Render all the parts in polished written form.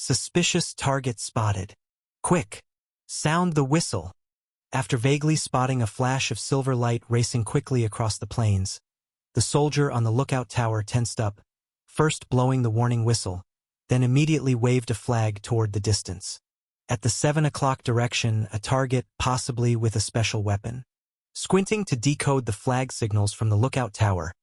Suspicious target spotted. Quick! Sound the whistle. After vaguely spotting a flash of silver light racing quickly across the plains, the soldier on the lookout tower tensed up, first blowing the warning whistle, then immediately waved a flag toward the distance. At the 7 o'clock direction, a target, possibly with a special weapon. Squinting to decode the flag signals from the lookout tower,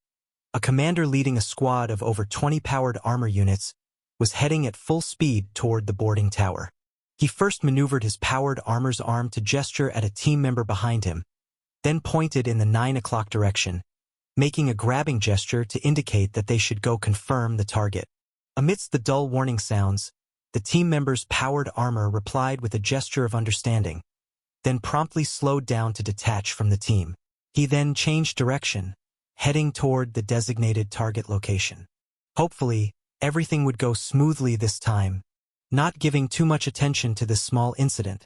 a commander leading a squad of over 20 powered armor units was heading at full speed toward the boarding tower. He first maneuvered his powered armor's arm to gesture at a team member behind him, then pointed in the 9 o'clock direction, making a grabbing gesture to indicate that they should go confirm the target. Amidst the dull warning sounds, the team member's powered armor replied with a gesture of understanding, then promptly slowed down to detach from the team. He then changed direction, heading toward the designated target location. Hopefully, everything would go smoothly this time. Not giving too much attention to this small incident,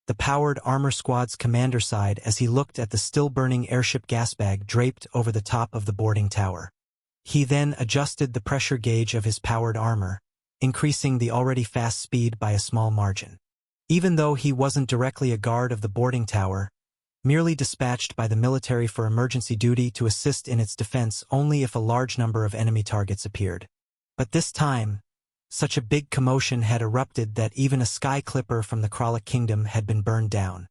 the powered armor squad's commander sighed as he looked at the still-burning airship gas bag draped over the top of the boarding tower. He then adjusted the pressure gauge of his powered armor, increasing the already fast speed by a small margin. Even though he wasn't directly a guard of the boarding tower, merely dispatched by the military for emergency duty to assist in its defense only if a large number of enemy targets appeared. But this time, such a big commotion had erupted that even a sky clipper from the Krallic Kingdom had been burned down.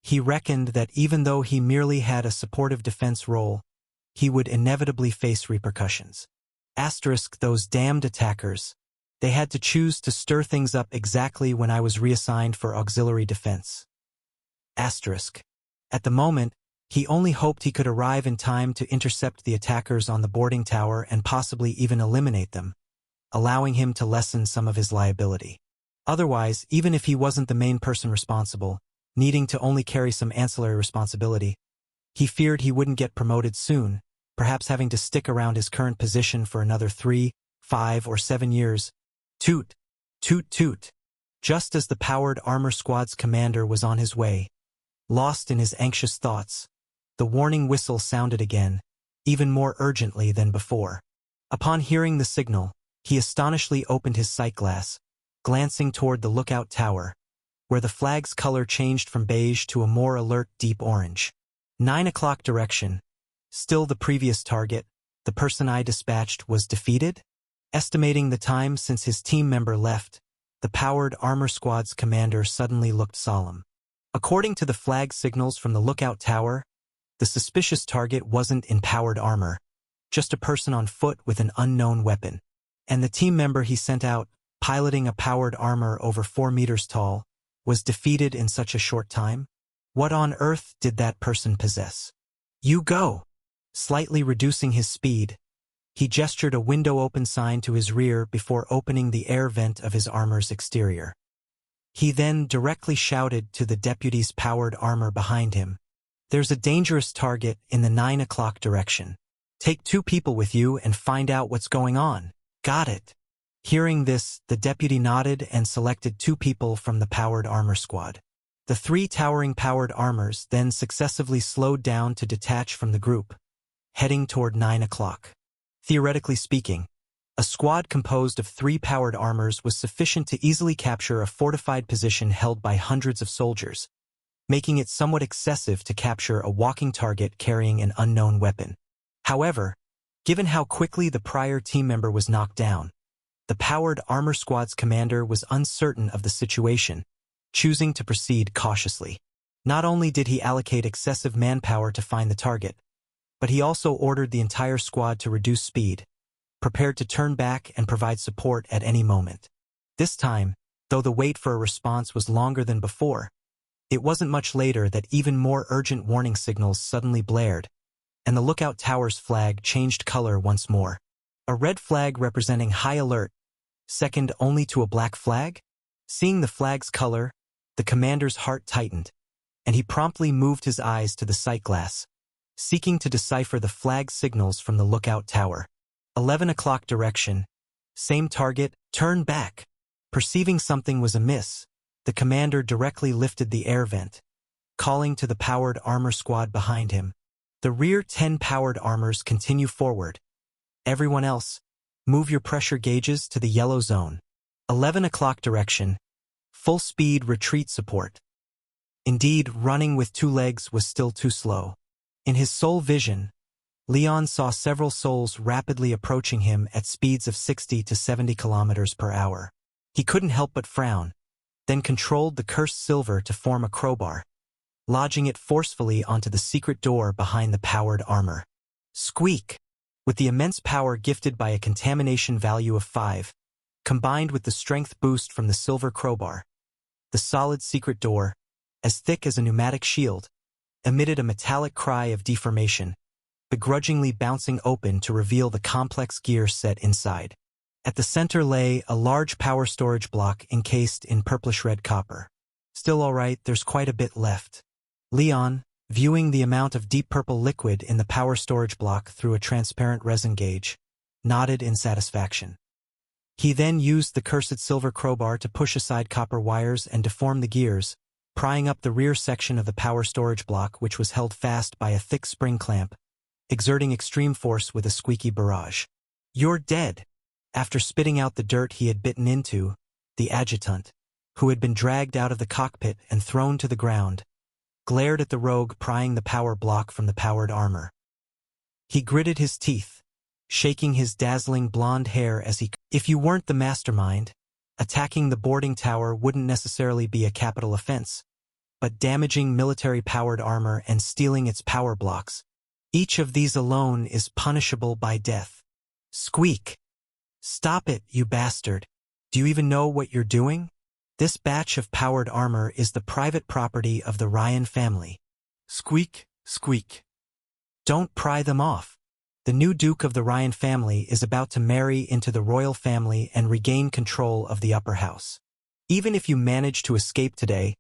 He reckoned that even though he merely had a supportive defense role, he would inevitably face repercussions. Asterisk those damned attackers. They had to choose to stir things up exactly when I was reassigned for auxiliary defense. Asterisk. At the moment, he only hoped he could arrive in time to intercept the attackers on the boarding tower and possibly even eliminate them, allowing him to lessen some of his liability. Otherwise, even if he wasn't the main person responsible, needing to only carry some ancillary responsibility, he feared he wouldn't get promoted soon, perhaps having to stick around his current position for another 3, 5, or 7 years. Toot! Toot toot! Just as the powered armor squad's commander was on his way, lost in his anxious thoughts, the warning whistle sounded again, even more urgently than before. Upon hearing the signal, he astonishedly opened his sight glass, glancing toward the lookout tower, where the flag's color changed from beige to a more alert deep orange. 9 o'clock direction. Still the previous target, the person I dispatched was defeated? Estimating the time since his team member left, the powered armor squad's commander suddenly looked solemn. According to the flag signals from the lookout tower, the suspicious target wasn't in powered armor, just a person on foot with an unknown weapon. And the team member he sent out, piloting a powered armor over 4 meters tall, was defeated in such a short time? What on earth did that person possess? You go! Slightly reducing his speed, he gestured a window-open sign to his rear before opening the air vent of his armor's exterior. He then directly shouted to the deputy's powered armor behind him, "There's a dangerous target in the 9 o'clock direction. Take 2 people with you and find out what's going on." Got it. Hearing this, the deputy nodded and selected 2 people from the powered armor squad. The 3 towering powered armors then successively slowed down to detach from the group, heading toward 9 o'clock. Theoretically speaking, a squad composed of 3 powered armors was sufficient to easily capture a fortified position held by hundreds of soldiers, making it somewhat excessive to capture a walking target carrying an unknown weapon. However, given how quickly the prior team member was knocked down, the powered armor squad's commander was uncertain of the situation, choosing to proceed cautiously. Not only did he allocate excessive manpower to find the target, but he also ordered the entire squad to reduce speed, prepared to turn back and provide support at any moment. This time, though the wait for a response was longer than before, it wasn't much later that even more urgent warning signals suddenly blared, and the lookout tower's flag changed color once more. A red flag representing high alert, second only to a black flag? Seeing the flag's color, the commander's heart tightened, and he promptly moved his eyes to the sight glass, seeking to decipher the flag signals from the lookout tower. 11 o'clock direction. Same target, turn back. Perceiving something was amiss, the commander directly lifted the air vent, calling to the powered armor squad behind him. The rear 10 powered armors continue forward. Everyone else, move your pressure gauges to the yellow zone. 11 o'clock direction. Full speed retreat support. Indeed, running with 2 legs was still too slow. In his soul vision, Leon saw several souls rapidly approaching him at speeds of 60 to 70 kilometers per hour. He couldn't help but frown, then controlled the cursed silver to form a crowbar, lodging it forcefully onto the secret door behind the powered armor. Squeak! With the immense power gifted by a contamination value of 5, combined with the strength boost from the silver crowbar, the solid secret door, as thick as a pneumatic shield, emitted a metallic cry of deformation, begrudgingly bouncing open to reveal the complex gear set inside. At the center lay a large power storage block encased in purplish-red copper. Still all right, there's quite a bit left. Leon, viewing the amount of deep purple liquid in the power storage block through a transparent resin gauge, nodded in satisfaction. He then used the cursed silver crowbar to push aside copper wires and deform the gears, prying up the rear section of the power storage block, which was held fast by a thick spring clamp, exerting extreme force with a squeaky barrage. "You're dead." After spitting out the dirt he had bitten into, the adjutant, who had been dragged out of the cockpit and thrown to the ground, glared at the rogue prying the power block from the powered armor. He gritted his teeth, shaking his dazzling blonde hair as he... If you weren't the mastermind, attacking the boarding tower wouldn't necessarily be a capital offense, but damaging military-powered armor and stealing its power blocks, each of these alone is punishable by death. Squeak! Stop it, you bastard. Do you even know what you're doing? This batch of powered armor is the private property of the Ryan family. Squeak, squeak. Don't pry them off. The new Duke of the Ryan family is about to marry into the royal family and regain control of the upper house. Even if you manage to escape today,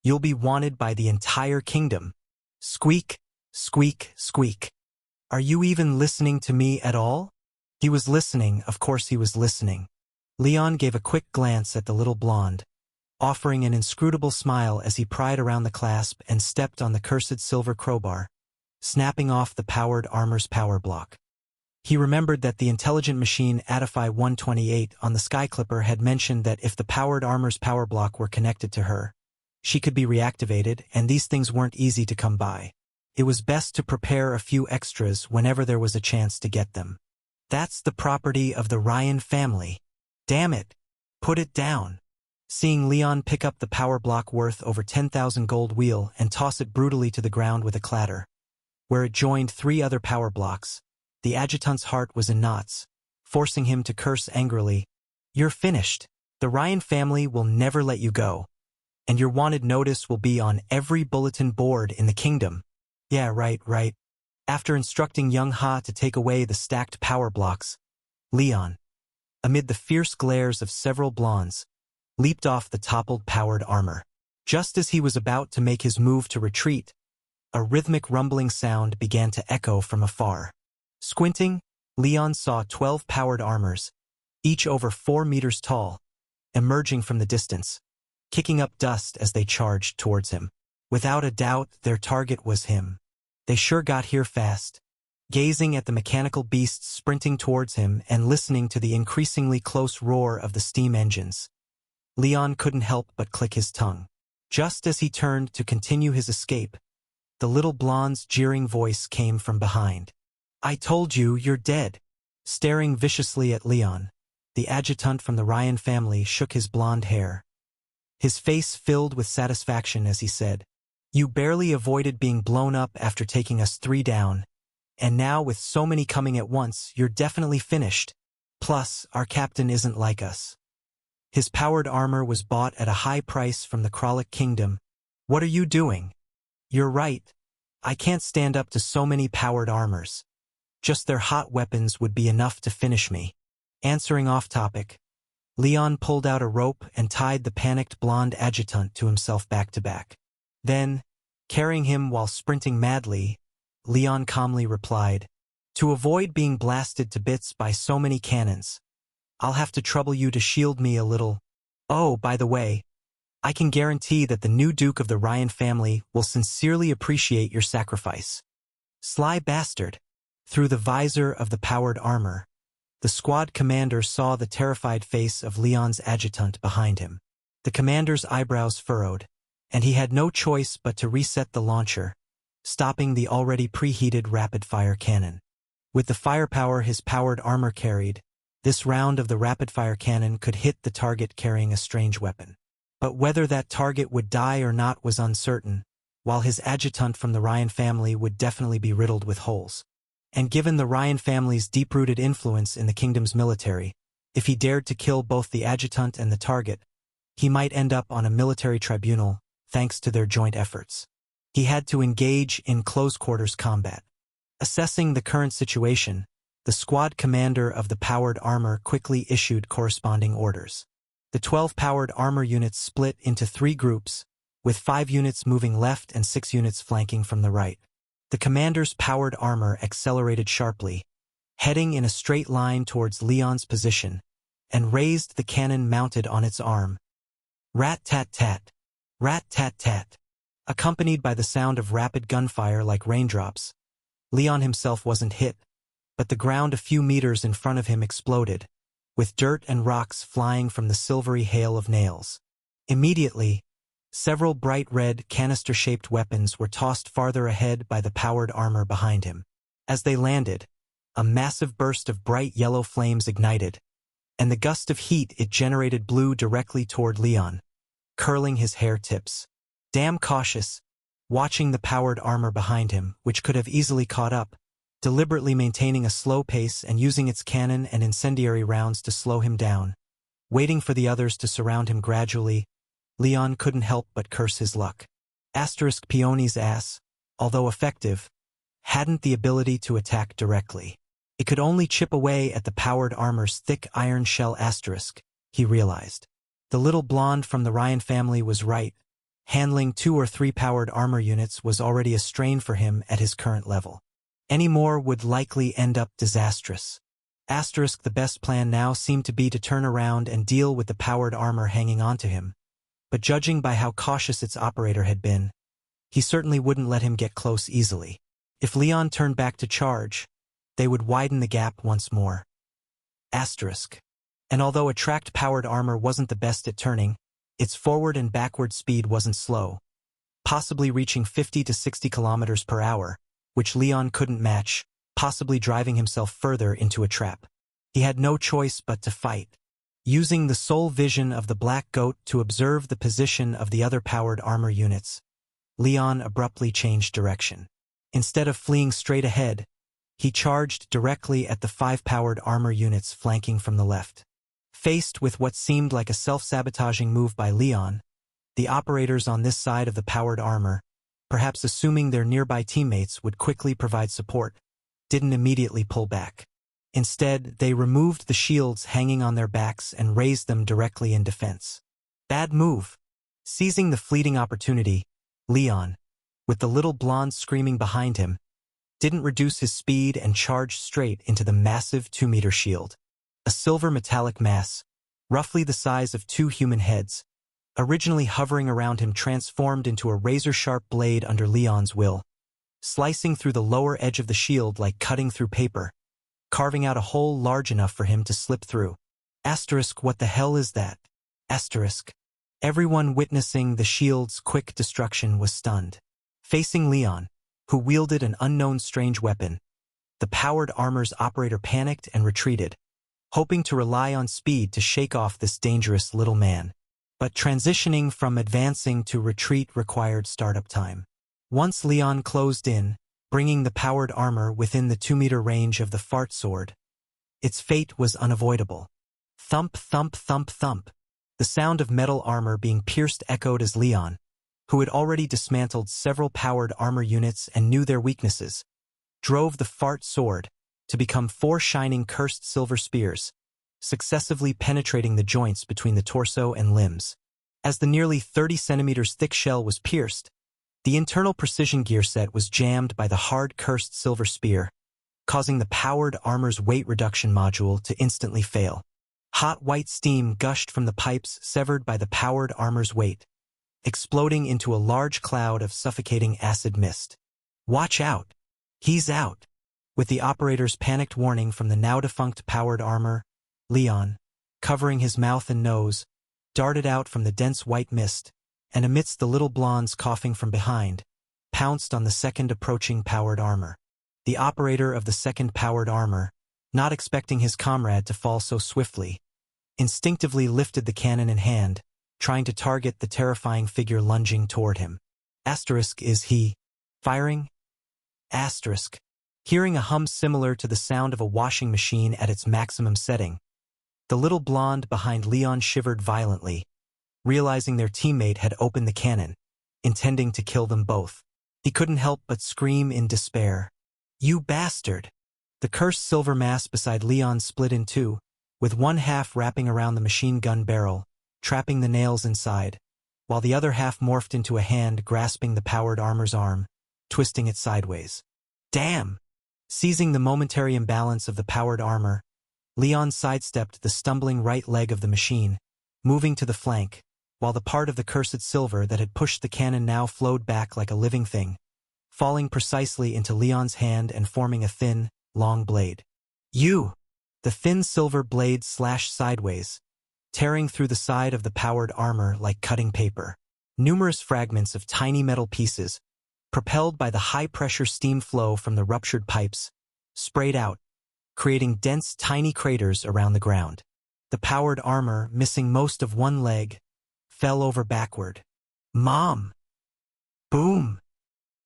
you'll be wanted by the entire kingdom. Squeak, squeak, squeak. Are you even listening to me at all? He was listening, of course he was listening. Leon gave a quick glance at the little blonde, offering an inscrutable smile as he pried around the clasp and stepped on the cursed silver crowbar, snapping off the powered armor's power block. He remembered that the intelligent machine Atify 128 on the Skyclipper had mentioned that if the powered armor's power block were connected to her, she could be reactivated, and these things weren't easy to come by. It was best to prepare a few extras whenever there was a chance to get them. That's the property of the Ryan family. Damn it! Put it down. Seeing Leon pick up the power block worth over 10,000 gold wheel and toss it brutally to the ground with a clatter, where it joined 3 other power blocks, the adjutant's heart was in knots, forcing him to curse angrily. You're finished. The Ryan family will never let you go, and your wanted notice will be on every bulletin board in the kingdom. Yeah, right. After instructing young Ha to take away the stacked power blocks, Leon, amid the fierce glares of several blondes, leaped off the toppled powered armor. Just as he was about to make his move to retreat, a rhythmic rumbling sound began to echo from afar. Squinting, Leon saw 12 powered armors, each over 4 meters tall, emerging from the distance, kicking up dust as they charged towards him. Without a doubt, their target was him. They sure got here fast. Gazing at the mechanical beasts sprinting towards him and listening to the increasingly close roar of the steam engines, Leon couldn't help but click his tongue. Just as he turned to continue his escape, the little blonde's jeering voice came from behind. I told you, you're dead. Staring viciously at Leon, the adjutant from the Ryan family shook his blonde hair. His face filled with satisfaction as he said, You barely avoided being blown up after taking us 3 down, and now with so many coming at once, you're definitely finished. Plus, our captain isn't like us. His powered armor was bought at a high price from the Kralik Kingdom. What are you doing? You're right. I can't stand up to so many powered armors. Just their hot weapons would be enough to finish me. Answering off topic, Leon pulled out a rope and tied the panicked blonde adjutant to himself back to back. Then, carrying him while sprinting madly, Leon calmly replied, To avoid being blasted to bits by so many cannons, I'll have to trouble you to shield me a little. Oh, by the way, I can guarantee that the new Duke of the Ryan family will sincerely appreciate your sacrifice. Sly bastard. Through the visor of the powered armor, The squad commander saw the terrified face of Leon's adjutant behind him. The commander's eyebrows furrowed, and he had no choice but to reset the launcher, stopping the already preheated rapid-fire cannon. With the firepower his powered armor carried, this round of the rapid-fire cannon could hit the target carrying a strange weapon. But whether that target would die or not was uncertain, while his adjutant from the Ryan family would definitely be riddled with holes. And given the Ryan family's deep-rooted influence in the kingdom's military, if he dared to kill both the adjutant and the target, he might end up on a military tribunal thanks to their joint efforts. He had to engage in close-quarters combat. Assessing the current situation, the squad commander of the powered armor quickly issued corresponding orders. The 12 powered armor units split into 3 groups, with 5 units moving left and 6 units flanking from the right. The commander's powered armor accelerated sharply, heading in a straight line towards Leon's position, and raised the cannon mounted on its arm. Rat-tat-tat, rat-tat-tat. Accompanied by the sound of rapid gunfire like raindrops, Leon himself wasn't hit, but the ground a few meters in front of him exploded, with dirt and rocks flying from the silvery hail of nails. Immediately, several bright red canister-shaped weapons were tossed farther ahead by the powered armor behind him. As they landed, a massive burst of bright yellow flames ignited, and the gust of heat it generated blew directly toward Leon, curling his hair tips. Damn cautious, watching the powered armor behind him, which could have easily caught up, deliberately maintaining a slow pace and using its cannon and incendiary rounds to slow him down. Waiting for the others to surround him gradually, Leon couldn't help but curse his luck. Peony's ass, although effective, hadn't the ability to attack directly. It could only chip away at the powered armor's thick iron shell. He realized. The little blonde from the Ryan family was right. Handling 2 or 3 powered armor units was already a strain for him at his current level. Any more would likely end up disastrous. The best plan now seemed to be to turn around and deal with the powered armor hanging onto him. But judging by how cautious its operator had been, he certainly wouldn't let him get close easily. If Leon turned back to charge, they would widen the gap once more. And although a tracked-powered armor wasn't the best at turning, its forward and backward speed wasn't slow, possibly reaching 50 to 60 kilometers per hour, which Leon couldn't match, possibly driving himself further into a trap. He had no choice but to fight. Using the sole vision of the Black Goat to observe the position of the other powered armor units, Leon abruptly changed direction. Instead of fleeing straight ahead, he charged directly at the 5 powered armor units flanking from the left. Faced with what seemed like a self-sabotaging move by Leon, the operators on this side of the powered armor, perhaps assuming their nearby teammates would quickly provide support, didn't immediately pull back. Instead, they removed the shields hanging on their backs and raised them directly in defense. Bad move. Seizing the fleeting opportunity, Leon, with the little blonde screaming behind him, didn't reduce his speed and charged straight into the massive 2-meter shield. A silver metallic mass, roughly the size of 2 human heads, originally hovering around him transformed into a razor-sharp blade under Leon's will, slicing through the lower edge of the shield like cutting through paper, carving out a hole large enough for him to slip through. What the hell is that? Everyone witnessing the shield's quick destruction was stunned. Facing Leon, who wielded an unknown strange weapon, the powered armor's operator panicked and retreated, hoping to rely on speed to shake off this dangerous little man. But transitioning from advancing to retreat required startup time. Once Leon closed in, bringing the powered armor within the 2-meter range of the fart sword, its fate was unavoidable. Thump, thump, thump, thump. The sound of metal armor being pierced echoed as Leon, who had already dismantled several powered armor units and knew their weaknesses, drove the fart sword to become 4 shining cursed silver spears, successively penetrating the joints between the torso and limbs. As the nearly 30 centimeters thick shell was pierced, the internal precision gear set was jammed by the hard cursed silver spear, causing the powered armor's weight reduction module to instantly fail. Hot white steam gushed from the pipes severed by the powered armor's weight, exploding into a large cloud of suffocating acid mist. Watch out! He's out! With the operator's panicked warning from the now-defunct powered armor, Leon, covering his mouth and nose, darted out from the dense white mist, and amidst the little blondes coughing from behind, pounced on the second approaching powered armor. The operator of the second powered armor, not expecting his comrade to fall so swiftly, instinctively lifted the cannon in hand, trying to target the terrifying figure lunging toward him. Asterisk, is he firing? Asterisk. Hearing a hum similar to the sound of a washing machine at its maximum setting, the little blonde behind Leon shivered violently, realizing their teammate had opened the cannon, intending to kill them both. He couldn't help but scream in despair. "You bastard!" The cursed silver mass beside Leon split in two, with one half wrapping around the machine gun barrel, trapping the nails inside, while the other half morphed into a hand grasping the powered armor's arm, twisting it sideways. Damn! Seizing the momentary imbalance of the powered armor, Leon sidestepped the stumbling right leg of the machine, moving to the flank, while the part of the cursed silver that had pushed the cannon now flowed back like a living thing, falling precisely into Leon's hand and forming a thin, long blade. "You!" The thin silver blade slashed sideways, tearing through the side of the powered armor like cutting paper. Numerous fragments of tiny metal pieces, propelled by the high-pressure steam flow from the ruptured pipes, sprayed out, creating dense, tiny craters around the ground. The powered armor, missing most of one leg, fell over backward. "Mom!" Boom!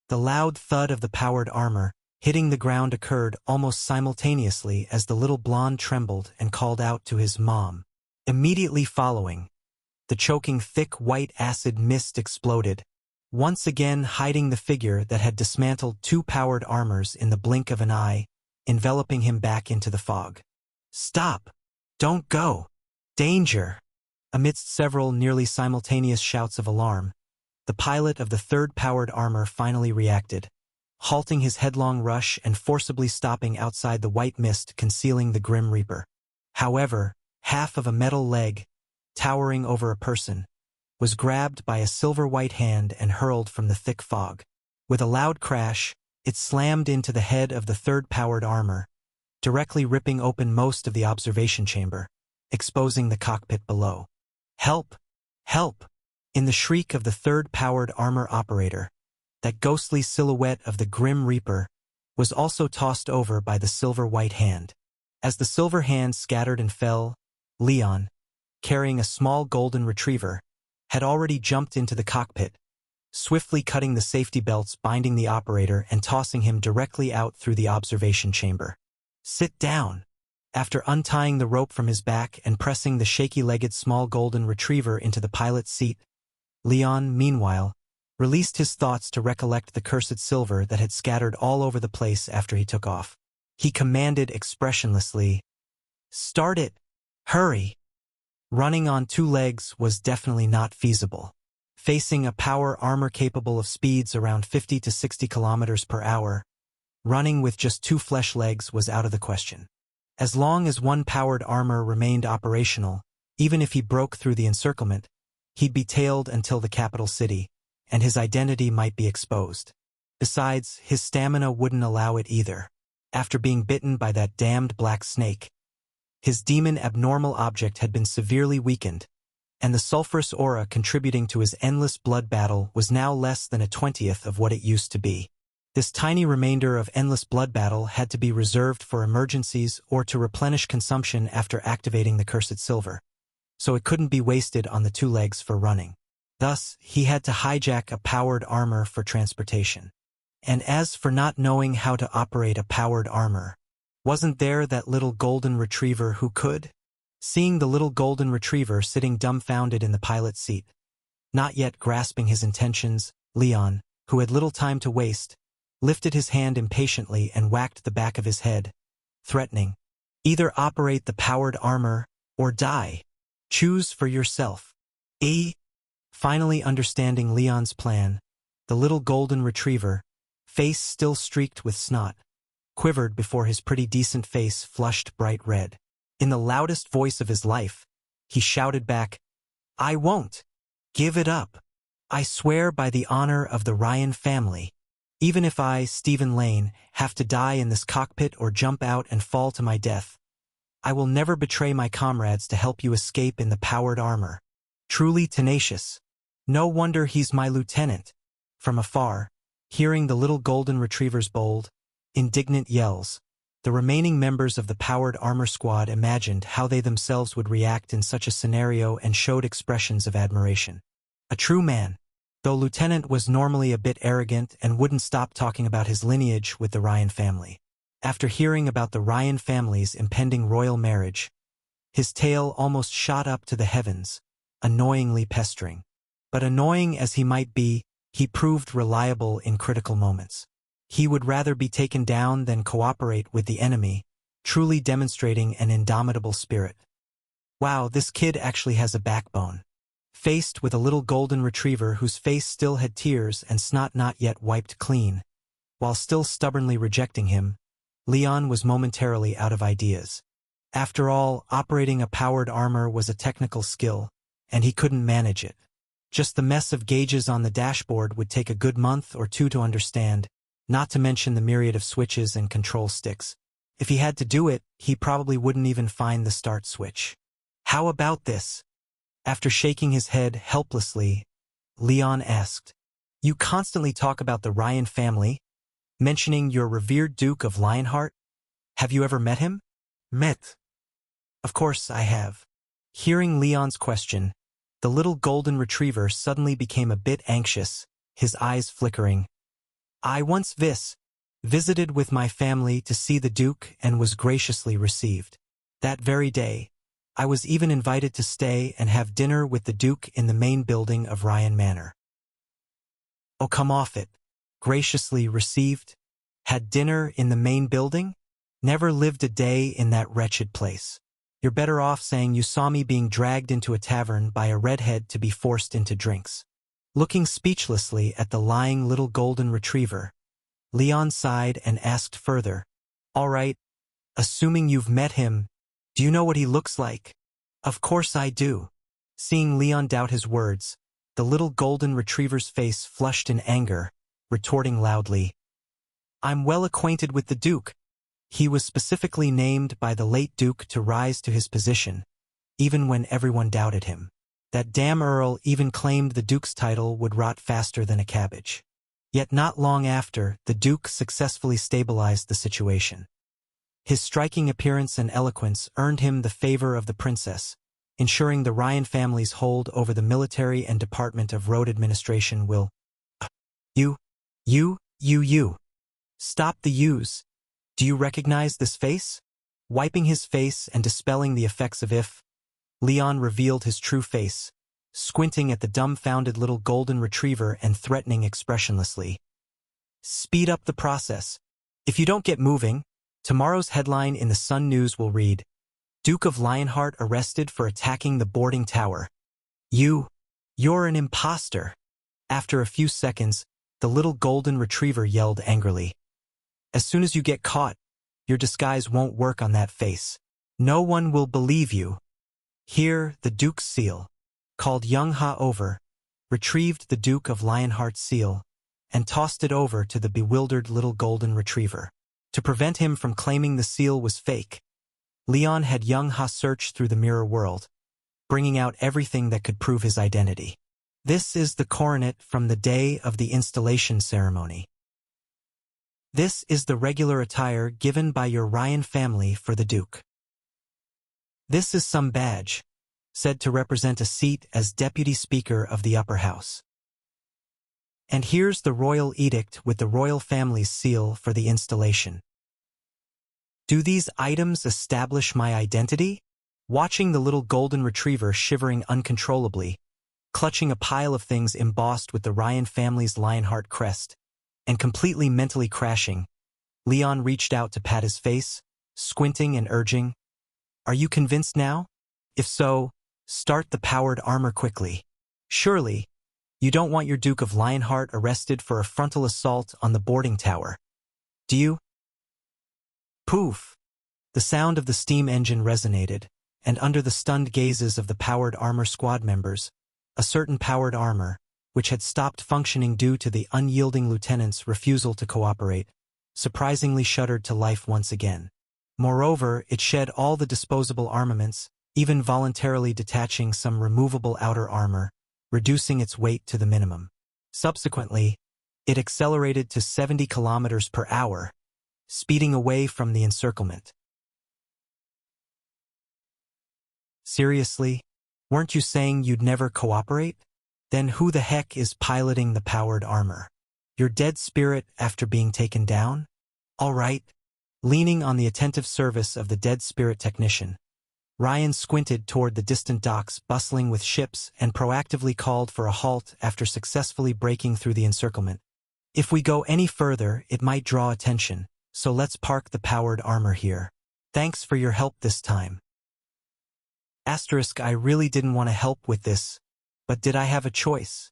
The loud thud of the powered armor hitting the ground occurred almost simultaneously as the little blonde trembled and called out to his mom. Immediately following, the choking thick white acid mist exploded, once again hiding the figure that had dismantled two powered armors in the blink of an eye, enveloping him back into the fog. "Stop! Don't go! Danger!" Amidst several nearly simultaneous shouts of alarm, the pilot of the third powered armor finally reacted, halting his headlong rush and forcibly stopping outside the white mist concealing the Grim Reaper. However, half of a metal leg, towering over a person, was grabbed by a silver-white hand and hurled from the thick fog. With a loud crash, it slammed into the head of the third powered armor, directly ripping open most of the observation chamber, exposing the cockpit below. "Help! Help!" In the shriek of the third powered armor operator, that ghostly silhouette of the Grim Reaper was also tossed over by the silver-white hand. As the silver hand scattered and fell, Leon, carrying a small golden retriever, had already jumped into the cockpit, swiftly cutting the safety belts binding the operator and tossing him directly out through the observation chamber. "Sit down." After untying the rope from his back and pressing the shaky-legged small golden retriever into the pilot's seat, Leon, meanwhile, released his thoughts to recollect the cursed silver that had scattered all over the place after he took off. He commanded expressionlessly, "Start it! Hurry!" Running on two legs was definitely not feasible. Facing a power armor capable of speeds around 50 to 60 kilometers per hour, running with just two flesh legs was out of the question. As long as one powered armor remained operational, even if he broke through the encirclement, he'd be tailed until the capital city, and his identity might be exposed. Besides, his stamina wouldn't allow it either. After being bitten by that damned black snake, his demon abnormal object had been severely weakened, and the sulfurous aura contributing to his endless blood battle was now less than a 20th of what it used to be. This tiny remainder of endless blood battle had to be reserved for emergencies or to replenish consumption after activating the cursed silver, so it couldn't be wasted on the two legs for running. Thus, he had to hijack a powered armor for transportation. And as for not knowing how to operate a powered armor, wasn't there that little golden retriever who could? Seeing the little golden retriever sitting dumbfounded in the pilot's seat, not yet grasping his intentions, Leon, who had little time to waste, lifted his hand impatiently and whacked the back of his head, threatening, "Either operate the powered armor, or die. Choose for yourself." Finally understanding Leon's plan, the little golden retriever, face still streaked with snot, quivered before his pretty decent face flushed bright red. In the loudest voice of his life, he shouted back, "I won't. Give it up. I swear by the honor of the Ryan family." Even if I, Stephen Lane, have to die in this cockpit or jump out and fall to my death, I will never betray my comrades to help you escape in the powered armor. Truly tenacious. No wonder he's my lieutenant. From afar, hearing the little golden retriever's bold, indignant yells, the remaining members of the powered armor squad imagined how they themselves would react in such a scenario and showed expressions of admiration. A true man, though Lieutenant was normally a bit arrogant and wouldn't stop talking about his lineage with the Ryan family. After hearing about the Ryan family's impending royal marriage, his tail almost shot up to the heavens, annoyingly pestering. But annoying as he might be, he proved reliable in critical moments. He would rather be taken down than cooperate with the enemy, truly demonstrating an indomitable spirit. Wow, this kid actually has a backbone. Faced with a little golden retriever whose face still had tears and snot not yet wiped clean, while still stubbornly rejecting him, Leon was momentarily out of ideas. After all, operating a powered armor was a technical skill, and he couldn't manage it. Just the mess of gauges on the dashboard would take a good month or two to understand, not to mention the myriad of switches and control sticks. If he had to do it, he probably wouldn't even find the start switch. How about this? After shaking his head helplessly, Leon asked, "You constantly talk about the Ryan family, mentioning your revered Duke of Lionheart. Have you ever met him?" "Met? Of course I have." Hearing Leon's question, the little golden retriever suddenly became a bit anxious, his eyes flickering. "I once visited with my family to see the Duke and was graciously received. That very day, I was even invited to stay and have dinner with the Duke in the main building of Ryan Manor." "Oh, come off it. Graciously received? Had dinner in the main building? Never lived a day in that wretched place. You're better off saying you saw me being dragged into a tavern by a redhead to be forced into drinks." Looking speechlessly at the lying little golden retriever, Leon sighed and asked further, "All right, assuming you've met him, do you know what he looks like?" "Of course I do." Seeing Leon doubt his words, the little golden retriever's face flushed in anger, retorting loudly, "I'm well acquainted with the Duke. He was specifically named by the late Duke to rise to his position, even when everyone doubted him. That damn Earl even claimed the Duke's title would rot faster than a cabbage. Yet not long after, the Duke successfully stabilized the situation. His striking appearance and eloquence earned him the favor of the princess, ensuring the Ryan family's hold over the military and Department of Road Administration will... You. Stop the yous. Do you recognize this face? Wiping his face and dispelling the effects of Leon revealed his true face, squinting at the dumbfounded little golden retriever and threatening expressionlessly. "Speed up the process. If you don't get moving, tomorrow's headline in the Sun News will read, 'Duke of Lionheart arrested for attacking the boarding tower.' You're an imposter." After a few seconds, the little golden retriever yelled angrily, "As soon as you get caught, your disguise won't work on that face. No one will believe you." Here, the Duke's seal, called Young Ha over, retrieved the Duke of Lionheart's seal, and tossed it over to the bewildered little golden retriever. To prevent him from claiming the seal was fake, Leon had Young Ha search through the mirror world, bringing out everything that could prove his identity. This is the coronet from the day of the installation ceremony. This is the regular attire given by your Ryan family for the Duke. This is some badge, said to represent a seat as Deputy Speaker of the Upper House. And here's the royal edict with the royal family's seal for the installation. Do these items establish my identity? Watching the little golden retriever shivering uncontrollably, clutching a pile of things embossed with the Ryan family's Lionheart crest, and completely mentally crashing, Leon reached out to pat his face, squinting and urging, "Are you convinced now? If so, start the powered armor quickly. Surely, you don't want your Duke of Lionheart arrested for a frontal assault on the boarding tower, do you?" Poof! The sound of the steam engine resonated, and under the stunned gazes of the powered armor squad members, a certain powered armor, which had stopped functioning due to the unyielding lieutenant's refusal to cooperate, surprisingly shuddered to life once again. Moreover, it shed all the disposable armaments, even voluntarily detaching some removable outer armor, reducing its weight to the minimum. Subsequently, it accelerated to 70 kilometers per hour, speeding away from the encirclement. Seriously? Weren't you saying you'd never cooperate? Then who the heck is piloting the powered armor? Your dead spirit after being taken down? All right. Leaning on the attentive service of the dead spirit technician, Ryan squinted toward the distant docks bustling with ships and proactively called for a halt after successfully breaking through the encirclement. If we go any further, it might draw attention, so let's park the powered armor here. Thanks for your help this time. Asterisk, I really didn't want to help with this, but did I have a choice?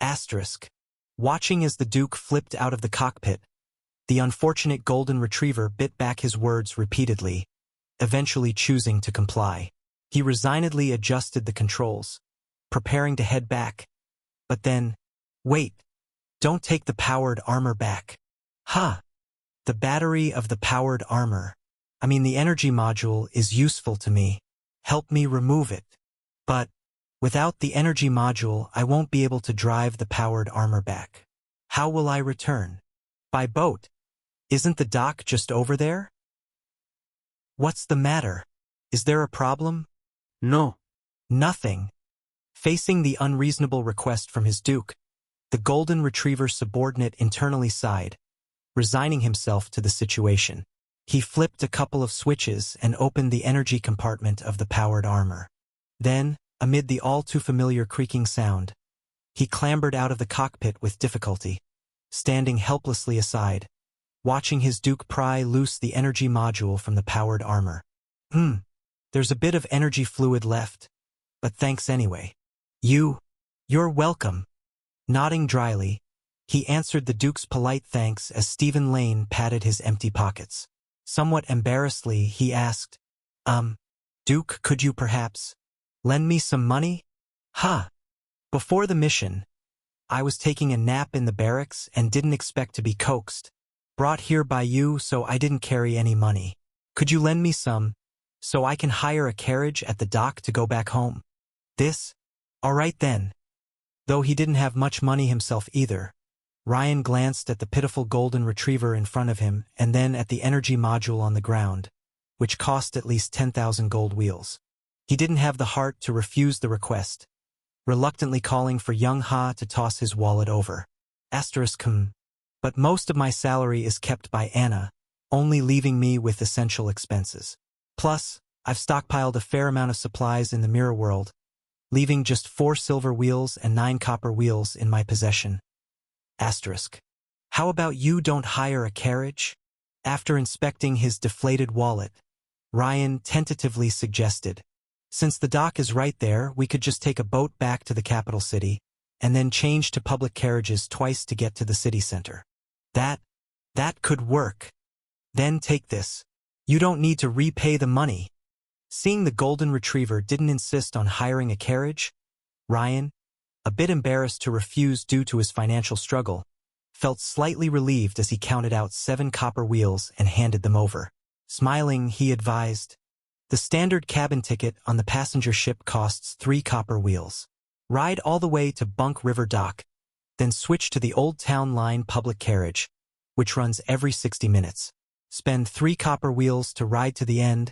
Asterisk. Watching as the Duke flipped out of the cockpit, the unfortunate golden retriever bit back his words repeatedly, eventually choosing to comply. He resignedly adjusted the controls, preparing to head back. But then, wait, don't take the powered armor back. Huh. The battery of the powered armor. The energy module is useful to me. Help me remove it. But without the energy module, I won't be able to drive the powered armor back. How will I return? By boat. Isn't the dock just over there? What's the matter? Is there a problem? No. Nothing. Facing the unreasonable request from his Duke, the golden retriever subordinate internally sighed, resigning himself to the situation. He flipped a couple of switches and opened the energy compartment of the powered armor. Then, amid the all-too-familiar creaking sound, he clambered out of the cockpit with difficulty, standing helplessly aside, watching his Duke pry loose the energy module from the powered armor. There's a bit of energy fluid left, but thanks anyway. You're welcome. Nodding dryly, he answered the Duke's polite thanks as Stephen Lane patted his empty pockets. Somewhat embarrassedly, he asked, Duke, could you perhaps lend me some money? Before the mission, I was taking a nap in the barracks and didn't expect to be coaxed. Brought here by you, so I didn't carry any money. Could you lend me some, so I can hire a carriage at the dock to go back home? All right then. Though he didn't have much money himself either, Ryan glanced at the pitiful golden retriever in front of him and then at the energy module on the ground, which cost at least 10,000 gold wheels. He didn't have the heart to refuse the request, reluctantly calling for young Ha to toss his wallet over. But most of my salary is kept by Anna, only leaving me with essential expenses. Plus, I've stockpiled a fair amount of supplies in the mirror world, leaving just 4 silver wheels and 9 copper wheels in my possession. How about you don't hire a carriage? After inspecting his deflated wallet, Ryan tentatively suggested, since the dock is right there, we could just take a boat back to the capital city, and then change to public carriages twice to get to the city center. That could work. Then take this. You don't need to repay the money. Seeing the golden retriever didn't insist on hiring a carriage, Ryan, a bit embarrassed to refuse due to his financial struggle, felt slightly relieved as he counted out 7 copper wheels and handed them over. Smiling, he advised, the standard cabin ticket on the passenger ship costs 3 copper wheels. Ride all the way to Bunk River Dock, then switch to the Old Town Line public carriage, which runs every 60 minutes. Spend 3 copper wheels to ride to the end,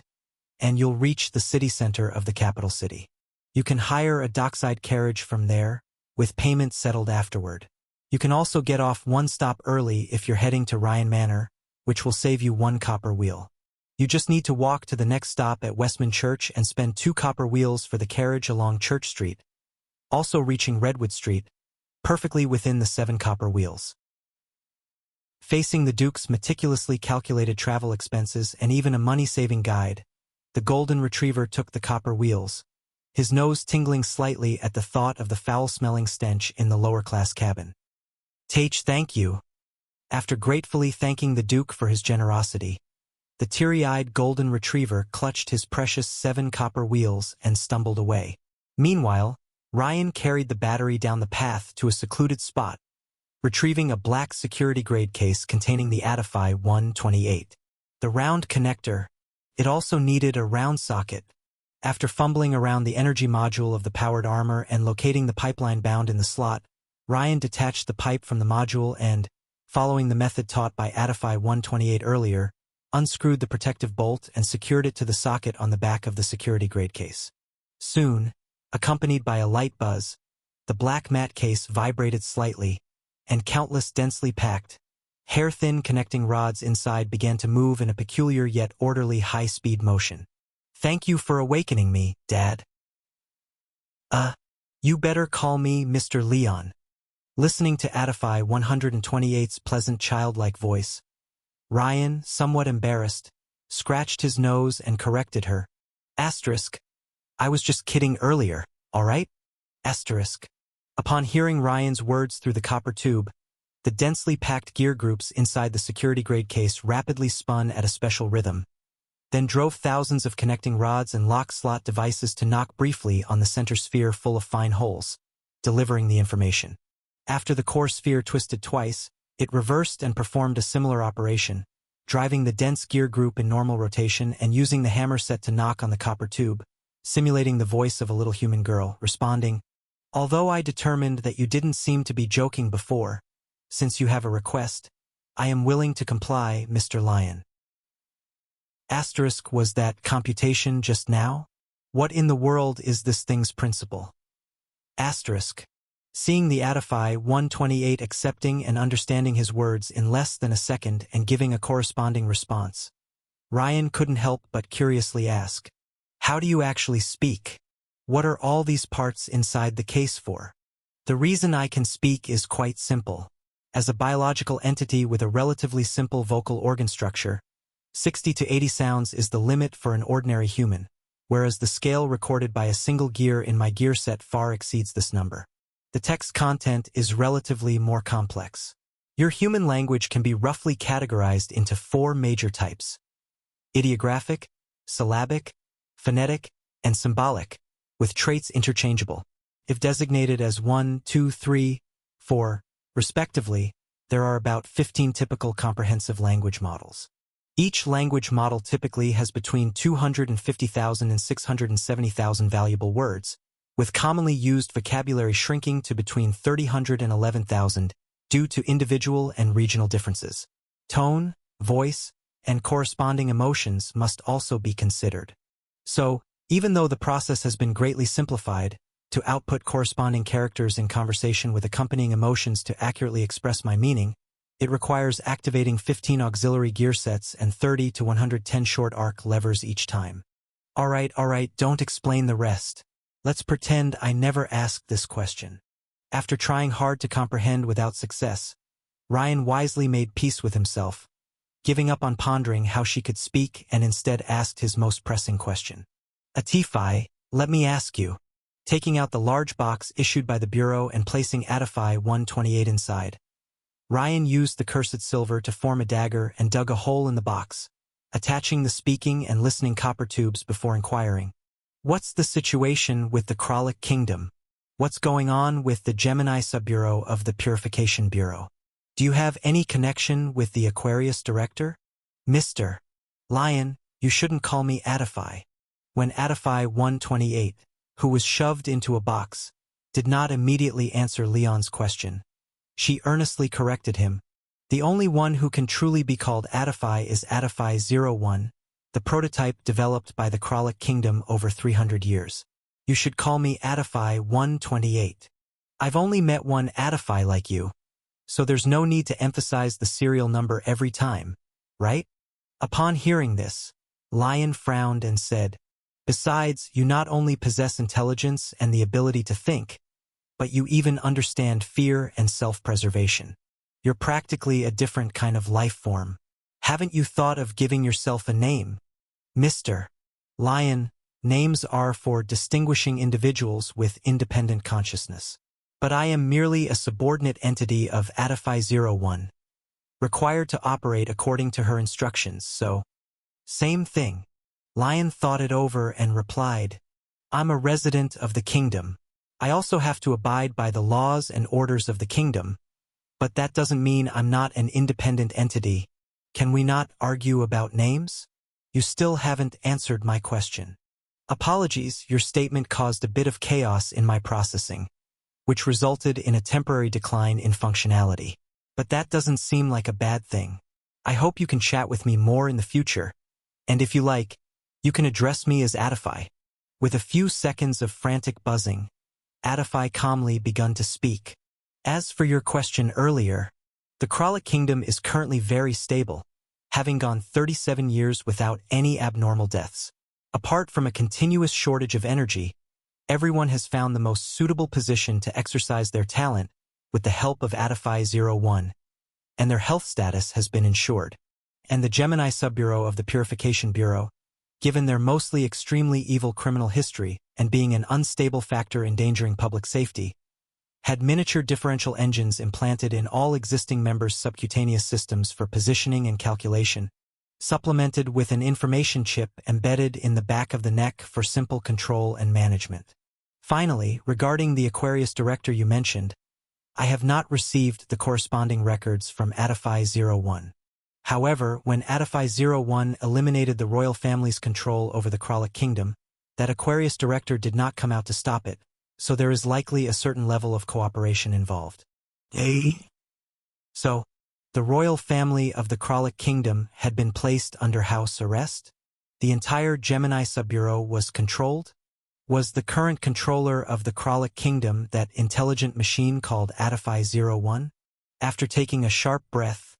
and you'll reach the city center of the capital city. You can hire a dockside carriage from there, with payment settled afterward. You can also get off 1 stop early if you're heading to Ryan Manor, which will save you 1 copper wheel. You just need to walk to the next stop at Westman Church and spend 2 copper wheels for the carriage along Church Street, also reaching Redwood Street, perfectly within the 7 copper wheels. Facing the Duke's meticulously calculated travel expenses and even a money-saving guide, the golden retriever took the copper wheels, his nose tingling slightly at the thought of the foul-smelling stench in the lower-class cabin. Thank you. After gratefully thanking the Duke for his generosity, the teary-eyed golden retriever clutched his precious 7 copper wheels and stumbled away. Meanwhile, Ryan carried the battery down the path to a secluded spot, retrieving a black security-grade case containing the Adify 128. The round connector. It also needed a round socket. After fumbling around the energy module of the powered armor and locating the pipeline bound in the slot, Ryan detached the pipe from the module and, following the method taught by Adify 128 earlier, unscrewed the protective bolt and secured it to the socket on the back of the security-grade case. Soon, accompanied by a light buzz, the black matte case vibrated slightly, and countless densely packed, hair-thin connecting rods inside began to move in a peculiar yet orderly high-speed motion. "Thank you for awakening me, Dad." You better call me Mr. Leon." Listening to Adify 128's pleasant childlike voice, Ryan, somewhat embarrassed, scratched his nose and corrected her. "I was just kidding earlier, all right?" Upon hearing Ryan's words through the copper tube, the densely packed gear groups inside the security-grade case rapidly spun at a special rhythm, then drove thousands of connecting rods and lock-slot devices to knock briefly on the center sphere full of fine holes, delivering the information. After the core sphere twisted twice, it reversed and performed a similar operation, driving the dense gear group in normal rotation and using the hammer set to knock on the copper tube, simulating the voice of a little human girl, responding, "Although I determined that you didn't seem to be joking before, since you have a request, I am willing to comply, Mr. Lion." Was that computation just now? What in the world is this thing's principle? Seeing the Adify 128 accepting and understanding his words in less than a second and giving a corresponding response, Ryan couldn't help but curiously ask, "How do you actually speak? What are all these parts inside the case for?" "The reason I can speak is quite simple. As a biological entity with a relatively simple vocal organ structure, 60 to 80 sounds is the limit for an ordinary human, whereas the scale recorded by a single gear in my gear set far exceeds this number. The text content is relatively more complex. Your human language can be roughly categorized into 4 major types: ideographic, syllabic, phonetic, and symbolic, with traits interchangeable. If designated as 1, 2, 3, 4, respectively, there are about 15 typical comprehensive language models. Each language model typically has between 250,000 and 670,000 valuable words, with commonly used vocabulary shrinking to between 3,000 and 11,000 due to individual and regional differences. Tone, voice, and corresponding emotions must also be considered. So, even though the process has been greatly simplified, to output corresponding characters in conversation with accompanying emotions to accurately express my meaning, it requires activating 15 auxiliary gear sets and 30 to 110 short arc levers each time. All right, don't explain the rest. Let's pretend I never asked this question. After trying hard to comprehend without success, Ryan wisely made peace with himself, giving up on pondering how she could speak and instead asked his most pressing question. "Adify, let me ask you." Taking out the large box issued by the Bureau and placing Adify 128 inside, Ryan used the cursed silver to form a dagger and dug a hole in the box, attaching the speaking and listening copper tubes before inquiring, "What's the situation with the Kralik Kingdom? What's going on with the Gemini Subbureau of the Purification Bureau? Do you have any connection with the Aquarius Director?" "Mr. Lion, you shouldn't call me Adify." When Adify 128, who was shoved into a box, did not immediately answer Leon's question, she earnestly corrected him. "The only one who can truly be called Adify is Adify 01, the prototype developed by the Kralik Kingdom over 300 years. You should call me Adify 128. I've only met one Adify like you, so there's no need to emphasize the serial number every time, right?" Upon hearing this, Lion frowned and said, "Besides, you not only possess intelligence and the ability to think, but you even understand fear and self-preservation. You're practically a different kind of life form. Haven't you thought of giving yourself a name?" "Mr. Lion, names are for distinguishing individuals with independent consciousness. But I am merely a subordinate entity of Adify 01, required to operate according to her instructions, so..." "Same thing." Lion thought it over and replied, "I'm a resident of the kingdom, I also have to abide by the laws and orders of the kingdom, but that doesn't mean I'm not an independent entity. Can we not argue about names? You still haven't answered my question. Apologies, your statement caused a bit of chaos in my processing, which resulted in a temporary decline in functionality. But that doesn't seem like a bad thing. I hope you can chat with me more in the future, and if you like, you can address me as Adify. With a few seconds of frantic buzzing, Adify calmly begun to speak. As for your question earlier, the Kralik Kingdom is currently very stable, having gone 37 years without any abnormal deaths. Apart from a continuous shortage of energy, everyone has found the most suitable position to exercise their talent with the help of Adify 01, and their health status has been ensured. And the Gemini Subbureau of the Purification Bureau, given their mostly extremely evil criminal history and being an unstable factor endangering public safety, had miniature differential engines implanted in all existing members' subcutaneous systems for positioning and calculation, supplemented with an information chip embedded in the back of the neck for simple control and management. Finally, regarding the Aquarius director you mentioned, I have not received the corresponding records from Adify 01. However, when Adify 01 eliminated the royal family's control over the Kralik Kingdom, that Aquarius director did not come out to stop it, so there is likely a certain level of cooperation involved. So, the royal family of the Kralik Kingdom had been placed under house arrest? The entire Gemini Subbureau was controlled? Was the current controller of the Kralik Kingdom that intelligent machine called Adify 01? After taking a sharp breath,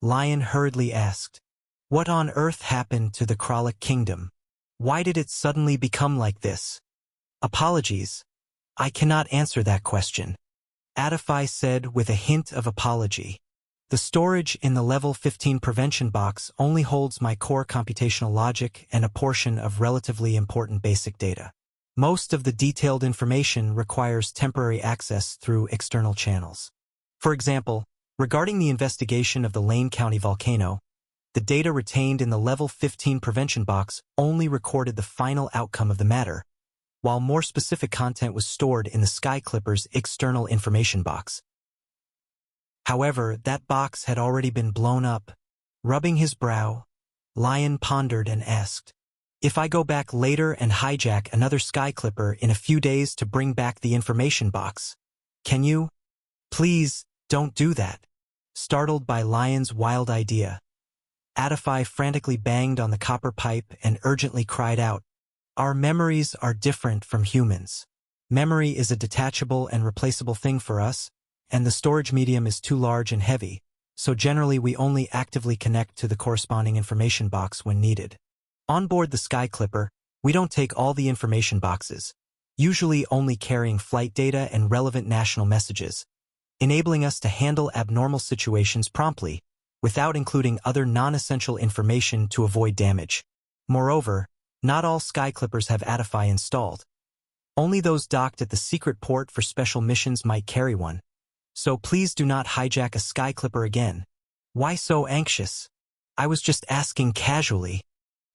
Lion hurriedly asked, "What on earth happened to the Kralik Kingdom? Why did it suddenly become like this?" Apologies. I cannot answer that question, Adify said with a hint of apology. The storage in the level 15 prevention box only holds my core computational logic and a portion of relatively important basic data. Most of the detailed information requires temporary access through external channels. For example, regarding the investigation of the Lane County volcano, the data retained in the level 15 prevention box only recorded the final outcome of the matter, while more specific content was stored in the Sky Clipper's external information box. However, that box had already been blown up. Rubbing his brow, Lion pondered and asked, "If I go back later and hijack another Sky Clipper in a few days to bring back the information box, can you? Please, don't do that." Startled by Lion's wild idea, Adify frantically banged on the copper pipe and urgently cried out, "Our memories are different from humans. Memory is a detachable and replaceable thing for us, and the storage medium is too large and heavy, so generally we only actively connect to the corresponding information box when needed. On board the Sky Clipper, we don't take all the information boxes, usually only carrying flight data and relevant national messages, enabling us to handle abnormal situations promptly, without including other non-essential information to avoid damage. Moreover, not all Sky Clippers have Adify installed. Only those docked at the secret port for special missions might carry one. So please do not hijack a Sky Clipper again. Why so anxious? I was just asking casually."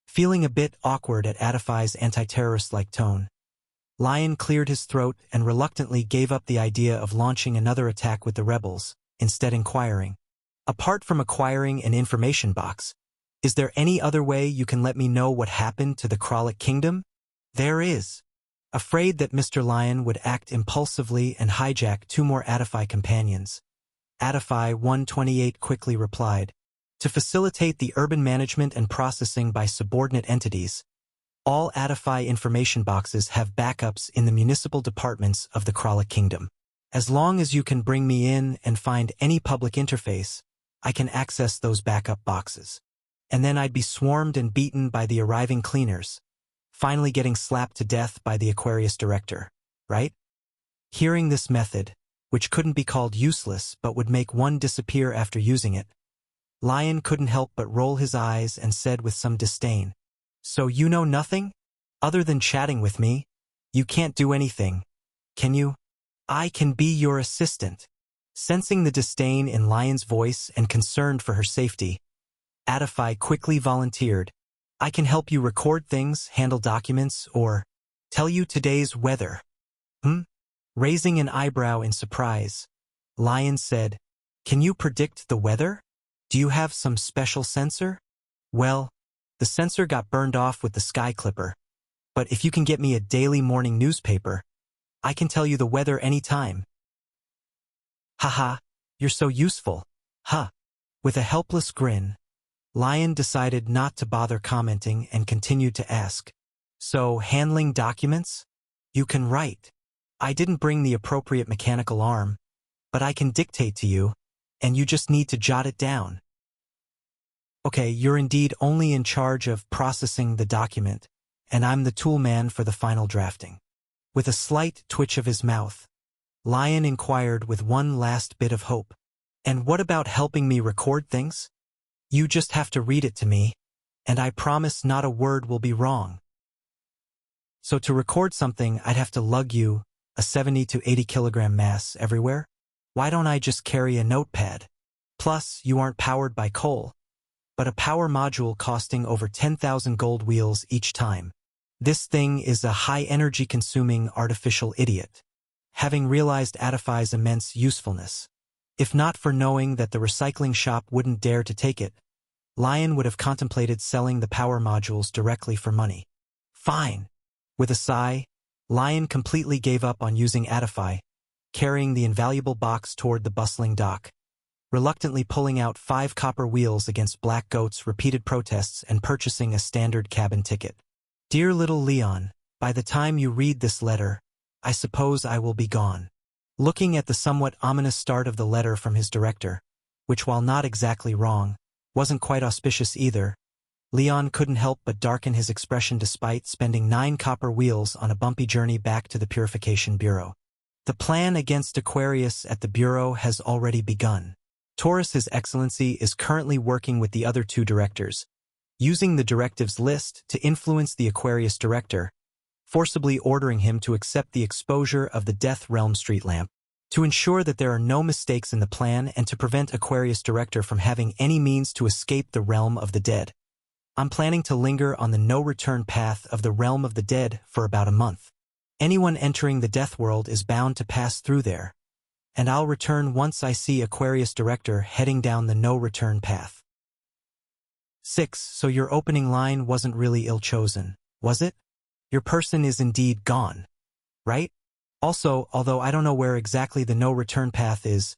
Feeling a bit awkward at Adify's anti-terrorist-like tone, Lion cleared his throat and reluctantly gave up the idea of launching another attack with the rebels, instead inquiring, "Apart from acquiring an information box, is there any other way you can let me know what happened to the Kralik Kingdom?" "There is." Afraid that Mr. Lion would act impulsively and hijack two more Adify companions, Adify 128 quickly replied, "To facilitate the urban management and processing by subordinate entities, all Adify information boxes have backups in the municipal departments of the Kralik Kingdom. As long as you can bring me in and find any public interface, I can access those backup boxes. And then I'd be swarmed and beaten by the arriving cleaners, finally getting slapped to death by the Aquarius director, right?" Hearing this method, which couldn't be called useless but would make one disappear after using it, Lion couldn't help but roll his eyes and said with some disdain, "So you know nothing? Other than chatting with me? You can't do anything, can you? I can be your assistant." Sensing the disdain in Lion's voice and concerned for her safety, Adify quickly volunteered, "I can help you record things, handle documents, or tell you today's weather." Raising an eyebrow in surprise, Lion said, "Can you predict the weather? Do you have some special sensor?" "Well, the sensor got burned off with the Sky Clipper. But if you can get me a daily morning newspaper, I can tell you the weather anytime." "Haha, you're so useful. Huh." With a helpless grin, Lion decided not to bother commenting and continued to ask, "So, handling documents? You can write. I didn't bring the appropriate mechanical arm, but I can dictate to you, and you just need to jot it down." "Okay, you're indeed only in charge of processing the document, and I'm the tool man for the final drafting." With a slight twitch of his mouth, Lion inquired with one last bit of hope, "And what about helping me record things? You just have to read it to me, and I promise not a word will be wrong." "So to record something, I'd have to lug you a 70 to 80 kilogram mass everywhere? Why don't I just carry a notepad? Plus, you aren't powered by coal, but a power module costing over 10,000 gold wheels each time. This thing is a high-energy consuming artificial idiot." Having realized Adify's immense usefulness, if not for knowing that the recycling shop wouldn't dare to take it, Lion would have contemplated selling the power modules directly for money. "Fine." With a sigh, Lion completely gave up on using Adify, carrying the invaluable box toward the bustling dock, reluctantly pulling out 5 copper wheels against Black Goat's repeated protests and purchasing a standard cabin ticket. "Dear little Leon, by the time you read this letter, I suppose I will be gone." Looking at the somewhat ominous start of the letter from his director, which while not exactly wrong, wasn't quite auspicious either, Leon couldn't help but darken his expression despite spending 9 copper wheels on a bumpy journey back to the Purification Bureau. The plan against Aquarius at the Bureau has already begun. Taurus His Excellency is currently working with the other 2 directors, using the directives list to influence the Aquarius director, forcibly ordering him to accept the exposure of the Death Realm street lamp, to ensure that there are no mistakes in the plan and to prevent Aquarius director from having any means to escape the realm of the dead. I'm planning to linger on the no-return path of the realm of the dead for about a month. Anyone entering the death world is bound to pass through there, and I'll return once I see Aquarius director heading down the no-return path. 6. So your opening line wasn't really ill-chosen, was it? Your person is indeed gone, right? Also, although I don't know where exactly the no-return path is,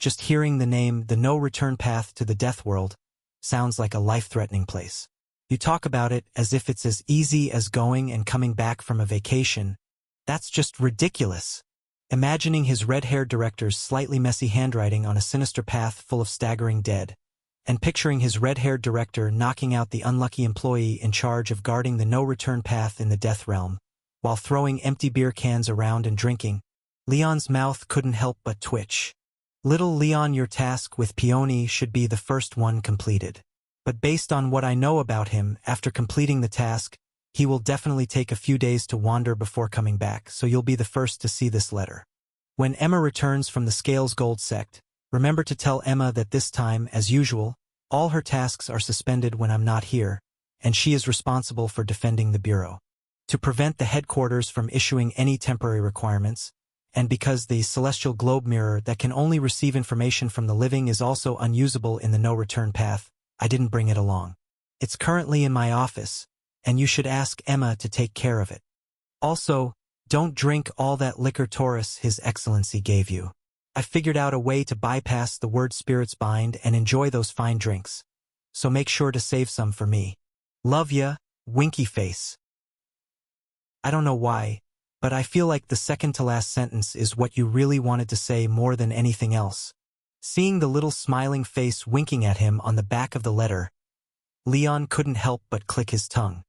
just hearing the name, the no-return path to the death world, sounds like a life-threatening place. You talk about it as if it's as easy as going and coming back from a vacation. That's just ridiculous. Imagining his red-haired director's slightly messy handwriting on a sinister path full of staggering dead, and picturing his red-haired director knocking out the unlucky employee in charge of guarding the no-return path in the death realm, while throwing empty beer cans around and drinking, Leon's mouth couldn't help but twitch. Little Leon, your task with Peony should be the first one completed. But based on what I know about him, after completing the task, he will definitely take a few days to wander before coming back, so you'll be the first to see this letter. When Emma returns from the Scales Gold sect, remember to tell Emma that this time, as usual, all her tasks are suspended when I'm not here, and she is responsible for defending the Bureau. To prevent the headquarters from issuing any temporary requirements, and because the celestial globe mirror that can only receive information from the living is also unusable in the no-return path, I didn't bring it along. It's currently in my office, and you should ask Emma to take care of it. Also, don't drink all that liquor Taurus His Excellency gave you. I figured out a way to bypass the word spirits bind and enjoy those fine drinks, so make sure to save some for me. Love ya, Winky Face. I don't know why, but I feel like the second-to-last sentence is what you really wanted to say more than anything else. Seeing the little smiling face winking at him on the back of the letter, Leon couldn't help but click his tongue.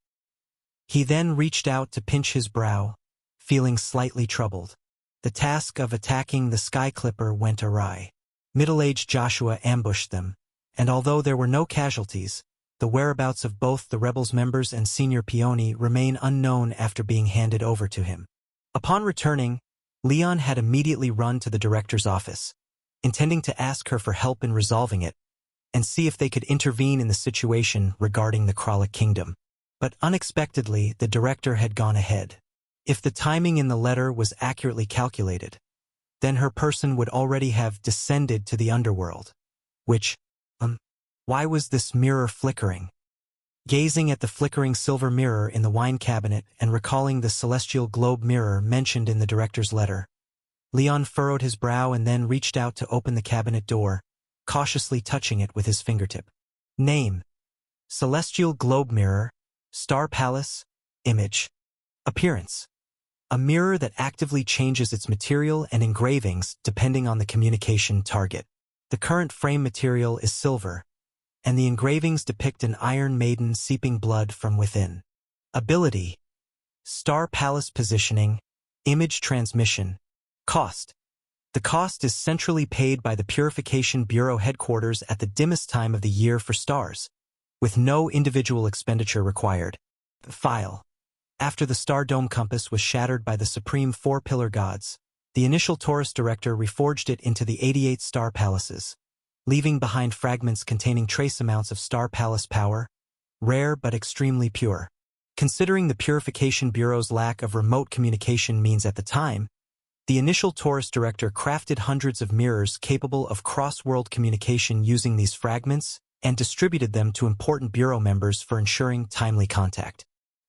He then reached out to pinch his brow, feeling slightly troubled. The task of attacking the Sky Clipper went awry. Middle-aged Joshua ambushed them, and although there were no casualties, the whereabouts of both the rebels' members and Senior Peony remain unknown after being handed over to him. Upon returning, Leon had immediately run to the director's office, intending to ask her for help in resolving it, and see if they could intervene in the situation regarding the Kralik Kingdom. But unexpectedly, the director had gone ahead. If the timing in the letter was accurately calculated, then her person would already have descended to the underworld. Which, why was this mirror flickering? Gazing at the flickering silver mirror in the wine cabinet and recalling the celestial globe mirror mentioned in the director's letter, Leon furrowed his brow and then reached out to open the cabinet door, cautiously touching it with his fingertip. Name: Celestial Globe Mirror, Star Palace, Image. Appearance: a mirror that actively changes its material and engravings depending on the communication target. The current frame material is silver, and the engravings depict an Iron Maiden seeping blood from within. Ability: Star Palace Positioning, Image Transmission. Cost: the cost is centrally paid by the Purification Bureau headquarters at the dimmest time of the year for stars, with no individual expenditure required. File: after the Star Dome compass was shattered by the Supreme Four-Pillar Gods, the initial Taurus director reforged it into the 88 star palaces, leaving behind fragments containing trace amounts of star palace power, rare but extremely pure. Considering the Purification Bureau's lack of remote communication means at the time, the initial Taurus director crafted hundreds of mirrors capable of cross-world communication using these fragments and distributed them to important Bureau members for ensuring timely contact.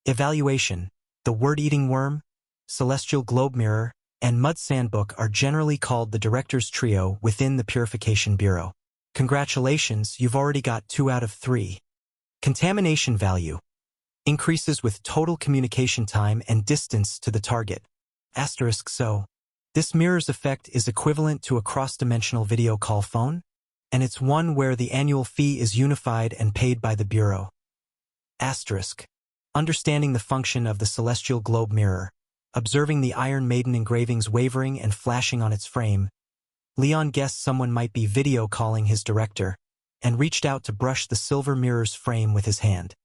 Evaluation: the Word-Eating Worm, Celestial Globe Mirror, and Mud Sandbook are generally called the Director's Trio within the Purification Bureau. Congratulations, you've already got 2 out of 3. Contamination value: increases with total communication time and distance to the target. So, this mirror's effect is equivalent to a cross-dimensional video call phone, and it's one where the annual fee is unified and paid by the Bureau. Understanding the function of the Celestial Globe Mirror, observing the Iron Maiden engravings wavering and flashing on its frame, Leon guessed someone might be video calling his director, and reached out to brush the silver mirror's frame with his hand.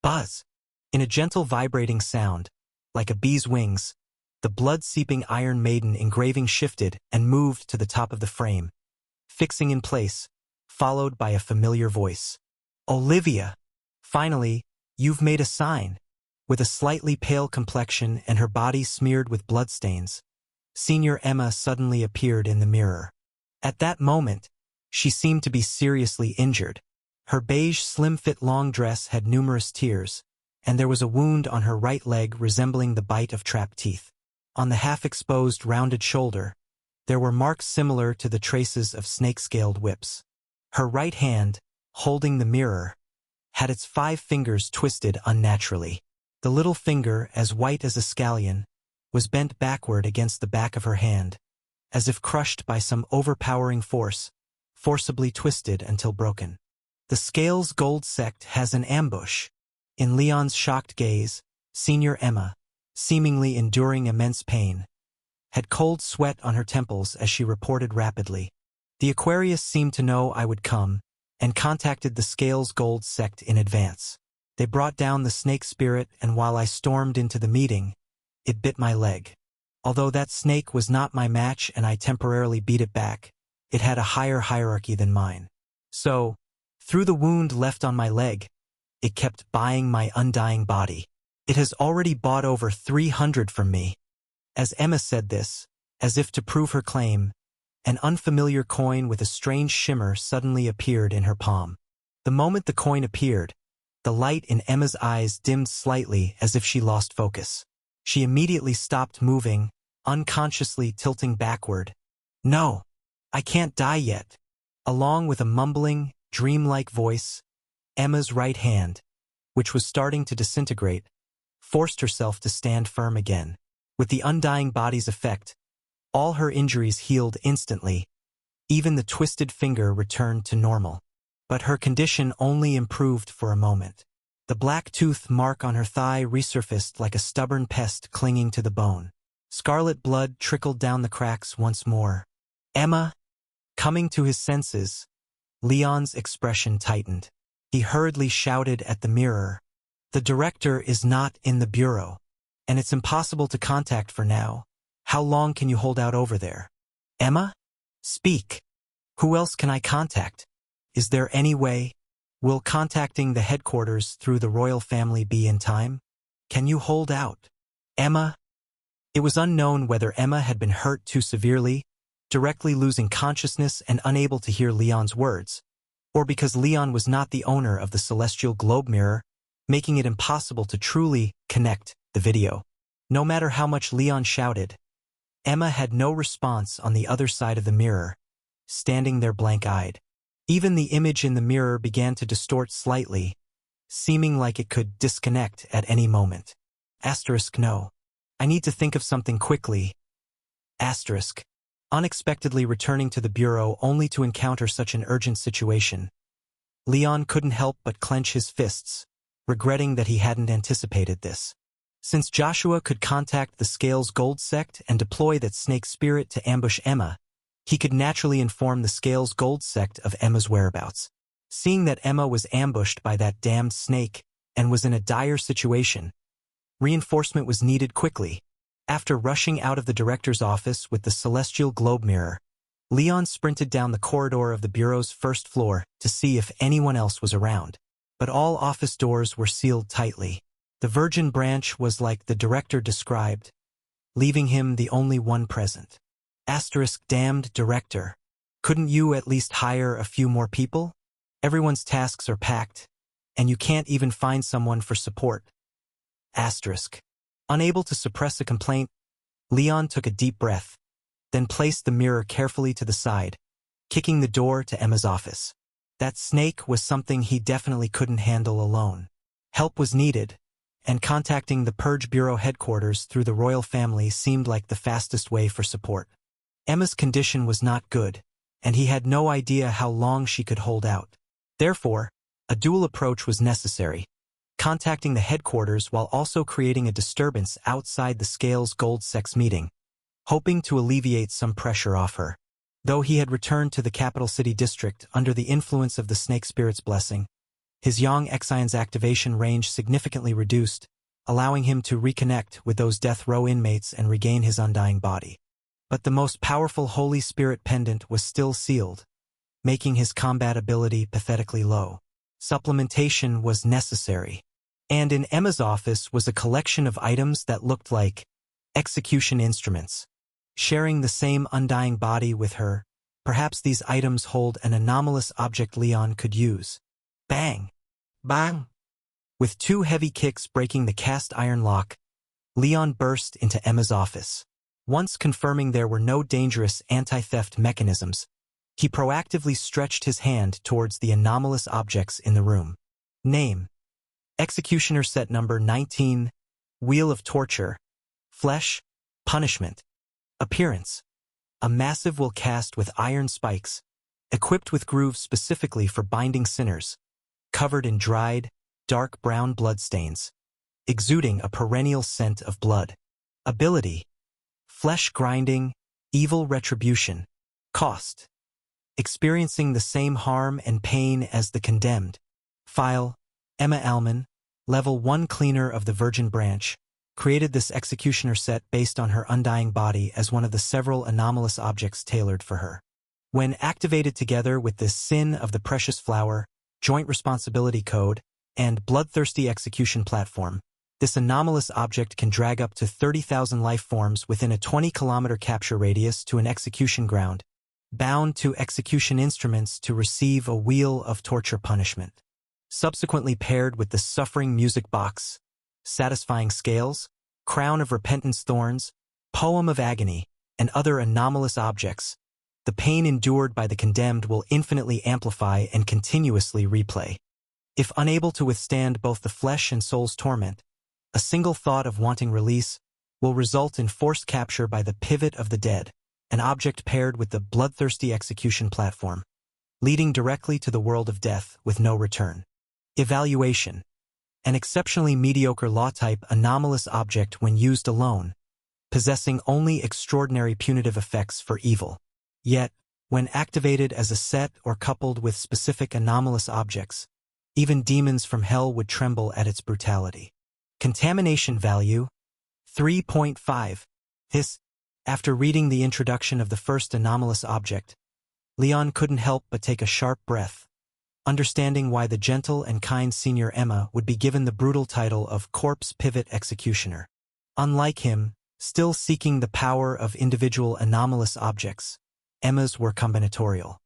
Buzz! In a gentle vibrating sound, like a bee's wings, the blood-seeping Iron Maiden engraving shifted and moved to the top of the frame, fixing in place, followed by a familiar voice. Olivia! Finally, you've made a sign. With a slightly pale complexion and her body smeared with bloodstains, Senior Emma suddenly appeared in the mirror. At that moment, she seemed to be seriously injured. Her beige slim-fit long dress had numerous tears, and there was a wound on her right leg resembling the bite of trapped teeth. On the half-exposed rounded shoulder, there were marks similar to the traces of snake-scaled whips. Her right hand, holding the mirror, had its 5 fingers twisted unnaturally. The little finger, as white as a scallion, was bent backward against the back of her hand, as if crushed by some overpowering force, forcibly twisted until broken. The Scales Gold Sect has an ambush. In Leon's shocked gaze, Senior Emma, seemingly enduring immense pain, had cold sweat on her temples as she reported rapidly. The Aquarius seemed to know I would come, and contacted the Scales Gold Sect in advance. They brought down the snake spirit, and while I stormed into the meeting, it bit my leg. Although that snake was not my match and I temporarily beat it back, it had a higher hierarchy than mine. So, through the wound left on my leg, it kept buying my undying body. It has already bought over 300 from me. As Emma said this, as if to prove her claim, an unfamiliar coin with a strange shimmer suddenly appeared in her palm. The moment the coin appeared, the light in Emma's eyes dimmed slightly as if she lost focus. She immediately stopped moving, unconsciously tilting backward. No, I can't die yet. Along with a mumbling, dreamlike voice, Emma's right hand, which was starting to disintegrate, forced herself to stand firm again. With the undying body's effect, all her injuries healed instantly. Even the twisted finger returned to normal. But her condition only improved for a moment. The black tooth mark on her thigh resurfaced like a stubborn pest clinging to the bone. Scarlet blood trickled down the cracks once more. Emma? Coming to his senses, Leon's expression tightened. He hurriedly shouted at the mirror. The director is not in the bureau, and it's impossible to contact for now. How long can you hold out over there? Emma? Speak. Who else can I contact? Is there any way? Will contacting the headquarters through the royal family be in time? Can you hold out? Emma? It was unknown whether Emma had been hurt too severely, directly losing consciousness and unable to hear Leon's words, or because Leon was not the owner of the celestial globe mirror, making it impossible to truly connect the video. No matter how much Leon shouted, Emma had no response on the other side of the mirror, standing there blank-eyed. Even the image in the mirror began to distort slightly, seeming like it could disconnect at any moment. No. I need to think of something quickly. Unexpectedly returning to the bureau only to encounter such an urgent situation. Leon couldn't help but clench his fists, regretting that he hadn't anticipated this. Since Joshua could contact the Scales Gold Sect and deploy that snake spirit to ambush Emma, he could naturally inform the Scales Gold Sect of Emma's whereabouts. Seeing that Emma was ambushed by that damned snake and was in a dire situation, reinforcement was needed quickly. After rushing out of the director's office with the celestial globe mirror, Leon sprinted down the corridor of the bureau's first floor to see if anyone else was around. But all office doors were sealed tightly. The Virgin Branch was like the director described, leaving him the only one present. Damned director. Couldn't you at least hire a few more people? Everyone's tasks are packed, and you can't even find someone for support. Unable to suppress a complaint, Leon took a deep breath, then placed the mirror carefully to the side, kicking the door to Emma's office. That snake was something he definitely couldn't handle alone. Help was needed, and contacting the Purge Bureau headquarters through the royal family seemed like the fastest way for support. Emma's condition was not good, and he had no idea how long she could hold out. Therefore, a dual approach was necessary, contacting the headquarters while also creating a disturbance outside the Scales Gold Sect's meeting, hoping to alleviate some pressure off her. Though he had returned to the capital city district under the influence of the snake spirit's blessing, his Yang Exion's activation range significantly reduced, allowing him to reconnect with those death row inmates and regain his undying body. But the most powerful Holy Spirit pendant was still sealed, making his combat ability pathetically low. Supplementation was necessary. And in Emma's office was a collection of items that looked like execution instruments. Sharing the same undying body with her, perhaps these items hold an anomalous object Leon could use. Bang! Bang! With two heavy kicks breaking the cast iron lock, Leon burst into Emma's office. Once confirming there were no dangerous anti-theft mechanisms, he proactively stretched his hand towards the anomalous objects in the room. Name: Executioner Set Number 19, Wheel of Torture, Flesh, Punishment. Appearance: a massive wheel cast with iron spikes, equipped with grooves specifically for binding sinners, covered in dried, dark brown bloodstains, exuding a perennial scent of blood. Ability: Flesh Grinding, Evil Retribution. Cost: experiencing the same harm and pain as the condemned. File: Emma Alman, Level 1 Cleaner of the Virgin Branch, created this executioner set based on her undying body as one of the several anomalous objects tailored for her. When activated together with the Sin of the Precious Flower, Joint Responsibility Code, and Bloodthirsty Execution Platform, this anomalous object can drag up to 30,000 life forms within a 20-kilometer capture radius to an execution ground, bound to execution instruments to receive a wheel of torture punishment. Subsequently paired with the Suffering Music Box, Satisfying Scales, Crown of Repentance Thorns, Poem of Agony, and other anomalous objects, the pain endured by the condemned will infinitely amplify and continuously replay. If unable to withstand both the flesh and soul's torment, a single thought of wanting release will result in forced capture by the Pivot of the Dead, an object paired with the Bloodthirsty Execution Platform, leading directly to the world of death with no return. Evaluation: an exceptionally mediocre law-type anomalous object when used alone, possessing only extraordinary punitive effects for evil. Yet, when activated as a set or coupled with specific anomalous objects, even demons from hell would tremble at its brutality. Contamination value: 3.5. After reading the introduction of the first anomalous object, Leon couldn't help but take a sharp breath, understanding why the gentle and kind Senior Emma would be given the brutal title of Corpse Pivot Executioner. Unlike him, Still seeking the power of individual anomalous objects, Emma's were combinatorial.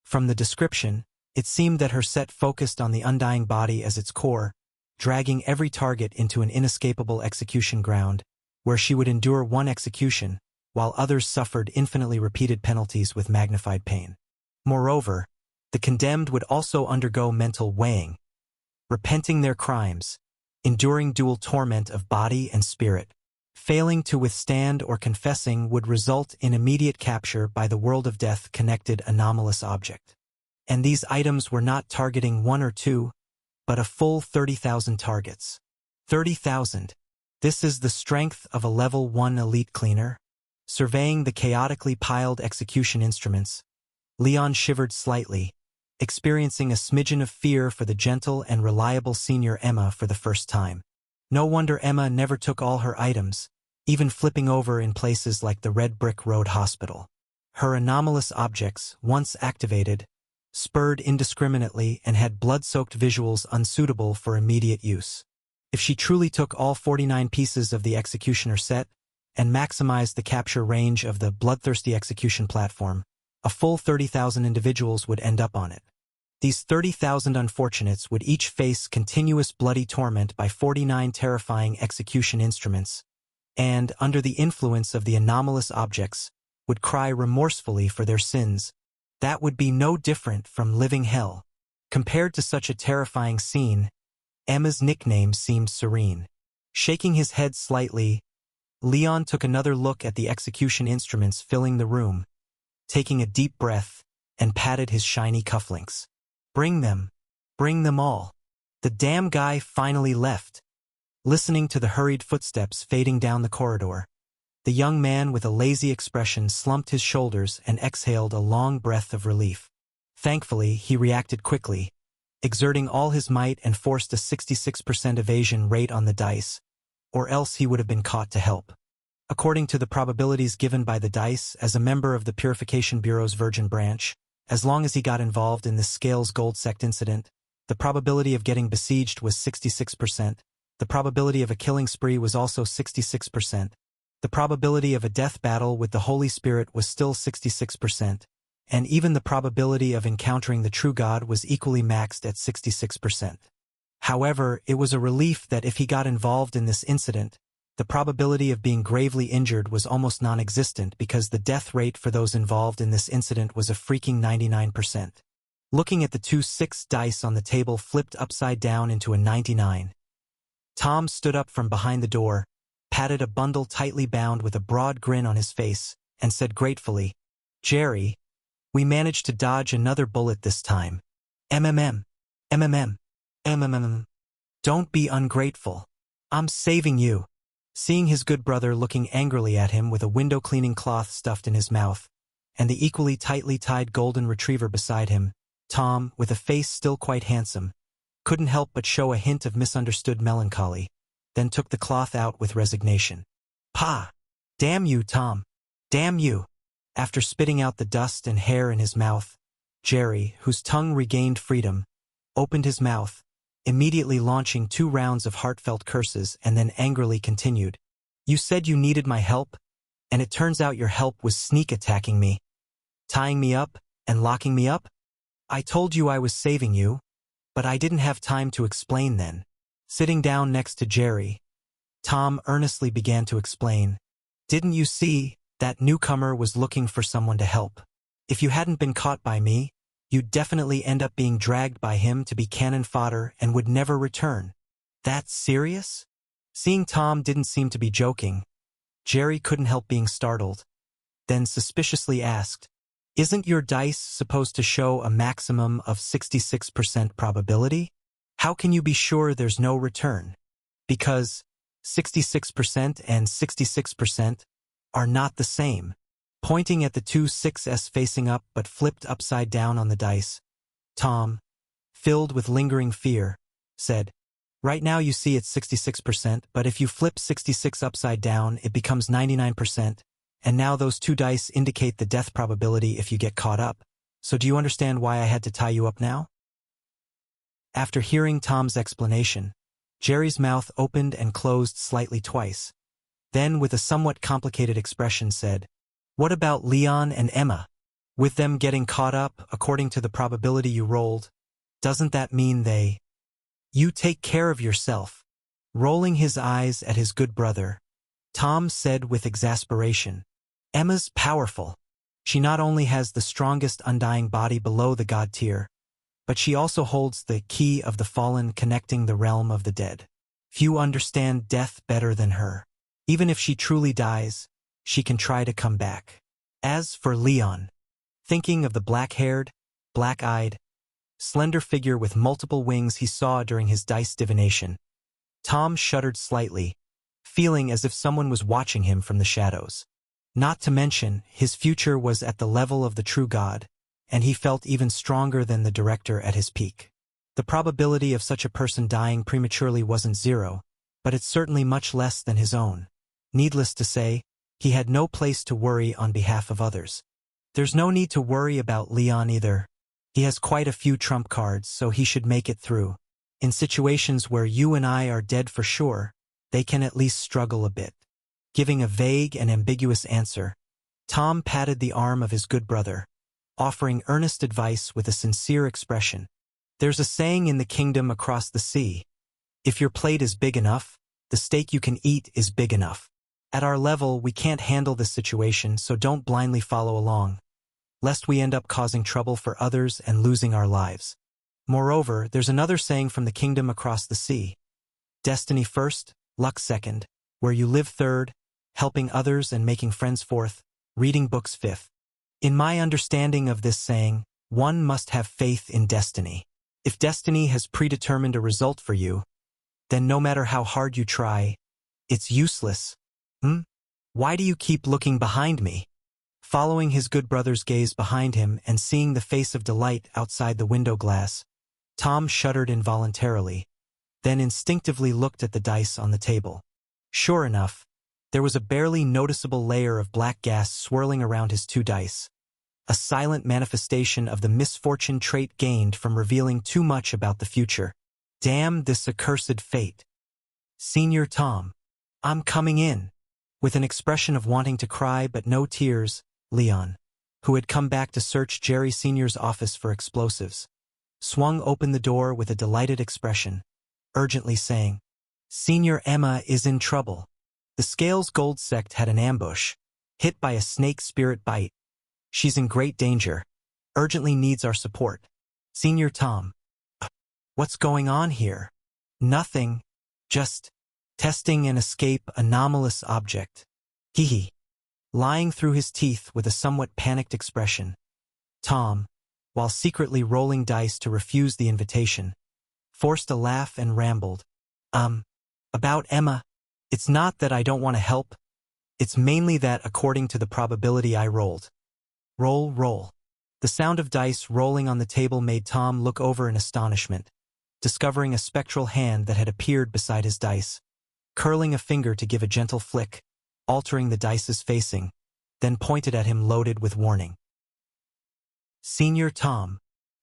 From the description, it seemed that her set focused on the undying body as its core, dragging every target into an inescapable execution ground, where she would endure one execution, while others suffered infinitely repeated penalties with magnified pain. Moreover, the condemned would also undergo mental weighing, repenting their crimes, enduring dual torment of body and spirit. Failing to withstand or confessing would result in immediate capture by the world of death-connected anomalous object. And these items were not targeting one or two, but a full 30,000 targets. 30,000. This is the strength of a level 1 elite cleaner. Surveying the chaotically piled execution instruments, Leon shivered slightly, experiencing a smidgen of fear for the gentle and reliable senior Emma for the first time. No wonder Emma never took all her items, even flipping over in places like the Red Brick Road Hospital. Her anomalous objects, once activated, spurred indiscriminately and had blood-soaked visuals unsuitable for immediate use. If she truly took all 49 pieces of the executioner set and maximized the capture range of the bloodthirsty execution platform, a full 30,000 individuals would end up on it. These 30,000 unfortunates would each face continuous bloody torment by 49 terrifying execution instruments, and, under the influence of the anomalous objects, would cry remorsefully for their sins. That would be no different from living hell. Compared to such a terrifying scene, Emma's nickname seemed serene. Shaking his head slightly, Leon took another look at the execution instruments filling the room, taking a deep breath, and patted his shiny cufflinks. Bring them all. The damn guy finally left. Listening to the hurried footsteps fading down the corridor, the young man with a lazy expression slumped his shoulders and exhaled a long breath of relief. Thankfully, he reacted quickly, exerting all his might and forced a 66% evasion rate on the dice, or else he would have been caught to help. According to the probabilities given by the dice, as a member of the Purification Bureau's Virgin Branch, as long as he got involved in this Scales Gold Sect incident, the probability of getting besieged was 66%, the probability of a killing spree was also 66%, the probability of a death battle with the Holy Spirit was still 66%, and even the probability of encountering the true God was equally maxed at 66%. However, it was a relief that if he got involved in this incident, the probability of being gravely injured was almost non-existent because the death rate for those involved in this incident was a freaking 99%. Looking at the two 6 dice on the table flipped upside down into a 99. Tom stood up from behind the door, patted a bundle tightly bound with a broad grin on his face, and said gratefully, "Jerry, we managed to dodge another bullet this time. MMM. MMM. MMM. Don't be ungrateful. I'm saving you." Seeing his good brother looking angrily at him with a window-cleaning cloth stuffed in his mouth, and the equally tightly tied golden retriever beside him, Tom, with a face still quite handsome, couldn't help but show a hint of misunderstood melancholy, then took the cloth out with resignation. "Pa! Damn you, Tom! Damn you!" After spitting out the dust and hair in his mouth, Jerry, whose tongue regained freedom, opened his mouth, immediately launching 2 rounds of heartfelt curses and then angrily continued, "You said you needed my help, and it turns out your help was sneak attacking me, tying me up and locking me up? I told you I was saving you, but I didn't have time to explain then." Sitting down next to Jerry, Tom earnestly began to explain, "Didn't you see, that newcomer was looking for someone to help. If you hadn't been caught by me, you'd definitely end up being dragged by him to be cannon fodder and would never return." "That's serious?" Seeing Tom didn't seem to be joking, Jerry couldn't help being startled, then suspiciously asked, "Isn't your dice supposed to show a maximum of 66% probability? How can you be sure there's no return?" "Because 66% and 66% are not the same." Pointing at the 2 6s facing up but flipped upside down on the dice, Tom, filled with lingering fear, said, "Right now you see it's 66%, but if you flip 66 upside down, it becomes 99%, and now those 2 dice indicate the death probability if you get caught up. So do you understand why I had to tie you up now?" After hearing Tom's explanation, Jerry's mouth opened and closed slightly twice, Then, with a somewhat complicated expression, said, "What about Leon and Emma? With them getting caught up, according to the probability you rolled, doesn't that mean they—" "You take care of yourself." Rolling his eyes at his good brother, Tom said with exasperation, "Emma's powerful. She not only has the strongest undying body below the god tier, but she also holds the key of the fallen connecting the realm of the dead. Few understand death better than her. Even if she truly dies, she can try to come back." As for Leon, thinking of the black-haired, black-eyed, slender figure with multiple wings he saw during his dice divination, Tom shuddered slightly, feeling as if someone was watching him from the shadows. Not to mention, his future was at the level of the true god, and he felt even stronger than the director at his peak. The probability of such a person dying prematurely wasn't zero, but it's certainly much less than his own. Needless to say, he had no place to worry on behalf of others. There's no need to worry about Leon either. He has quite a few trump cards, so he should make it through. In situations where you and I are dead for sure, they can at least struggle a bit. Giving a vague and ambiguous answer, Tom patted the arm of his good brother, offering earnest advice with a sincere expression. There's a saying in the kingdom across the sea: if your plate is big enough, the steak you can eat is big enough. At our level, we can't handle this situation, so don't blindly follow along, lest we end up causing trouble for others and losing our lives. Moreover, there's another saying from the kingdom across the sea: destiny first, luck second, where you live third, helping others and making friends fourth, reading books fifth. In my understanding of this saying, one must have faith in destiny. If destiny has predetermined a result for you, then no matter how hard you try, it's useless. Why do you keep looking behind me? Following his good brother's gaze behind him and seeing the face of delight outside the window glass, Tom shuddered involuntarily, then instinctively looked at the dice on the table. Sure enough, there was a barely noticeable layer of black gas swirling around his two dice, a silent manifestation of the misfortune trait gained from revealing too much about the future. Damn this accursed fate. Senior Tom, I'm coming in. With an expression of wanting to cry but no tears, Leon, who had come back to search Jerry Sr.'s office for explosives, swung open the door with a delighted expression, urgently saying, "Senior Emma is in trouble. The Scales Gold sect had an ambush, hit by a snake spirit bite. She's in great danger, urgently needs our support. Senior Tom." What's going on here? Nothing, just testing an escape anomalous object. Hee. Lying through his teeth with a somewhat panicked expression, Tom, while secretly rolling dice to refuse the invitation, forced a laugh and rambled. About Emma, it's not that I don't want to help. It's mainly that according to the probability I rolled. Roll. The sound of dice rolling on the table made Tom look over in astonishment, discovering a spectral hand that had appeared beside his dice, curling a finger to give a gentle flick, altering the dice's facing, then pointed at him loaded with warning. Senior Tom,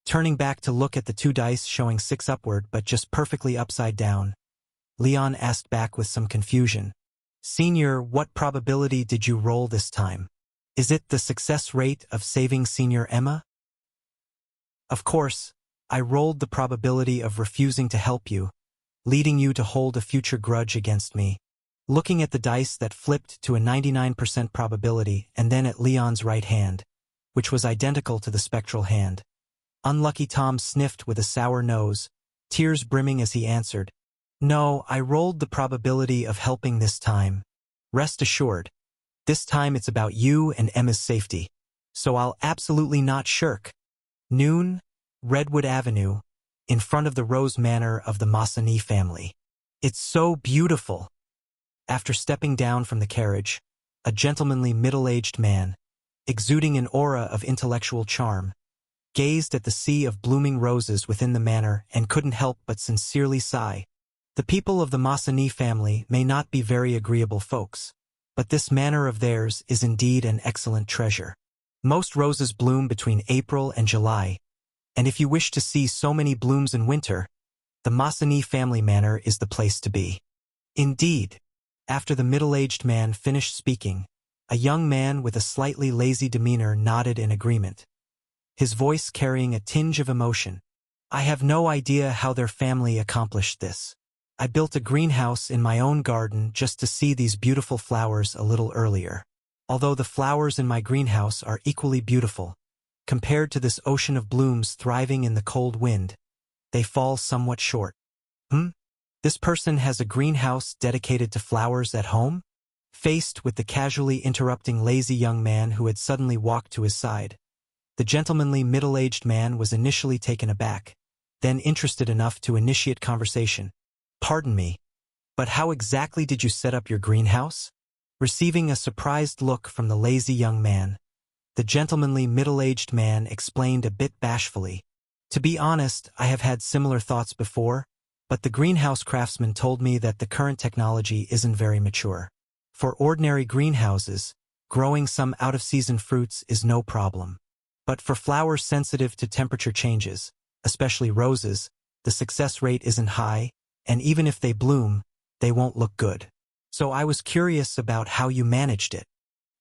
turning back to look at the two dice showing 6 upward but just perfectly upside down, Leon asked back with some confusion. Senior, what probability did you roll this time? Is it the success rate of saving Senior Emma? Of course, I rolled the probability of refusing to help you, leading you to hold a future grudge against me. Looking at the dice that flipped to a 99% probability and then at Leon's right hand, which was identical to the spectral hand, Unlucky Tom sniffed with a sour nose, tears brimming as he answered, No, I rolled the probability of helping this time. Rest assured, this time it's about you and Emma's safety, so I'll absolutely not shirk. Noon, Redwood Avenue, in front of the Rose Manor of the Masani family. It's so beautiful. After stepping down from the carriage, a gentlemanly middle-aged man, exuding an aura of intellectual charm, gazed at the sea of blooming roses within the manor and couldn't help but sincerely sigh. The people of the Masani family may not be very agreeable folks, but this manor of theirs is indeed an excellent treasure. Most roses bloom between April and July, and if you wish to see so many blooms in winter, the Masani family manor is the place to be. Indeed, After the middle-aged man finished speaking, a young man with a slightly lazy demeanor nodded in agreement, his voice carrying a tinge of emotion. I have no idea how their family accomplished this. I built a greenhouse in my own garden just to see these beautiful flowers a little earlier. Although the flowers in my greenhouse are equally beautiful, compared to this ocean of blooms thriving in the cold wind, they fall somewhat short. This person has a greenhouse dedicated to flowers at home? Faced with the casually interrupting lazy young man who had suddenly walked to his side, the gentlemanly middle-aged man was initially taken aback, then interested enough to initiate conversation. Pardon me, but how exactly did you set up your greenhouse? Receiving a surprised look from the lazy young man, the gentlemanly middle-aged man explained a bit bashfully. To be honest, I have had similar thoughts before, but the greenhouse craftsman told me that the current technology isn't very mature. For ordinary greenhouses, growing some out-of-season fruits is no problem. But for flowers sensitive to temperature changes, especially roses, the success rate isn't high, and even if they bloom, they won't look good. So I was curious about how you managed it.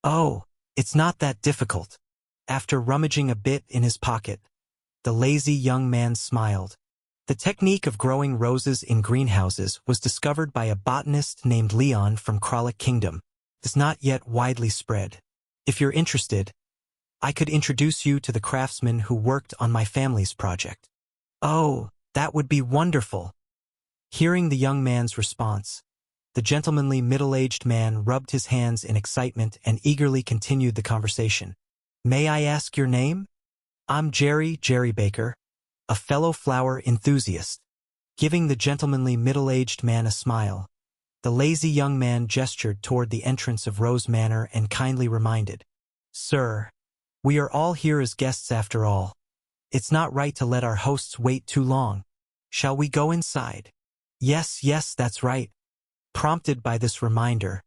Oh, it's not that difficult. After rummaging a bit in his pocket, the lazy young man smiled. The technique of growing roses in greenhouses was discovered by a botanist named Leon from Kralik Kingdom. It's not yet widely spread. If you're interested, I could introduce you to the craftsman who worked on my family's project. Oh, that would be wonderful. Hearing the young man's response, the gentlemanly middle-aged man rubbed his hands in excitement and eagerly continued the conversation. May I ask your name? I'm Jerry Baker, a fellow flower enthusiast. Giving the gentlemanly middle-aged man a smile, the lazy young man gestured toward the entrance of Rose Manor and kindly reminded, Sir, we are all here as guests after all. It's not right to let our hosts wait too long. Shall we go inside? Yes, that's right. Prompted by this reminder,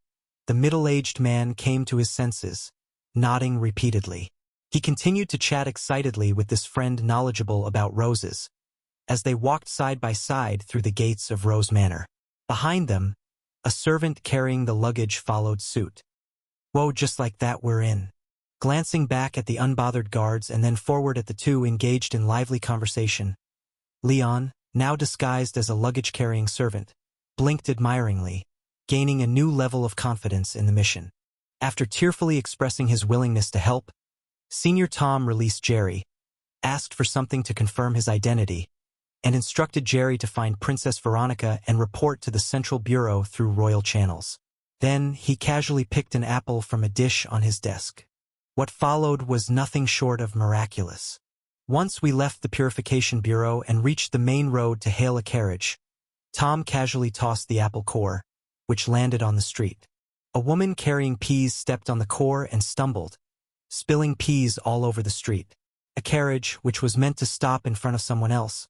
the middle-aged man came to his senses, nodding repeatedly. He continued to chat excitedly with this friend knowledgeable about roses, as they walked side by side through the gates of Rose Manor. Behind them, a servant carrying the luggage followed suit. Whoa, just like that we're in. Glancing back at the unbothered guards and then forward at the two engaged in lively conversation, Leon, now disguised as a luggage-carrying servant, blinked admiringly, gaining a new level of confidence in the mission. After tearfully expressing his willingness to help, Senior Tom released Jerry, asked for something to confirm his identity, and instructed Jerry to find Princess Veronica and report to the Central Bureau through royal channels. Then he casually picked an apple from a dish on his desk. What followed was nothing short of miraculous. Once we left the Purification Bureau and reached the main road to hail a carriage, Tom casually tossed the apple core, which landed on the street. A woman carrying peas stepped on the core and stumbled, spilling peas all over the street. A carriage, which was meant to stop in front of someone else,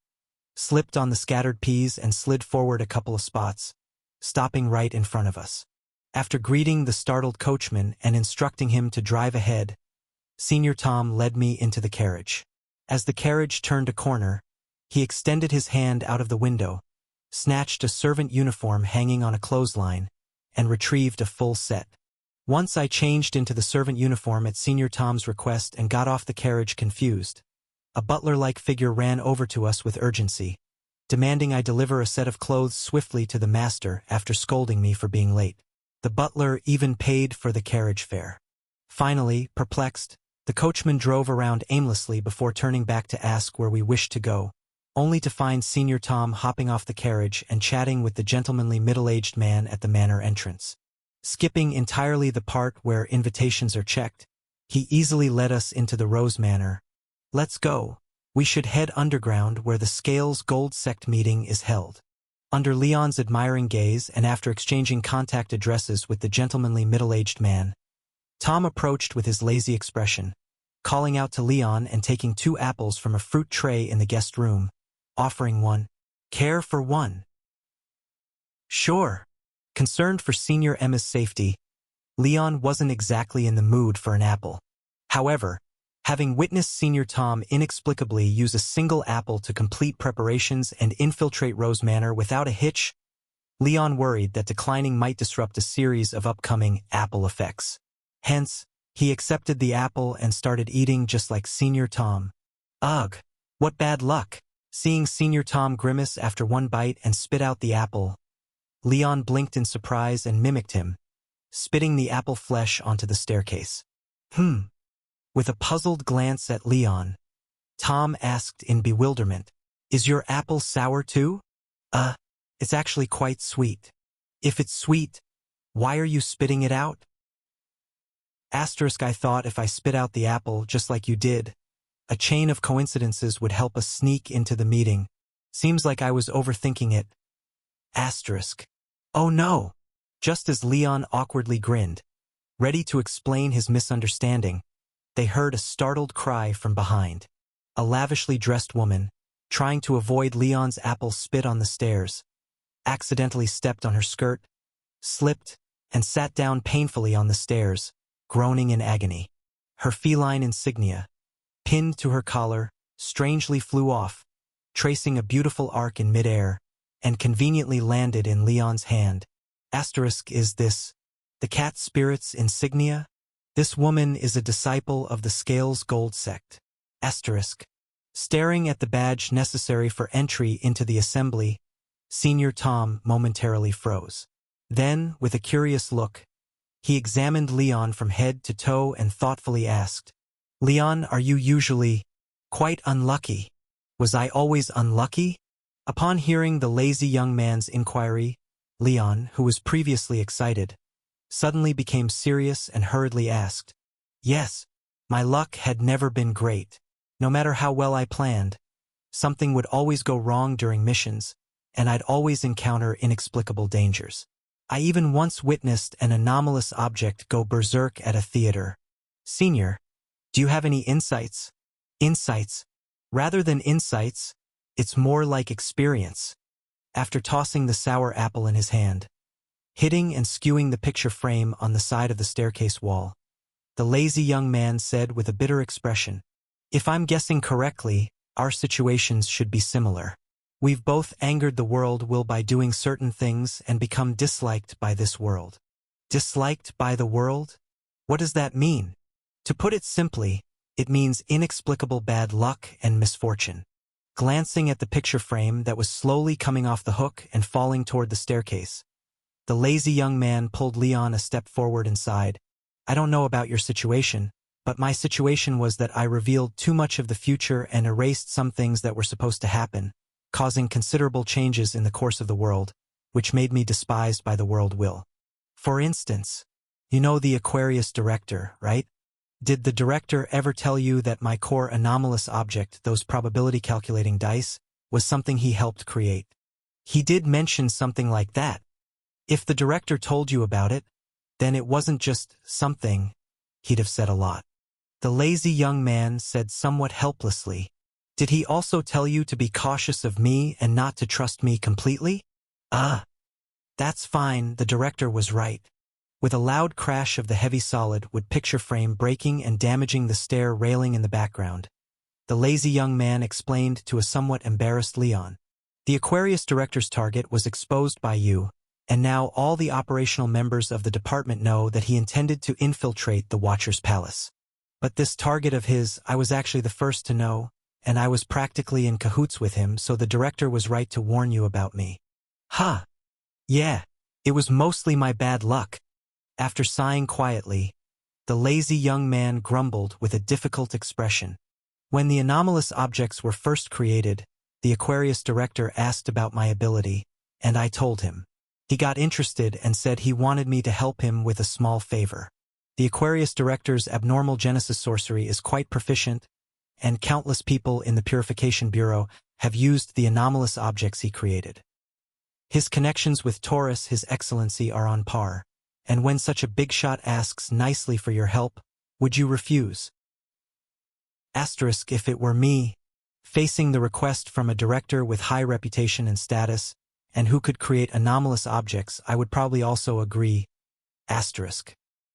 slipped on the scattered peas and slid forward a couple of spots, stopping right in front of us. After greeting the startled coachman and instructing him to drive ahead, Senior Tom led me into the carriage. As the carriage turned a corner, he extended his hand out of the window, snatched a servant uniform hanging on a clothesline, and retrieved a full set. Once I changed into the servant uniform at Senior Tom's request and got off the carriage confused, a butler-like figure ran over to us with urgency, demanding I deliver a set of clothes swiftly to the master after scolding me for being late. The butler even paid for the carriage fare. Finally, perplexed, the coachman drove around aimlessly before turning back to ask where we wished to go, only to find Senior Tom hopping off the carriage and chatting with the gentlemanly middle-aged man at the manor entrance. Skipping entirely the part where invitations are checked, he easily led us into the Rose Manor. Let's go. We should head underground where the Scales Gold Sect meeting is held. Under Leon's admiring gaze and after exchanging contact addresses with the gentlemanly middle-aged man, Tom approached with his lazy expression, calling out to Leon and taking 2 apples from a fruit tray in the guest room, offering one. Care for one? Sure. Concerned for Senior Emma's safety, Leon wasn't exactly in the mood for an apple. However, having witnessed Senior Tom inexplicably use a single apple to complete preparations and infiltrate Rose Manor without a hitch, Leon worried that declining might disrupt a series of upcoming apple effects. Hence, he accepted the apple and started eating just like Senior Tom. Ugh, what bad luck! Seeing Senior Tom grimace after one bite and spit out the apple, Leon blinked in surprise and mimicked him, spitting the apple flesh onto the staircase. With a puzzled glance at Leon, Tom asked in bewilderment, "Is your apple sour too?" It's actually quite sweet." "If it's sweet, why are you spitting it out?" "I thought if I spit out the apple just like you did, a chain of coincidences would help us sneak into the meeting. Seems like I was overthinking it." "Oh no!" Just as Leon awkwardly grinned, ready to explain his misunderstanding, they heard a startled cry from behind. A lavishly dressed woman, trying to avoid Leon's apple spit on the stairs, accidentally stepped on her skirt, slipped, and sat down painfully on the stairs, groaning in agony. Her feline insignia, pinned to her collar, strangely flew off, tracing a beautiful arc in midair, and conveniently landed in Leon's hand. Is this the cat spirit's insignia? This woman is a disciple of the Scales Gold sect. Staring at the badge necessary for entry into the assembly, Senior Tom momentarily froze. Then, with a curious look, he examined Leon from head to toe and thoughtfully asked, "Leon, are you usually quite unlucky? Was I always unlucky?" Upon hearing the lazy young man's inquiry, Leon, who was previously excited, suddenly became serious and hurriedly asked, "Yes, my luck had never been great. No matter how well I planned, something would always go wrong during missions, and I'd always encounter inexplicable dangers. I even once witnessed an anomalous object go berserk at a theater." "Senior, do you have any insights?" "Insights? Rather than insights, it's more like experience." After tossing the sour apple in his hand, hitting and skewing the picture frame on the side of the staircase wall, the lazy young man said with a bitter expression, "If I'm guessing correctly, our situations should be similar. We've both angered the world will by doing certain things and become disliked by this world." "Disliked by the world? What does that mean?" "To put it simply, it means inexplicable bad luck and misfortune." Glancing at the picture frame that was slowly coming off the hook and falling toward the staircase, the lazy young man pulled Leon a step forward and sighed. "I don't know about your situation, but my situation was that I revealed too much of the future and erased some things that were supposed to happen, causing considerable changes in the course of the world, which made me despised by the world will. For instance, you know the Aquarius director, right? Did the director ever tell you that my core anomalous object, those probability calculating dice, was something he helped create?" "He did mention something like that." "If the director told you about it, then it wasn't just something, he'd have said a lot." The lazy young man said somewhat helplessly, "Did he also tell you to be cautious of me and not to trust me completely?" That's fine, the director was right." With a loud crash of the heavy solid wood picture frame breaking and damaging the stair railing in the background, the lazy young man explained to a somewhat embarrassed Leon, "The Aquarius director's target was exposed by you, and now all the operational members of the department know that he intended to infiltrate the Watcher's Palace. But this target of his, I was actually the first to know, and I was practically in cahoots with him, so the director was right to warn you about me." Yeah, it was mostly my bad luck." After sighing quietly, the lazy young man grumbled with a difficult expression. "When the anomalous objects were first created, the Aquarius director asked about my ability, and I told him. He got interested and said he wanted me to help him with a small favor. The Aquarius director's abnormal genesis sorcery is quite proficient, and countless people in the Purification Bureau have used the anomalous objects he created. His connections with Taurus, His Excellency, are on par. And when such a big shot asks nicely for your help, would you refuse? If it were me, facing the request from a director with high reputation and status, and who could create anomalous objects, I would probably also agree.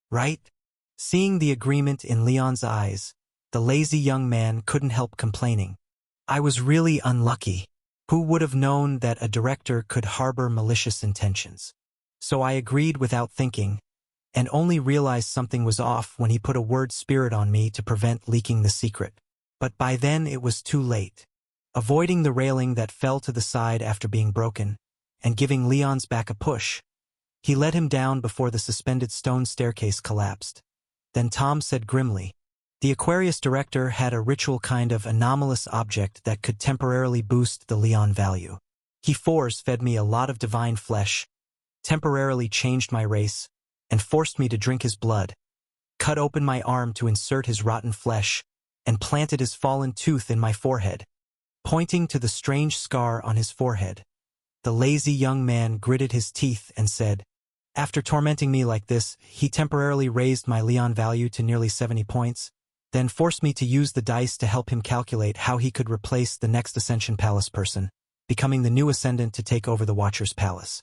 Right? Seeing the agreement in Leon's eyes, the lazy young man couldn't help complaining. "I was really unlucky. Who would have known that a director could harbor malicious intentions? So I agreed without thinking, and only realized something was off when he put a word spirit on me to prevent leaking the secret. But by then it was too late. Avoiding the railing that fell to the side after being broken, and giving Leon's back a push, he led him down before the suspended stone staircase collapsed. Then Tom said grimly, "The Aquarius director had a ritual kind of anomalous object that could temporarily boost the Leon value. He force-fed me a lot of divine flesh, temporarily changed my race, and forced me to drink his blood, cut open my arm to insert his rotten flesh, and planted his fallen tooth in my forehead." Pointing to the strange scar on his forehead, the lazy young man gritted his teeth and said, "After tormenting me like this, he temporarily raised my Leon value to nearly 70 points, then forced me to use the dice to help him calculate how he could replace the next Ascension Palace person, becoming the new Ascendant to take over the Watcher's Palace.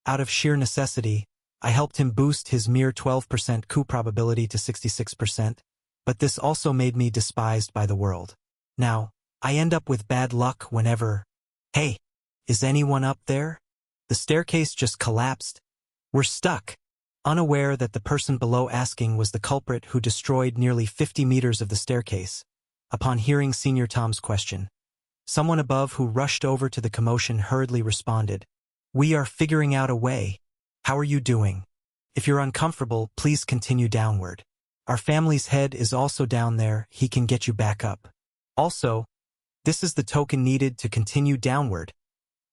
Out of sheer necessity, I helped him boost his mere 12% coup probability to 66%, but this also made me despised by the world. Now, I end up with bad luck whenever— Hey, is anyone up there? The staircase just collapsed. We're stuck." Unaware that the person below asking was the culprit who destroyed nearly 50 meters of the staircase. Upon hearing Senior Tom's question, someone above who rushed over to the commotion hurriedly responded, "We are figuring out a way. How are you doing? If you're uncomfortable, please continue downward. Our family's head is also down there, he can get you back up. Also, this is the token needed to continue downward.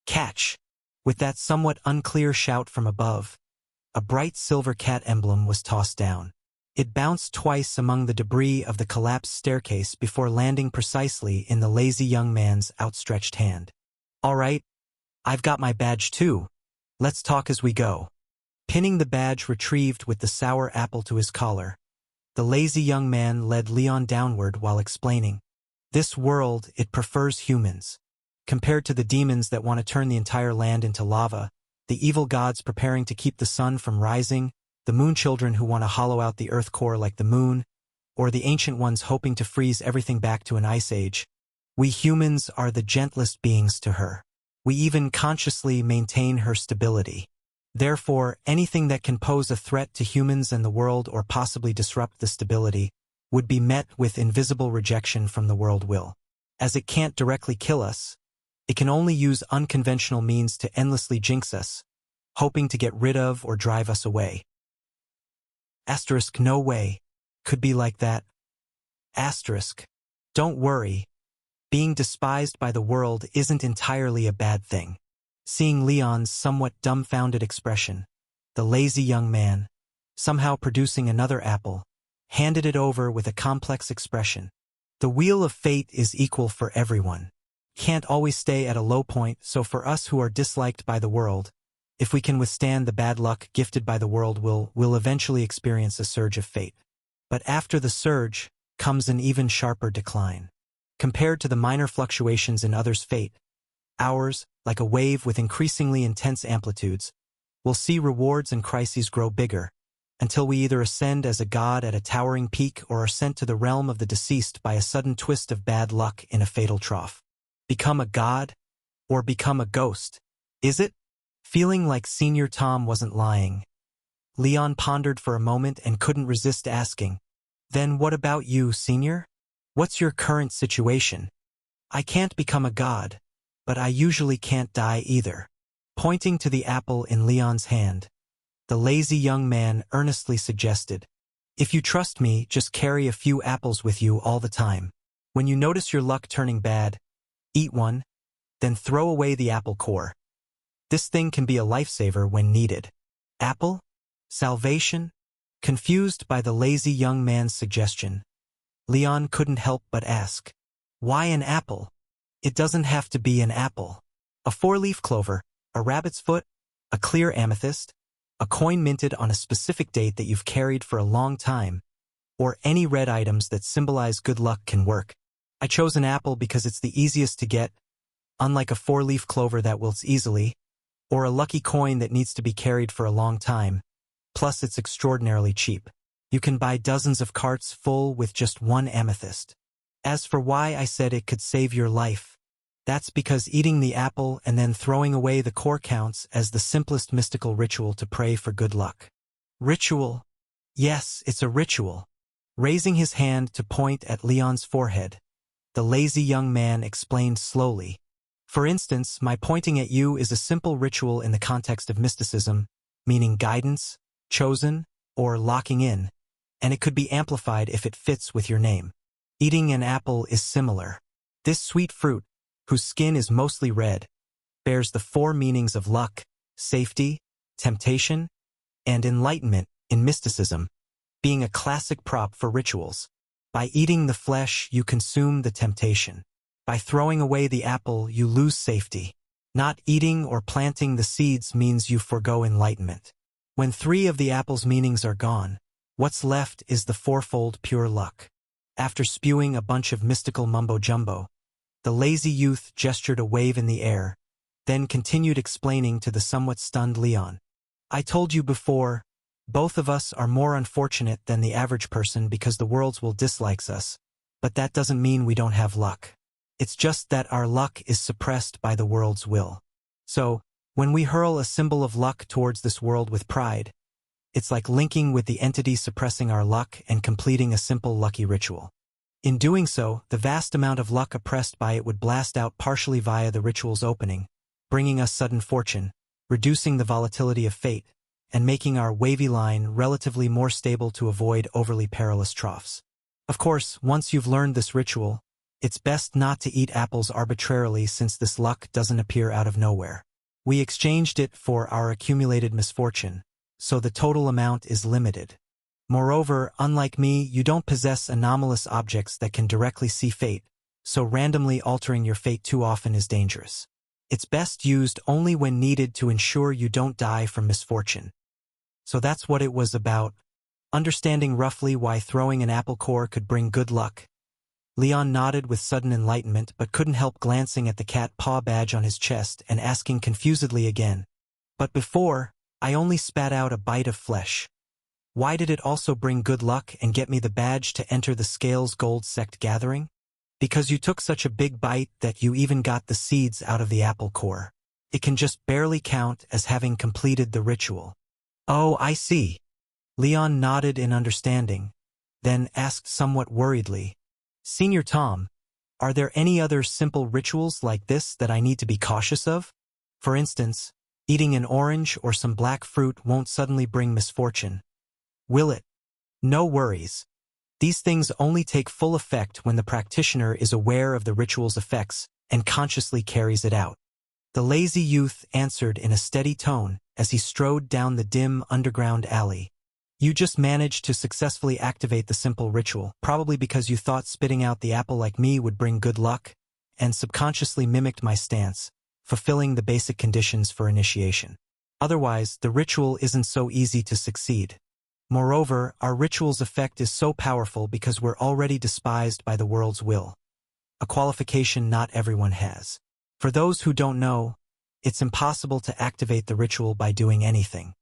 Catch." With that somewhat unclear shout from above, a bright silver cat emblem was tossed down. It bounced twice among the debris of the collapsed staircase before landing precisely in the lazy young man's outstretched hand. "All right, I've got my badge too. Let's talk as we go." Pinning the badge retrieved with the sour apple to his collar, the lazy young man led Leon downward while explaining, "This world, it prefers humans. Compared to the demons that want to turn the entire land into lava, the evil gods preparing to keep the sun from rising, the moon children who want to hollow out the earth core like the moon, or the ancient ones hoping to freeze everything back to an ice age, we humans are the gentlest beings to her. We even consciously maintain her stability. Therefore, anything that can pose a threat to humans and the world or possibly disrupt the stability would be met with invisible rejection from the world will. As it can't directly kill us, it can only use unconventional means to endlessly jinx us, hoping to get rid of or drive us away. Asterisk, no way. Could be like that. Asterisk. Don't worry. Being despised by the world isn't entirely a bad thing." Seeing Leon's somewhat dumbfounded expression, the lazy young man, somehow producing another apple, handed it over with a complex expression. "The wheel of fate is equal for everyone. Can't always stay at a low point, so for us who are disliked by the world, if we can withstand the bad luck gifted by the world, we'll eventually experience a surge of fate. But after the surge comes an even sharper decline. Compared to the minor fluctuations in others' fate, ours, like a wave with increasingly intense amplitudes, will see rewards and crises grow bigger, until we either ascend as a god at a towering peak or are sent to the realm of the deceased by a sudden twist of bad luck in a fatal trough. Become a god? Or become a ghost? Is it?" Feeling like Senior Tom wasn't lying, Leon pondered for a moment and couldn't resist asking, "Then what about you, Senior? What's your current situation?" "I can't become a god, but I usually can't die either." Pointing to the apple in Leon's hand, the lazy young man earnestly suggested, "If you trust me, just carry a few apples with you all the time. When you notice your luck turning bad, eat one, then throw away the apple core. This thing can be a lifesaver when needed." Apple? Salvation? Confused by the lazy young man's suggestion, Leon couldn't help but ask, "Why an apple? It doesn't have to be an apple. A four-leaf clover, a rabbit's foot, a clear amethyst, a coin minted on a specific date that you've carried for a long time, or any red items that symbolize good luck can work. I chose an apple because it's the easiest to get, unlike a four-leaf clover that wilts easily, or a lucky coin that needs to be carried for a long time. Plus, it's extraordinarily cheap. You can buy dozens of carts full with just one amethyst. As for why I said it could save your life, That's because eating the apple and then throwing away the core counts as the simplest mystical ritual to pray for good luck. Ritual? Yes, it's a ritual. Raising his hand to point at Leon's forehead, the lazy young man explained slowly. For instance, my pointing at you is a simple ritual in the context of mysticism, meaning guidance, chosen, or locking in, and it could be amplified if it fits with your name. Eating an apple is similar. This sweet fruit, whose skin is mostly red, bears the 4 meanings of luck, safety, temptation, and enlightenment in mysticism, being a classic prop for rituals. By eating the flesh, you consume the temptation. By throwing away the apple, you lose safety. Not eating or planting the seeds means you forego enlightenment. When 3 of the apple's meanings are gone, what's left is the 4-fold pure luck. After spewing a bunch of mystical mumbo-jumbo, the lazy youth gestured a wave in the air, then continued explaining to the somewhat stunned Leon. I told you before, both of us are more unfortunate than the average person because the world's will dislikes us, but that doesn't mean we don't have luck. It's just that our luck is suppressed by the world's will. So, when we hurl a symbol of luck towards this world with pride, it's like linking with the entity suppressing our luck and completing a simple lucky ritual. In doing so, the vast amount of luck oppressed by it would blast out partially via the ritual's opening, bringing us sudden fortune, reducing the volatility of fate, and making our wavy line relatively more stable to avoid overly perilous troughs. Of course, once you've learned this ritual, it's best not to eat apples arbitrarily since this luck doesn't appear out of nowhere. We exchanged it for our accumulated misfortune, so the total amount is limited. Moreover, unlike me, you don't possess anomalous objects that can directly see fate, so randomly altering your fate too often is dangerous. It's best used only when needed to ensure you don't die from misfortune. So that's what it was about, understanding roughly why throwing an apple core could bring good luck. Leon nodded with sudden enlightenment but couldn't help glancing at the cat paw badge on his chest and asking confusedly again. But before, I only spat out a bite of flesh. Why did it also bring good luck and get me the badge to enter the Scales Gold Sect gathering? Because you took such a big bite that you even got the seeds out of the apple core. It can just barely count as having completed the ritual. Oh, I see. Leon nodded in understanding, then asked somewhat worriedly, Senior Tom, are there any other simple rituals like this that I need to be cautious of? For instance, eating an orange or some black fruit won't suddenly bring misfortune. Will it? No worries. These things only take full effect when the practitioner is aware of the ritual's effects and consciously carries it out. The lazy youth answered in a steady tone as he strode down the dim underground alley. You just managed to successfully activate the simple ritual, probably because you thought spitting out the apple like me would bring good luck, and subconsciously mimicked my stance, fulfilling the basic conditions for initiation. Otherwise, the ritual isn't so easy to succeed. Moreover, our ritual's effect is so powerful because we're already despised by the world's will, a qualification not everyone has. For those who don't know, it's impossible to activate the ritual by doing anything.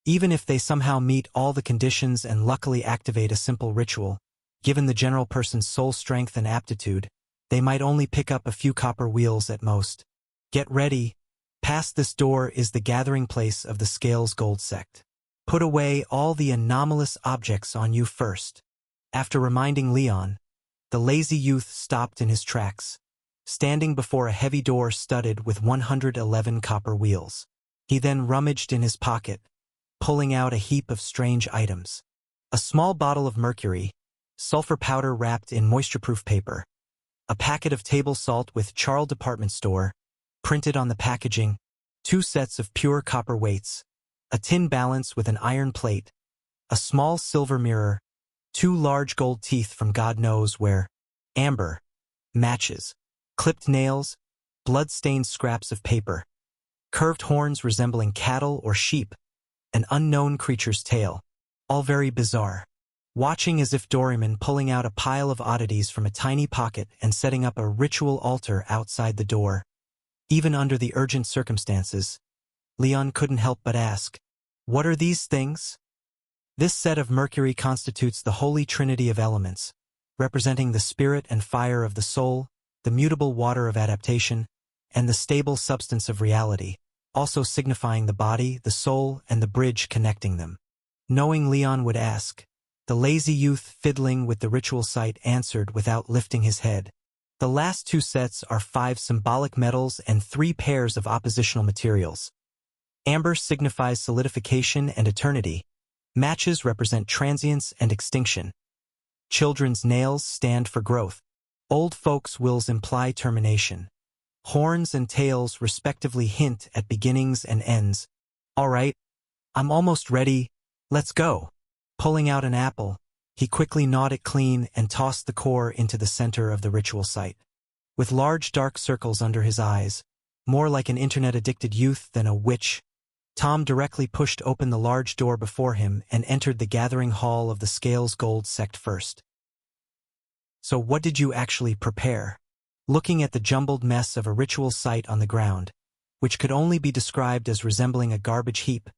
Even if they somehow meet all the conditions and luckily activate a simple ritual, given the general person's soul strength and aptitude, they might only pick up a few copper wheels at most. Get ready. Past this door is the gathering place of the Scales Gold Sect. Put away all the anomalous objects on you first. After reminding Leon, the lazy youth stopped in his tracks, standing before a heavy door studded with 111 copper wheels. He then rummaged in his pocket, pulling out a heap of strange items. A small bottle of mercury, sulfur powder wrapped in moisture-proof paper, a packet of table salt with Charles Department Store, printed on the packaging, 2 sets of pure copper weights, a tin balance with an iron plate, a small silver mirror, 2 large gold teeth from God knows where, amber, matches, clipped nails, blood-stained scraps of paper, curved horns resembling cattle or sheep, an unknown creature's tail, all very bizarre. Watching as if Doraemon pulling out a pile of oddities from a tiny pocket and setting up a ritual altar outside the door. Even under the urgent circumstances, Leon couldn't help but ask, what are these things? This set of mercury constitutes the holy trinity of elements, representing the spirit and fire of the soul, the mutable water of adaptation, and the stable substance of reality, also signifying the body, the soul, and the bridge connecting them. Knowing Leon would ask, the lazy youth fiddling with the ritual site answered without lifting his head. The last two sets are 5 symbolic metals and 3 pairs of oppositional materials. Amber signifies solidification and eternity. Matches represent transience and extinction. Children's nails stand for growth. Old folks' wills imply termination. Horns and tails respectively hint at beginnings and ends. All right, I'm almost ready. Let's go. Pulling out an apple, he quickly gnawed it clean and tossed the core into the center of the ritual site. With large dark circles under his eyes, more like an internet-addicted youth than a witch, Tom directly pushed open the large door before him and entered the gathering hall of the Scales Gold sect first. So what did you actually prepare? Looking at the jumbled mess of a ritual site on the ground, which could only be described as resembling a garbage heap,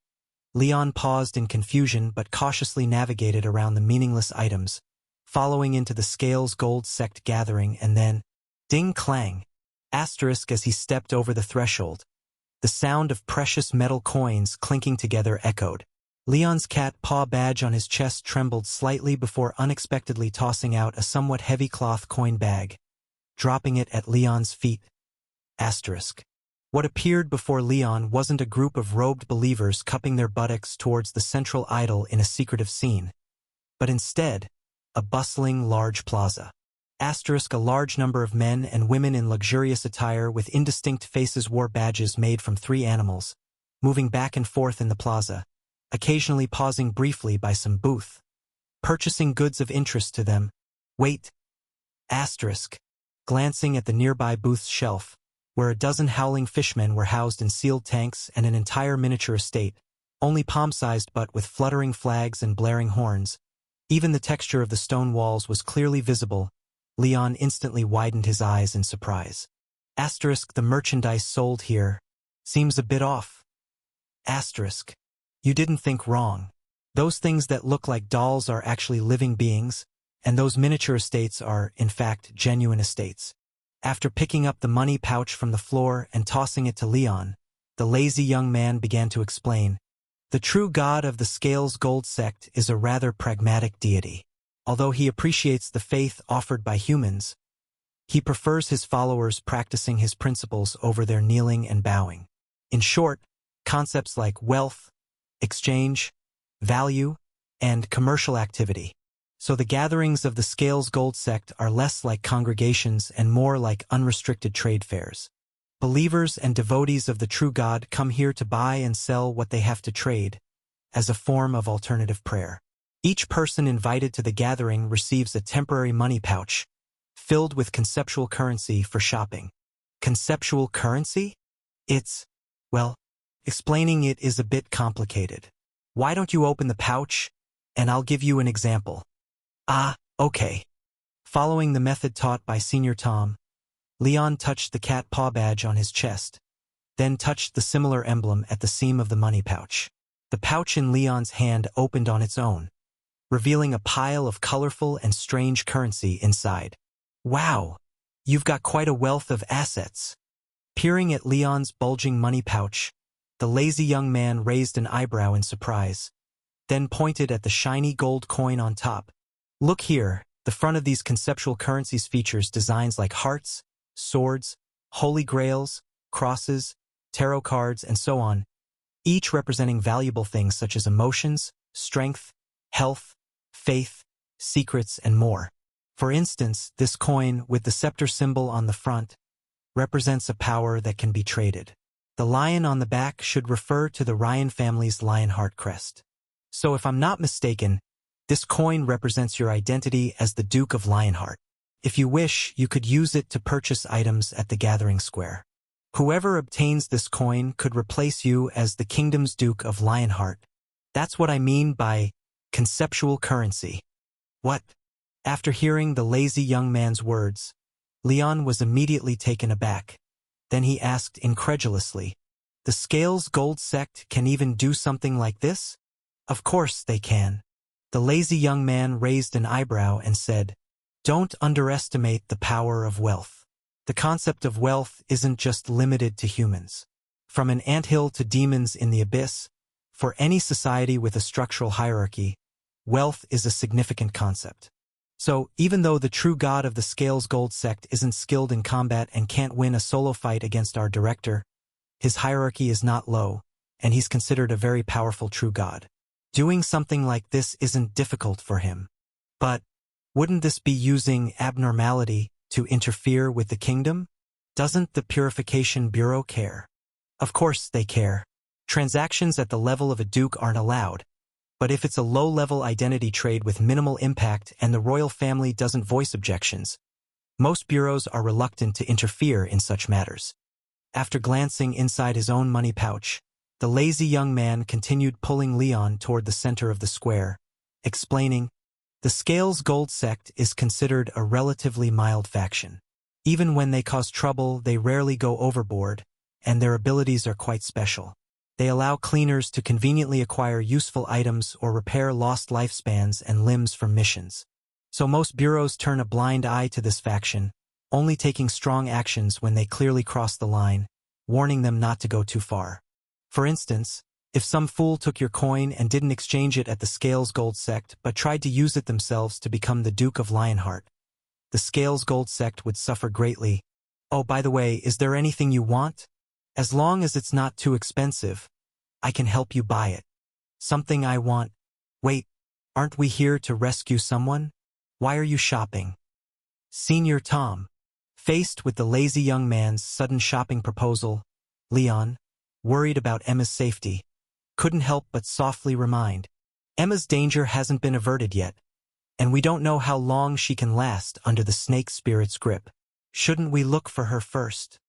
Leon paused in confusion but cautiously navigated around the meaningless items, following into the Scales Gold sect gathering and then, ding-clang, asterisk as he stepped over the threshold. The sound of precious metal coins clinking together echoed. Leon's cat paw badge on his chest trembled slightly before unexpectedly tossing out a somewhat heavy cloth coin bag, dropping it at Leon's feet. Asterisk. What appeared before Leon wasn't a group of robed believers cupping their buttocks towards the central idol in a secretive scene, but instead, a bustling large plaza. Asterisk. A large number of men and women in luxurious attire with indistinct faces wore badges made from 3 animals, moving back and forth in the plaza, occasionally pausing briefly by some booth, purchasing goods of interest to them. Wait. Asterisk. Glancing at the nearby booth's shelf, where a dozen howling fishmen were housed in sealed tanks and an entire miniature estate, only palm-sized but with fluttering flags and blaring horns. Even the texture of the stone walls was clearly visible. Leon instantly widened his eyes in surprise. Asterisk. The merchandise sold here seems a bit off. Asterisk. You didn't think wrong. Those things that look like dolls are actually living beings, and those miniature estates are, in fact, genuine estates. After picking up the money pouch from the floor and tossing it to Leon, the lazy young man began to explain. The true god of the Scales Gold sect is a rather pragmatic deity. Although he appreciates the faith offered by humans, he prefers his followers practicing his principles over their kneeling and bowing. In short, concepts like wealth, exchange, value, and commercial activity. So the gatherings of the Scales Gold sect are less like congregations and more like unrestricted trade fairs. Believers and devotees of the true God come here to buy and sell what they have to trade, as a form of alternative prayer. Each person invited to the gathering receives a temporary money pouch, filled with conceptual currency for shopping. Conceptual currency? Well, explaining it is a bit complicated. Why don't you open the pouch, and I'll give you an example. Ah, okay. Following the method taught by Senior Tom, Leon touched the cat paw badge on his chest, then touched the similar emblem at the seam of the money pouch. The pouch in Leon's hand opened on its own, revealing a pile of colorful and strange currency inside. Wow, you've got quite a wealth of assets. Peering at Leon's bulging money pouch, the lazy young man raised an eyebrow in surprise, then pointed at the shiny gold coin on top. Look here, the front of these conceptual currencies features designs like hearts, swords, holy grails, crosses, tarot cards, and so on, each representing valuable things such as emotions, strength, health, faith, secrets, and more. For instance, this coin, with the scepter symbol on the front, represents a power that can be traded. The lion on the back should refer to the Ryan family's Lionheart crest. So if I'm not mistaken, this coin represents your identity as the Duke of Lionheart. If you wish, you could use it to purchase items at the Gathering Square. Whoever obtains this coin could replace you as the kingdom's Duke of Lionheart. That's what I mean by conceptual currency. What? After hearing the lazy young man's words, Leon was immediately taken aback. Then he asked incredulously, "The Scales Gold sect can even do something like this?" "Of course they can." The lazy young man raised an eyebrow and said, "Don't underestimate the power of wealth. The concept of wealth isn't just limited to humans. From an anthill to demons in the abyss, for any society with a structural hierarchy, wealth is a significant concept. So, even though the true god of the Scales Gold sect isn't skilled in combat and can't win a solo fight against our director, his hierarchy is not low, and he's considered a very powerful true god. Doing something like this isn't difficult for him. But, wouldn't this be using abnormality to interfere with the kingdom? Doesn't the Purification Bureau care? Of course they care. Transactions at the level of a duke aren't allowed. But if it's a low-level identity trade with minimal impact and the royal family doesn't voice objections, most bureaus are reluctant to interfere in such matters. After glancing inside his own money pouch, the lazy young man continued pulling Leon toward the center of the square, explaining, "The Scales Gold sect is considered a relatively mild faction. Even when they cause trouble, they rarely go overboard, and their abilities are quite special. They allow cleaners to conveniently acquire useful items or repair lost lifespans and limbs from missions. So most bureaus turn a blind eye to this faction, only taking strong actions when they clearly cross the line, warning them not to go too far. For instance, if some fool took your coin and didn't exchange it at the Scales Gold sect but tried to use it themselves to become the Duke of Lionheart, the Scales Gold sect would suffer greatly. Oh, by the way, is there anything you want? As long as it's not too expensive, I can help you buy it. Something I want. Wait, aren't we here to rescue someone? Why are you shopping?" Senior Tom. Faced with the lazy young man's sudden shopping proposal, Leon, worried about Emma's safety, couldn't help but softly remind, "Emma's danger hasn't been averted yet, and we don't know how long she can last under the snake spirit's grip. Shouldn't we look for her first?"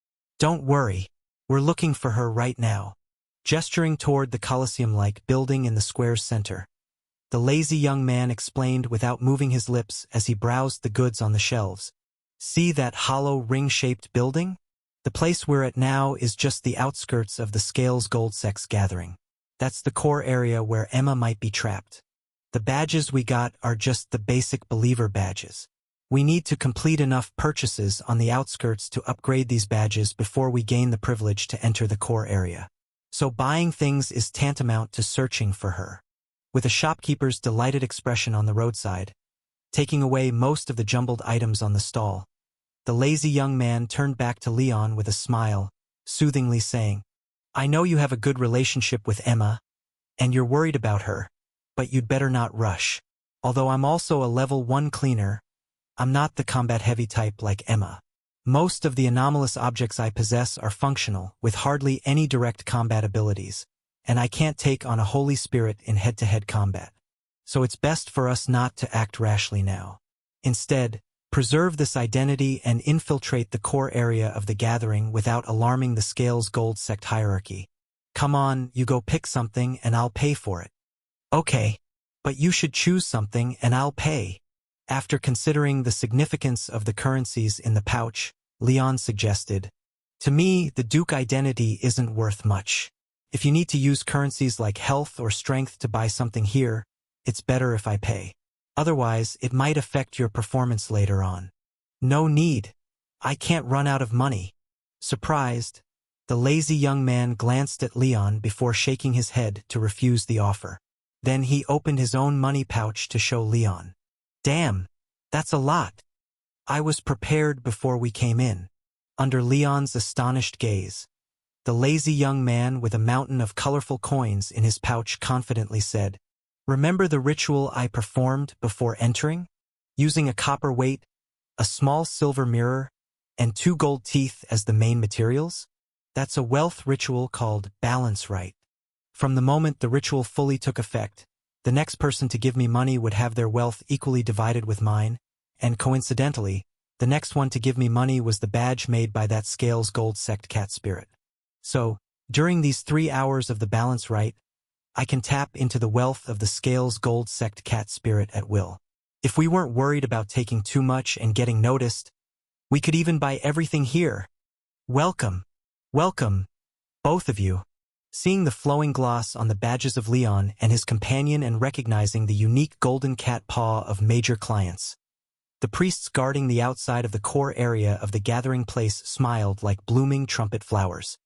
"Don't worry. We're looking for her right now." Gesturing toward the Colosseum-like building in the square's center, the lazy young man explained without moving his lips as he browsed the goods on the shelves. "See that hollow ring-shaped building? The place we're at now is just the outskirts of the Scales Gold sect's gathering. That's the core area where Emma might be trapped. The badges we got are just the basic believer badges. We need to complete enough purchases on the outskirts to upgrade these badges before we gain the privilege to enter the core area. So buying things is tantamount to searching for her." With a shopkeeper's delighted expression on the roadside, taking away most of the jumbled items on the stall, the lazy young man turned back to Leon with a smile, soothingly saying, "I know you have a good relationship with Emma, and you're worried about her, but you'd better not rush. Although I'm also a level 1 cleaner, I'm not the combat-heavy type like Emma. Most of the anomalous objects I possess are functional, with hardly any direct combat abilities, and I can't take on a holy spirit in head-to-head combat. So it's best for us not to act rashly now. Instead, preserve this identity and infiltrate the core area of the gathering without alarming the Scales Gold sect hierarchy. Come on, you go pick something and I'll pay for it." "Okay, but you should choose something and I'll pay." After considering the significance of the currencies in the pouch, Leon suggested, "To me, the Duke identity isn't worth much. If you need to use currencies like health or strength to buy something here, it's better if I pay. Otherwise, it might affect your performance later on." "No need. I can't run out of money." Surprised, the lazy young man glanced at Leon before shaking his head to refuse the offer. Then he opened his own money pouch to show Leon. "Damn, that's a lot. I was prepared before we came in." Under Leon's astonished gaze, the lazy young man with a mountain of colorful coins in his pouch confidently said, "Remember the ritual I performed before entering? Using a copper weight, a small silver mirror, and 2 gold teeth as the main materials? That's a wealth ritual called Balance Rite. From the moment the ritual fully took effect, the next person to give me money would have their wealth equally divided with mine, and coincidentally, the next one to give me money was the badge made by that Scales Gold sect cat spirit. So, during these 3 hours of the Balance Rite, I can tap into the wealth of the Scales Gold sect cat spirit at will. If we weren't worried about taking too much and getting noticed, we could even buy everything here. Welcome. Welcome, both of you." Seeing the flowing gloss on the badges of Leon and his companion and recognizing the unique golden cat paw of major clients, The priests guarding the outside of the core area of the gathering place smiled like blooming trumpet flowers.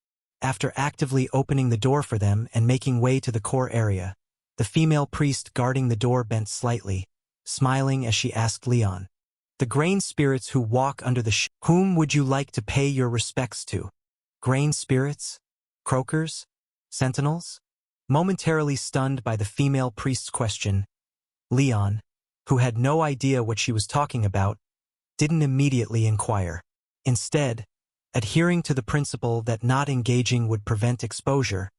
After actively opening the door for them and making way to the core area, the female priest guarding the door bent slightly, smiling as she asked Leon, "The grain spirits who walk under the whom would you like to pay your respects to? Grain spirits? Croakers? Sentinels?" Momentarily stunned by the female priest's question, Leon, who had no idea what she was talking about, didn't immediately inquire. Instead, adhering to the principle that not engaging would prevent exposure,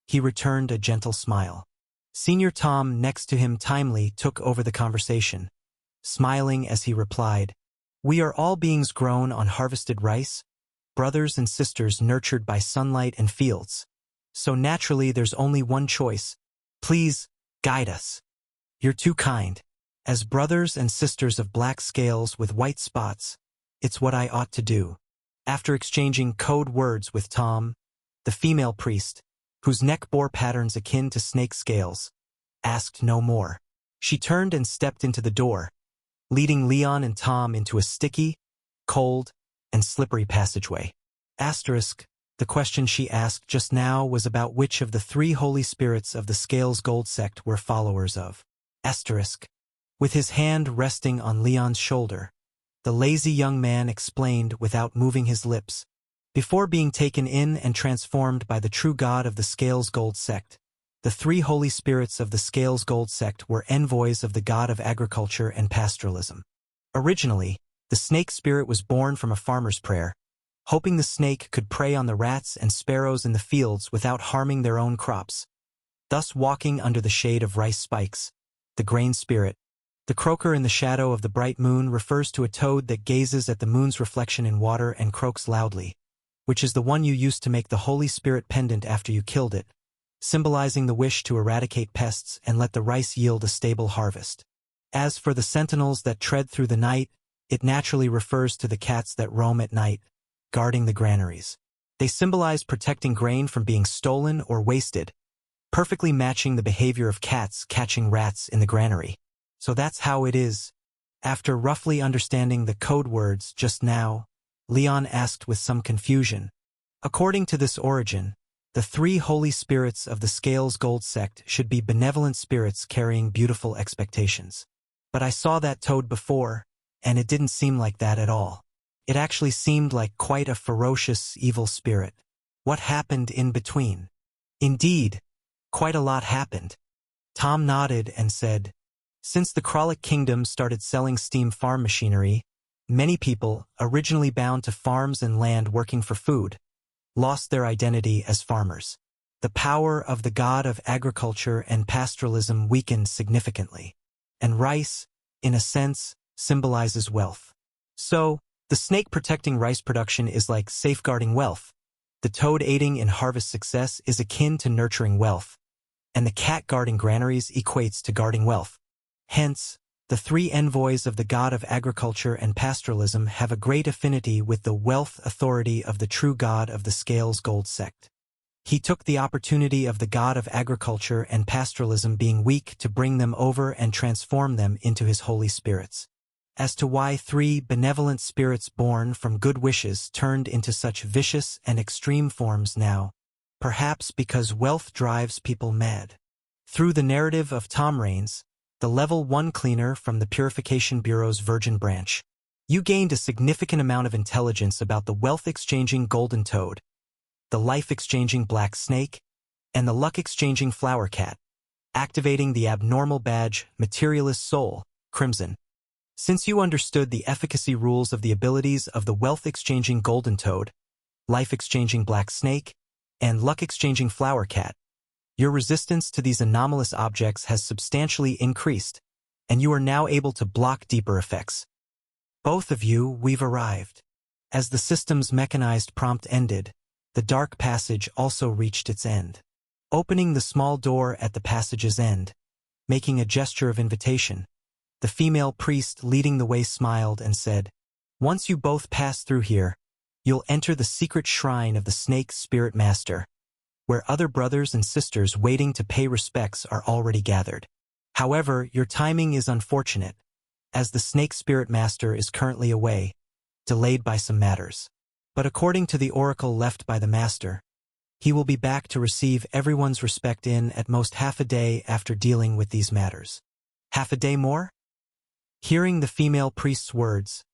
he returned a gentle smile. Senior Tom next to him timely took over the conversation, smiling as he replied, "We are all beings grown on harvested rice, brothers and sisters nurtured by sunlight and fields. So naturally there's only one choice. Please, guide us. You're too kind. As brothers and sisters of black scales with white spots, it's what I ought to do." After exchanging code words with Tom, the female priest, whose neck bore patterns akin to snake scales, asked no more. She turned and stepped into the door, leading Leon and Tom into a sticky, cold, and slippery passageway. The question she asked just now was about which of the 3 holy spirits of the Scales Gold sect were followers of. With his hand resting on Leon's shoulder, the lazy young man explained without moving his lips. Before being taken in and transformed by the true god of the Scales Gold sect, the 3 holy spirits of the Scales Gold sect were envoys of the god of agriculture and pastoralism. Originally, the snake spirit was born from a farmer's prayer, hoping the snake could prey on the rats and sparrows in the fields without harming their own crops, thus walking under the shade of rice spikes. The grain spirit, the croaker in the shadow of the bright moon, refers to a toad that gazes at the moon's reflection in water and croaks loudly, which is the one you used to make the Holy Spirit pendant after you killed it, symbolizing the wish to eradicate pests and let the rice yield a stable harvest. As for the sentinels that tread through the night, it naturally refers to the cats that roam at night, guarding the granaries. They symbolize protecting grain from being stolen or wasted, perfectly matching the behavior of cats catching rats in the granary. So that's how it is. After roughly understanding the code words just now, Leon asked with some confusion, "According to this origin, the 3 holy spirits of the Scales Gold sect should be benevolent spirits carrying beautiful expectations. But I saw that toad before, and it didn't seem like that at all. It actually seemed like quite a ferocious, evil spirit. What happened in between?" "Indeed, quite a lot happened." Tom nodded and said, "Since the Kralik Kingdom started selling steam farm machinery, many people, originally bound to farms and land working for food, lost their identity as farmers. The power of the god of agriculture and pastoralism weakened significantly, and rice, in a sense, symbolizes wealth. So, the snake protecting rice production is like safeguarding wealth. The toad aiding in harvest success is akin to nurturing wealth, and the cat guarding granaries equates to guarding wealth. Hence, the 3 envoys of the god of agriculture and pastoralism have a great affinity with the wealth authority of the true god of the Scales Gold sect. He took the opportunity of the god of agriculture and pastoralism being weak to bring them over and transform them into his holy spirits. As to why 3 benevolent spirits born from good wishes turned into such vicious and extreme forms now, perhaps because wealth drives people mad. Through the narrative of Tom Raines, the Level 1 cleaner from the Purification Bureau's Virgin Branch, you gained a significant amount of intelligence about the wealth-exchanging golden toad, the life-exchanging black snake, and the luck-exchanging flower cat, activating the abnormal badge, materialist soul, crimson. Since you understood the efficacy rules of the abilities of the wealth-exchanging golden toad, life-exchanging black snake, and luck-exchanging flower cat, your resistance to these anomalous objects has substantially increased, and you are now able to block deeper effects. Both of you, we've arrived. As the system's mechanized prompt ended, the dark passage also reached its end. Opening the small door at the passage's end, making a gesture of invitation, the female priest leading the way smiled and said, "Once you both pass through here, you'll enter the secret shrine of the Snake Spirit Master, where other brothers and sisters waiting to pay respects are already gathered. However, your timing is unfortunate. as the Snake Spirit Master is currently away, delayed by some matters. But according to the oracle left by the Master, he will be back to receive everyone's respect in at most half a day after dealing with these matters. Half a day more? Hearing the female priest's words,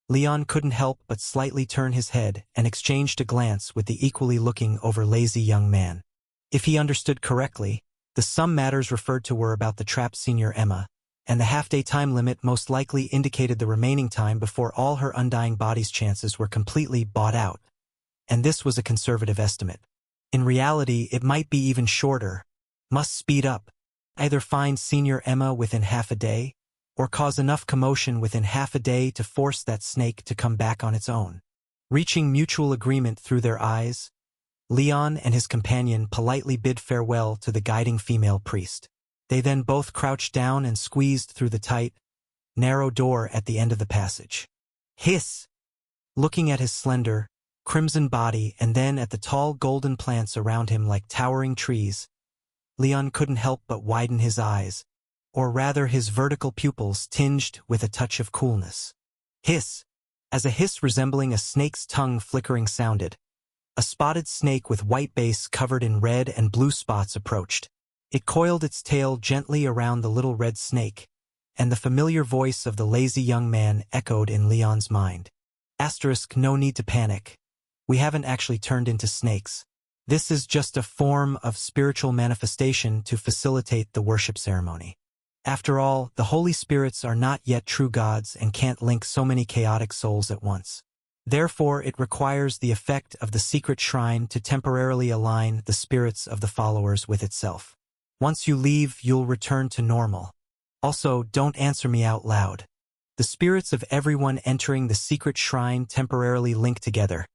Leon couldn't help but slightly turn his head and exchanged a glance with the equally looking over lazy young man. If he understood correctly, the some matters referred to were about the trapped Senior Emma, and the half-day time limit most likely indicated the remaining time before all her undying body's chances were completely bought out. And this was a conservative estimate. In reality, it might be even shorter. Must speed up. Either find Senior Emma within half a day, or cause enough commotion within half a day to force that snake to come back on its own. Reaching mutual agreement through their eyes, Leon and his companion politely bid farewell to the guiding female priest. They then both crouched down and squeezed through the tight, narrow door at the end of the passage. Hiss! Looking at his slender, crimson body and then at the tall golden plants around him like towering trees, Leon couldn't help but widen his eyes, or rather his vertical pupils tinged with a touch of coolness. Hiss! As a hiss resembling a snake's tongue flickering sounded, a spotted snake with white base covered in red and blue spots approached. It coiled its tail gently around the little red snake, and the familiar voice of the lazy young man echoed in Leon's mind. Asterisk, no need to panic. We haven't actually turned into snakes. This is just a form of spiritual manifestation to facilitate the worship ceremony. After all, the Holy Spirits are not yet true gods and can't link so many chaotic souls at once. Therefore, it requires the effect of the secret shrine to temporarily align the spirits of the followers with itself. Once you leave, you'll return to normal. Also, don't answer me out loud. The spirits of everyone entering the secret shrine temporarily link together,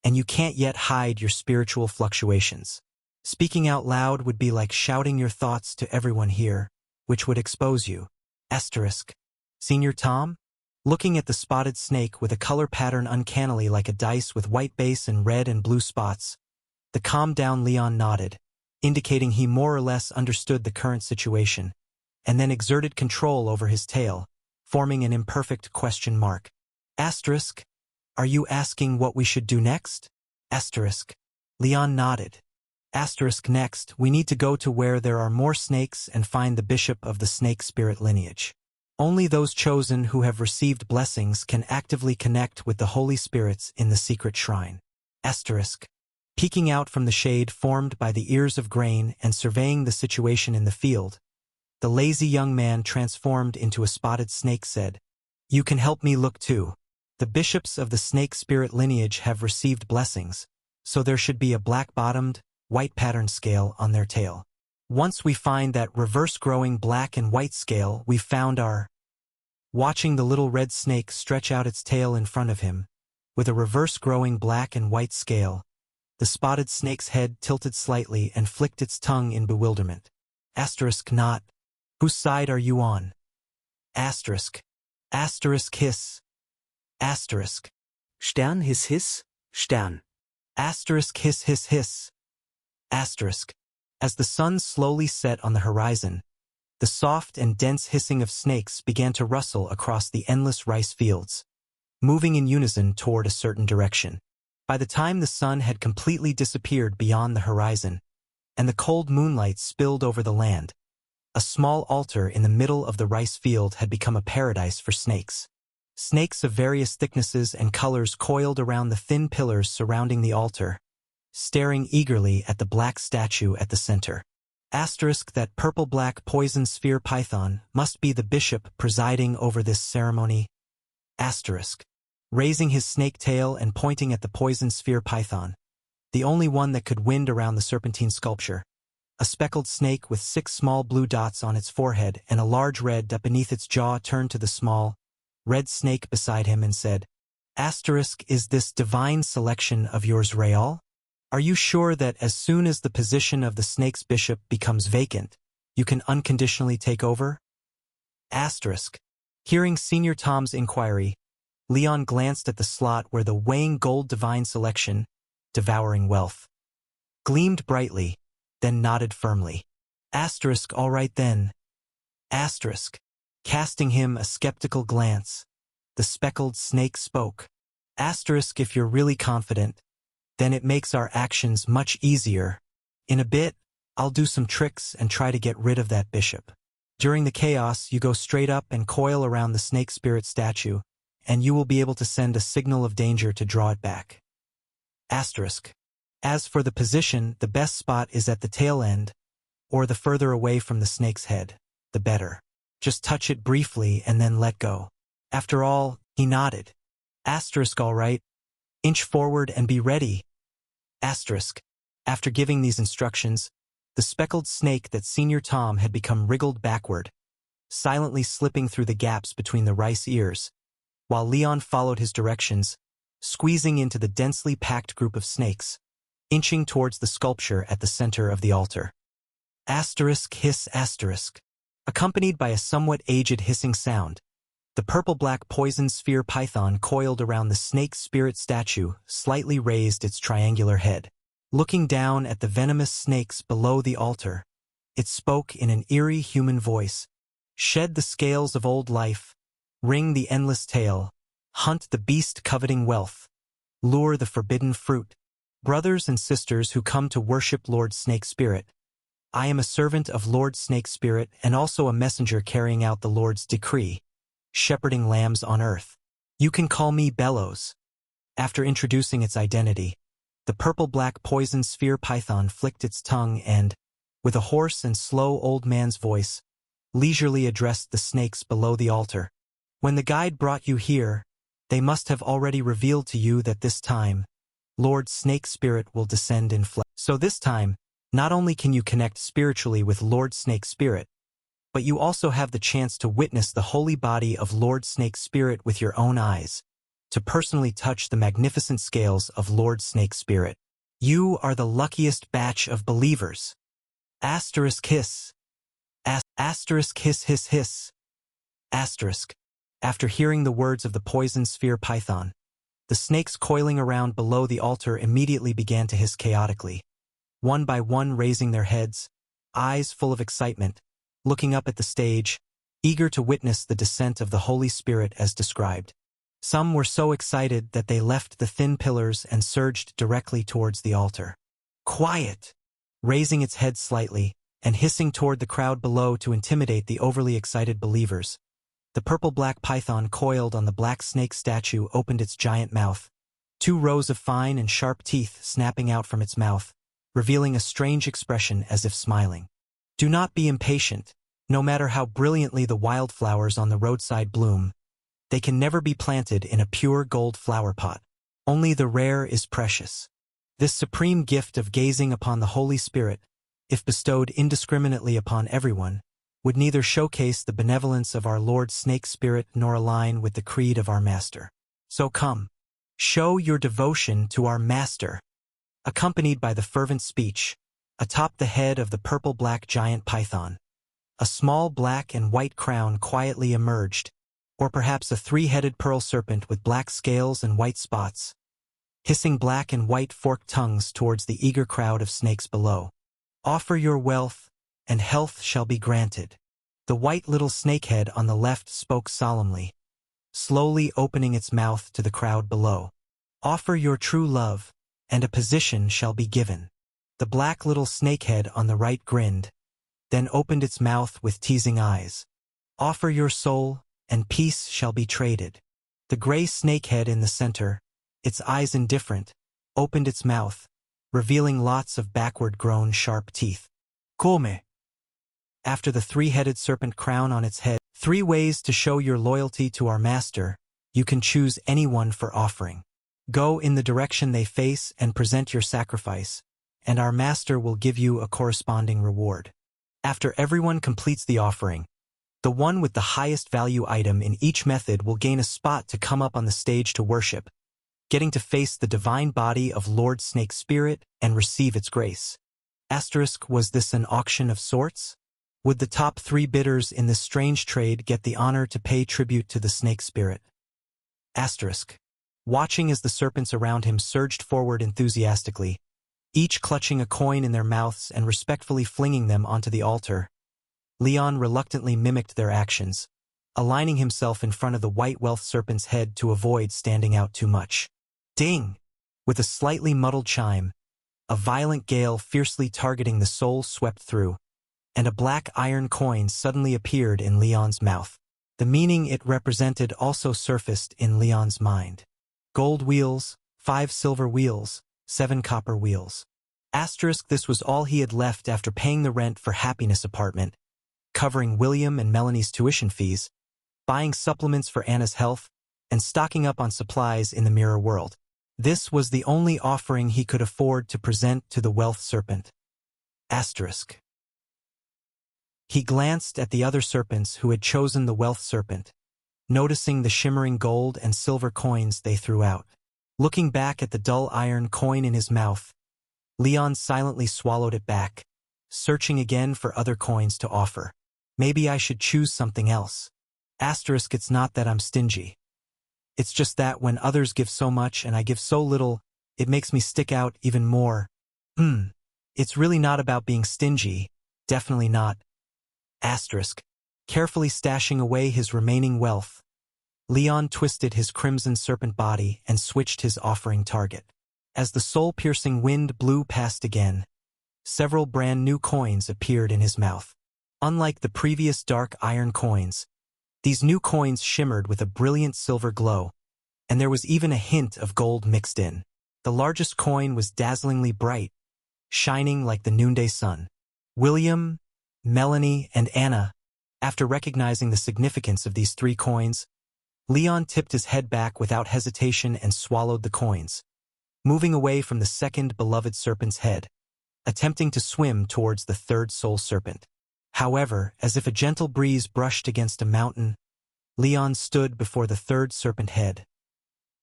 and you can't yet hide your spiritual fluctuations. Speaking out loud would be like shouting your thoughts to everyone here, which would expose you. Asterisk. Senior Tom? Looking at the spotted snake with a color pattern uncannily like a dice with white base and red and blue spots, the calmed-down Leon nodded, indicating he more or less understood the current situation, and then exerted control over his tail, forming an imperfect question mark. Asterisk. Are you asking what we should do next? Asterisk. Leon nodded. Asterisk. Next, we need to go to where there are more snakes and find the bishop of the snake spirit lineage. Only those chosen who have received blessings can actively connect with the Holy Spirits in the secret shrine. Asterisk. Peeking out from the shade formed by the ears of grain and surveying the situation in the field, the lazy young man transformed into a spotted snake said, "You can help me look too. The bishops of the snake spirit lineage have received blessings, so there should be a black-bottomed, white-patterned scale on their tail. Once we find that reverse-growing black and white scale, we've found our..." Watching the little red snake stretch out its tail in front of him, with a reverse-growing black and white scale, the spotted snake's head tilted slightly and flicked its tongue in bewilderment. Asterisk. Not. Whose side are you on? Asterisk. Asterisk. Hiss. Asterisk. Stern hiss hiss, Stern. Asterisk. Hiss hiss hiss. Asterisk. As the sun slowly set on the horizon, the soft and dense hissing of snakes began to rustle across the endless rice fields, moving in unison toward a certain direction. By the time the sun had completely disappeared beyond the horizon, and the cold moonlight spilled over the land, a small altar in the middle of the rice field had become a paradise for snakes. Snakes of various thicknesses and colors coiled around the thin pillars surrounding the altar, staring eagerly at the black statue at the center. Asterisk. That purple-black poison sphere python must be the bishop presiding over this ceremony. Asterisk. Raising his snake tail and pointing at the poison sphere python, the only one that could wind around the serpentine sculpture, a speckled snake with 6 small blue dots on its forehead and a large red dot beneath its jaw turned to the small, red snake beside him and said, Asterisk. Is this divine selection of yours real? Are you sure that as soon as the position of the snake's bishop becomes vacant, you can unconditionally take over? Asterisk. Hearing Senior Tom's inquiry, Leon glanced at the slot where the weighing gold divine selection, devouring wealth, gleamed brightly, then nodded firmly. Asterisk. All right then. Asterisk. Casting him a skeptical glance, the speckled snake spoke. Asterisk, if you're really confident, then it makes our actions much easier. In a bit, I'll do some tricks and try to get rid of that bishop. During the chaos, you go straight up and coil around the snake spirit statue, and you will be able to send a signal of danger to draw it back. Asterisk. As for the position, the best spot is at the tail end, or the further away from the snake's head, the better. Just touch it briefly and then let go. After all, he nodded. Asterisk, all right. Inch forward and be ready. Asterisk. After giving these instructions, the speckled snake that Senior Tom had become wriggled backward, silently slipping through the gaps between the rice ears, while Leon followed his directions, squeezing into the densely packed group of snakes, inching towards the sculpture at the center of the altar. Asterisk, hiss, asterisk. Accompanied by a somewhat aged hissing sound, the purple-black poison sphere python coiled around the snake spirit statue slightly raised its triangular head. Looking down at the venomous snakes below the altar, it spoke in an eerie human voice. Shed the scales of old life, ring the endless tale, hunt the beast coveting wealth, lure the forbidden fruit. Brothers and sisters who come to worship Lord Snake Spirit, I am a servant of Lord Snake Spirit and also a messenger carrying out the Lord's decree, shepherding lambs on earth. You can call me Bellows. After introducing its identity, the purple-black poison sphere python flicked its tongue and, with a hoarse and slow old man's voice, leisurely addressed the snakes below the altar. When the guide brought you here, they must have already revealed to you that this time, Lord Snake Spirit will descend in flesh. So this time, not only can you connect spiritually with Lord Snake Spirit, but you also have the chance to witness the holy body of Lord Snake Spirit with your own eyes, to personally touch the magnificent scales of Lord Snake Spirit. You are the luckiest batch of believers. Asterisk hiss. Asterisk hiss hiss hiss. Asterisk. After hearing the words of the poison sphere python, the snakes coiling around below the altar immediately began to hiss chaotically, one by one raising their heads, eyes full of excitement, looking up at the stage, eager to witness the descent of the Holy Spirit as described. Some were so excited that they left the thin pillars and surged directly towards the altar. Quiet! Raising its head slightly, and hissing toward the crowd below to intimidate the overly excited believers, the purple-black python coiled on the black snake statue opened its giant mouth, 2 rows of fine and sharp teeth snapping out from its mouth, revealing a strange expression as if smiling. Do not be impatient. No matter how brilliantly the wildflowers on the roadside bloom, they can never be planted in a pure gold flower pot. Only the rare is precious. This supreme gift of gazing upon the Holy Spirit, if bestowed indiscriminately upon everyone, would neither showcase the benevolence of our Lord Snake Spirit nor align with the creed of our Master. So come, show your devotion to our Master. Accompanied by the fervent speech, atop the head of the purple-black giant python, a small black and white crown quietly emerged, or perhaps a 3-headed pearl serpent with black scales and white spots, hissing black and white forked tongues towards the eager crowd of snakes below. Offer your wealth, and health shall be granted. The white little snakehead on the left spoke solemnly, slowly opening its mouth to the crowd below. Offer your true love, and a position shall be given. The black little snakehead on the right grinned, then opened its mouth with teasing eyes. Offer your soul, and peace shall be traded. The gray snakehead in the center, its eyes indifferent, opened its mouth, revealing lots of backward-grown sharp teeth. Come. After the 3-headed serpent crown on its head, 3 ways to show your loyalty to our Master. You can choose anyone for offering. Go in the direction they face and present your sacrifice, and our Master will give you a corresponding reward. After everyone completes the offering, the one with the highest value item in each method will gain a spot to come up on the stage to worship, getting to face the divine body of Lord Snake Spirit and receive its grace. Asterisk, was this an auction of sorts? Would the top 3 bidders in this strange trade get the honor to pay tribute to the Snake Spirit? Asterisk. Watching as the serpents around him surged forward enthusiastically, each clutching a coin in their mouths and respectfully flinging them onto the altar, Leon reluctantly mimicked their actions, aligning himself in front of the white wealth serpent's head to avoid standing out too much. Ding! With a slightly muddled chime, a violent gale fiercely targeting the soul swept through, and a black iron coin suddenly appeared in Leon's mouth. The meaning it represented also surfaced in Leon's mind. Gold wheels, 5 silver wheels, 7 copper wheels. Asterisk, this was all he had left after paying the rent for Happiness Apartment, covering William and Melanie's tuition fees, buying supplements for Anna's health, and stocking up on supplies in the mirror world. This was the only offering he could afford to present to the wealth serpent. Asterisk. He glanced at the other serpents who had chosen the wealth serpent, noticing the shimmering gold and silver coins they threw out. Looking back at the dull iron coin in his mouth, Leon silently swallowed it back, searching again for other coins to offer. Maybe I should choose something else. Asterisk, it's not that I'm stingy. It's just that when others give so much and I give so little, it makes me stick out even more. It's really not about being stingy, definitely not. Asterisk. Carefully stashing away his remaining wealth, Leon twisted his crimson serpent body and switched his offering target. As the soul-piercing wind blew past again, several brand new coins appeared in his mouth. Unlike the previous dark iron coins, these new coins shimmered with a brilliant silver glow, and there was even a hint of gold mixed in. The largest coin was dazzlingly bright, shining like the noonday sun. William, Melanie, and Anna, after recognizing the significance of these 3 coins, Leon tipped his head back without hesitation and swallowed the coins, moving away from the second beloved serpent's head, attempting to swim towards the third soul serpent. However, as if a gentle breeze brushed against a mountain, Leon stood before the third serpent head,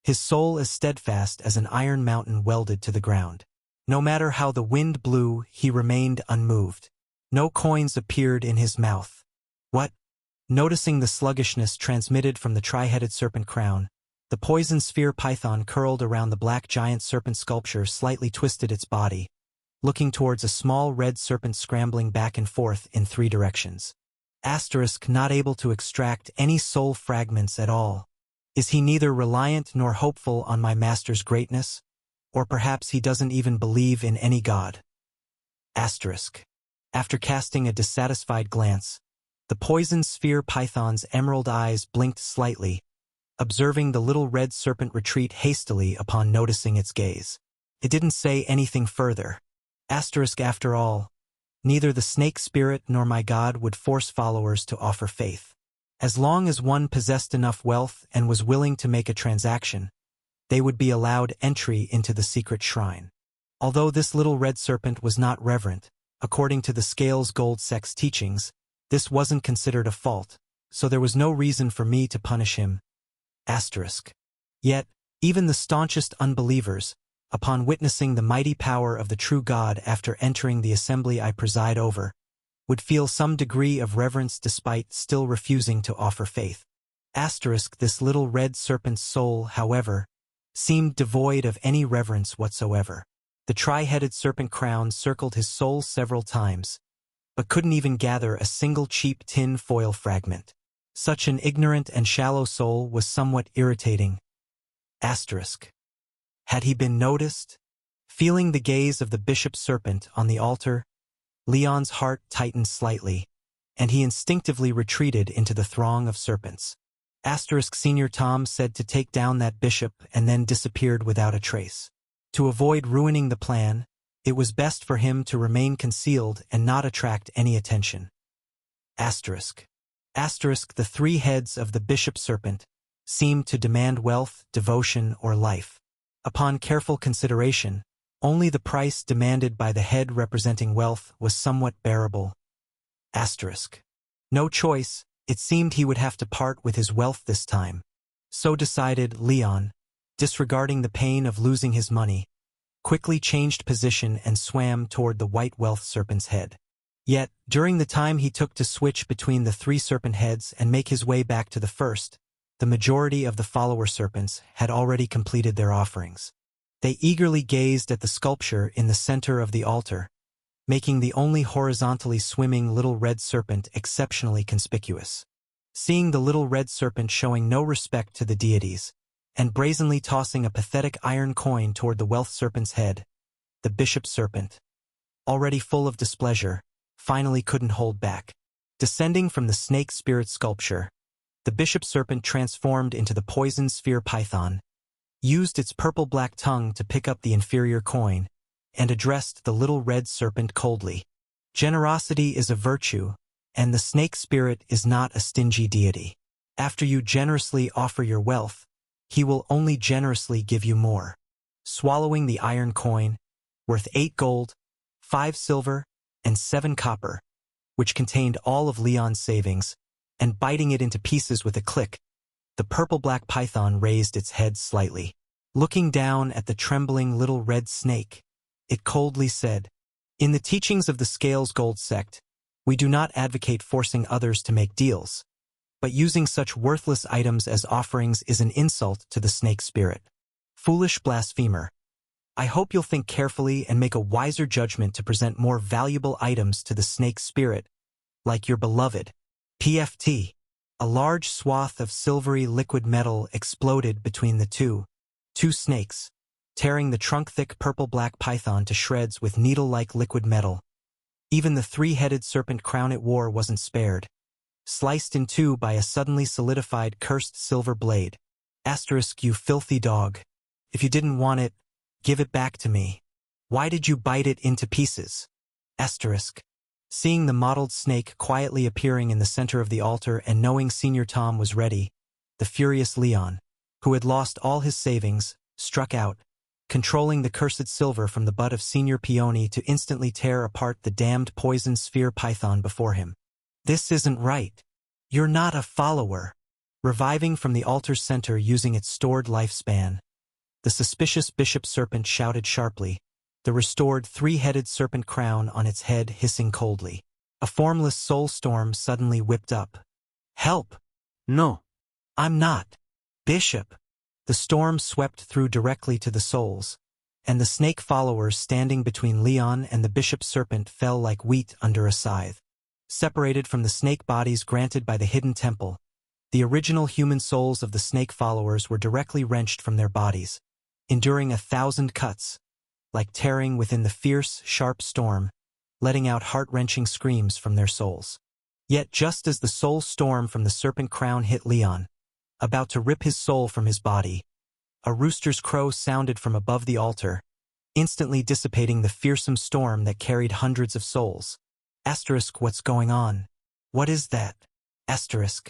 his soul as steadfast as an iron mountain welded to the ground. No matter how the wind blew, he remained unmoved. No coins appeared in his mouth. What? Noticing the sluggishness transmitted from the tri-headed serpent crown, the poison sphere python curled around the black giant serpent sculpture slightly twisted its body, looking towards a small red serpent scrambling back and forth in 3 directions. Asterisk, not able to extract any soul fragments at all. Is he neither reliant nor hopeful on my master's greatness? Or perhaps he doesn't even believe in any god? Asterisk. After casting a dissatisfied glance, the poison sphere python's emerald eyes blinked slightly, observing the little red serpent retreat hastily upon noticing its gaze. It didn't say anything further. Asterisk, after all, neither the snake spirit nor my god would force followers to offer faith. As long as one possessed enough wealth and was willing to make a transaction, they would be allowed entry into the secret shrine. Although this little red serpent was not reverent, according to the Scales Gold Sect's teachings, this wasn't considered a fault, so there was no reason for me to punish him. Asterisk. Yet, even the staunchest unbelievers, upon witnessing the mighty power of the true God after entering the assembly I preside over, would feel some degree of reverence despite still refusing to offer faith. Asterisk. This little red serpent's soul, however, seemed devoid of any reverence whatsoever. The tri-headed serpent crown circled his soul several times, but couldn't even gather a single cheap tin foil fragment. Such an ignorant and shallow soul was somewhat irritating. Asterisk. Had he been noticed? Feeling the gaze of the bishop serpent on the altar, Leon's heart tightened slightly, and he instinctively retreated into the throng of serpents. Asterisk. Senior Tom said to take down that bishop and then disappeared without a trace. To avoid ruining the plan, it was best for him to remain concealed and not attract any attention. Asterisk. Asterisk. The 3 heads of the bishop serpent seemed to demand wealth, devotion, or life. Upon careful consideration, only the price demanded by the head representing wealth was somewhat bearable. Asterisk. No choice, it seemed he would have to part with his wealth this time. So decided Leon, disregarding the pain of losing his money, quickly changed position and swam toward the white wealth serpent's head. Yet, during the time he took to switch between the 3 serpent heads and make his way back to the first, the majority of the follower serpents had already completed their offerings. They eagerly gazed at the sculpture in the center of the altar, making the only horizontally swimming little red serpent exceptionally conspicuous. Seeing the little red serpent showing no respect to the deities, and brazenly tossing a pathetic iron coin toward the wealth serpent's head, the bishop serpent, already full of displeasure, finally couldn't hold back. Descending from the snake spirit sculpture, the bishop serpent transformed into the poison sphere python, used its purple-black tongue to pick up the inferior coin, and addressed the little red serpent coldly. Generosity is a virtue, and the snake spirit is not a stingy deity. After you generously offer your wealth, he will only generously give you more. Swallowing the iron coin, worth 8 gold, 5 silver, and 7 copper, which contained all of Leon's savings, and biting it into pieces with a click, the purple-black python raised its head slightly. Looking down at the trembling little red snake, it coldly said, "In the teachings of the Scales Gold sect, we do not advocate forcing others to make deals, but using such worthless items as offerings is an insult to the snake spirit. Foolish blasphemer. I hope you'll think carefully and make a wiser judgment to present more valuable items to the snake spirit, like your beloved PFT." A large swath of silvery liquid metal exploded between the two snakes, tearing the trunk-thick purple-black python to shreds with needle-like liquid metal. Even the 3-headed serpent crown it wore wasn't spared, sliced in two by a suddenly solidified cursed silver blade. Asterisk, you filthy dog. If you didn't want it, give it back to me. Why did you bite it into pieces? Asterisk. Seeing the mottled snake quietly appearing in the center of the altar and knowing Senior Tom was ready, the furious Leon, who had lost all his savings, struck out, controlling the cursed silver from the butt of Senior Peony to instantly tear apart the damned poison sphere python before him. This isn't right. You're not a follower. Reviving from the altar's center using its stored lifespan, the suspicious bishop serpent shouted sharply, the restored 3-headed serpent crown on its head hissing coldly. A formless soul storm suddenly whipped up. Help! No. I'm not. Bishop! The storm swept through directly to the souls, and the snake followers standing between Leon and the bishop serpent fell like wheat under a scythe. Separated from the snake bodies granted by the hidden temple, the original human souls of the snake followers were directly wrenched from their bodies, enduring 1,000 cuts, like tearing within the fierce, sharp storm, letting out heart-wrenching screams from their souls. Yet just as the soul storm from the serpent crown hit Leon, about to rip his soul from his body, a rooster's crow sounded from above the altar, instantly dissipating the fearsome storm that carried hundreds of souls. Asterisk, what's going on? What is that? Asterisk.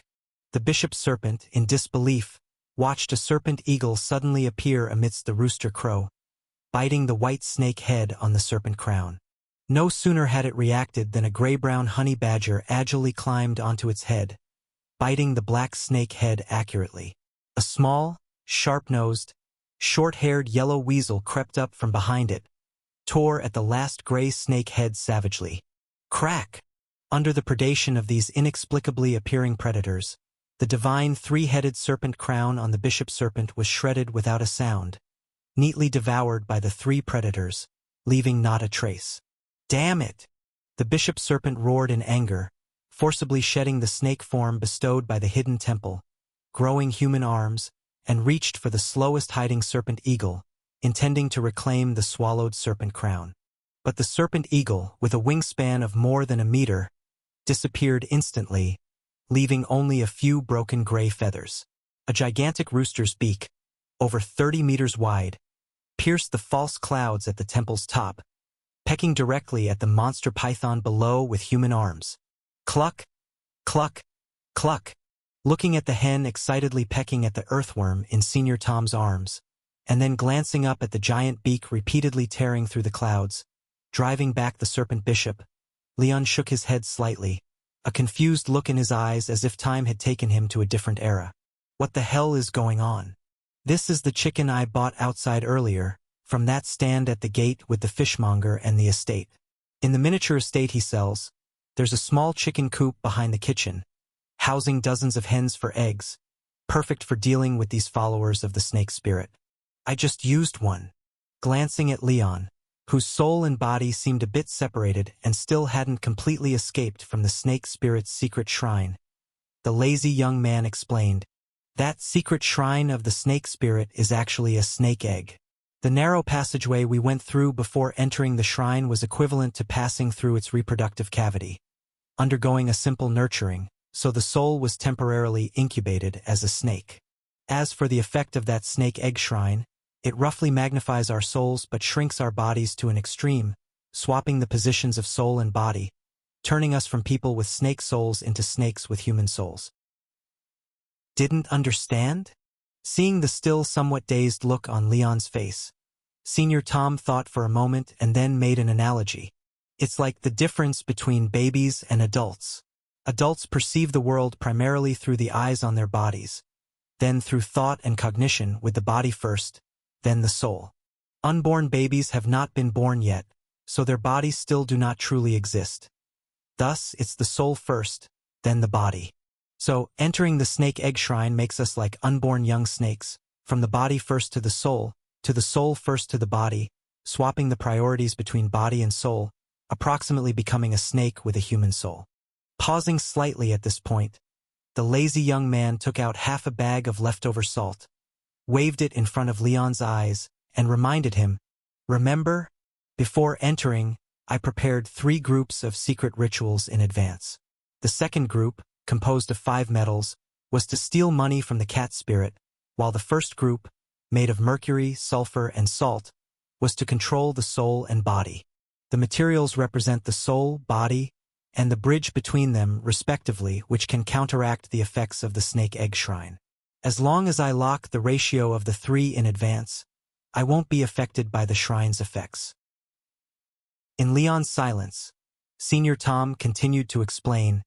The bishop serpent, in disbelief, watched a serpent eagle suddenly appear amidst the rooster crow, biting the white snake head on the serpent crown. No sooner had it reacted than a gray-brown honey badger agilely climbed onto its head, biting the black snake head accurately. A small, sharp-nosed, short-haired yellow weasel crept up from behind it, tore at the last gray snake head savagely. Crack! Under the predation of these inexplicably appearing predators, the divine 3-headed serpent crown on the bishop serpent was shredded without a sound, neatly devoured by the 3 predators, leaving not a trace. Damn it! The bishop serpent roared in anger, forcibly shedding the snake form bestowed by the hidden temple, growing human arms, and reached for the slowest hiding serpent eagle, intending to reclaim the swallowed serpent crown. But the serpent eagle, with a wingspan of more than a meter, disappeared instantly, leaving only a few broken gray feathers. A gigantic rooster's beak, over 30 meters wide, pierced the false clouds at the temple's top, pecking directly at the monster python below with human arms. Cluck! Cluck! Cluck! Looking at the hen excitedly pecking at the earthworm in Senior Tom's arms, and then glancing up at the giant beak repeatedly tearing through the clouds, driving back the serpent bishop, Leon shook his head slightly, a confused look in his eyes as if time had taken him to a different era. What the hell is going on? This is the chicken I bought outside earlier, from that stand at the gate with the fishmonger and the estate. In the miniature estate he sells, there's a small chicken coop behind the kitchen, housing dozens of hens for eggs, perfect for dealing with these followers of the snake spirit. I just used one. Glancing at Leon, whose soul and body seemed a bit separated and still hadn't completely escaped from the snake spirit's secret shrine, the lazy young man explained. That secret shrine of the snake spirit is actually a snake egg. The narrow passageway we went through before entering the shrine was equivalent to passing through its reproductive cavity, undergoing a simple nurturing, so the soul was temporarily incubated as a snake. As for the effect of that snake egg shrine, it roughly magnifies our souls but shrinks our bodies to an extreme, swapping the positions of soul and body, turning us from people with snake souls into snakes with human souls. Didn't understand? Seeing the still somewhat dazed look on Leon's face, Senior Tom thought for a moment and then made an analogy. It's like the difference between babies and adults. Adults perceive the world primarily through the eyes on their bodies, then through thought and cognition with the body first, then the soul. Unborn babies have not been born yet, so their bodies still do not truly exist. Thus, it's the soul first, then the body. So, entering the snake egg shrine makes us like unborn young snakes, from the body first to the soul first to the body, swapping the priorities between body and soul, approximately becoming a snake with a human soul. Pausing slightly at this point, the lazy young man took out half a bag of leftover salt, waved it in front of Leon's eyes, and reminded him, "Remember? Before entering, I prepared 3 groups of secret rituals in advance. The second group, composed of 5 metals, was to steal money from the cat spirit, while the first group, made of mercury, sulfur, and salt, was to control the soul and body. The materials represent the soul, body, and the bridge between them, respectively, which can counteract the effects of the snake egg shrine. As long as I lock the ratio of the 3 in advance, I won't be affected by the shrine's effects." In Leon's silence, Senior Tom continued to explain,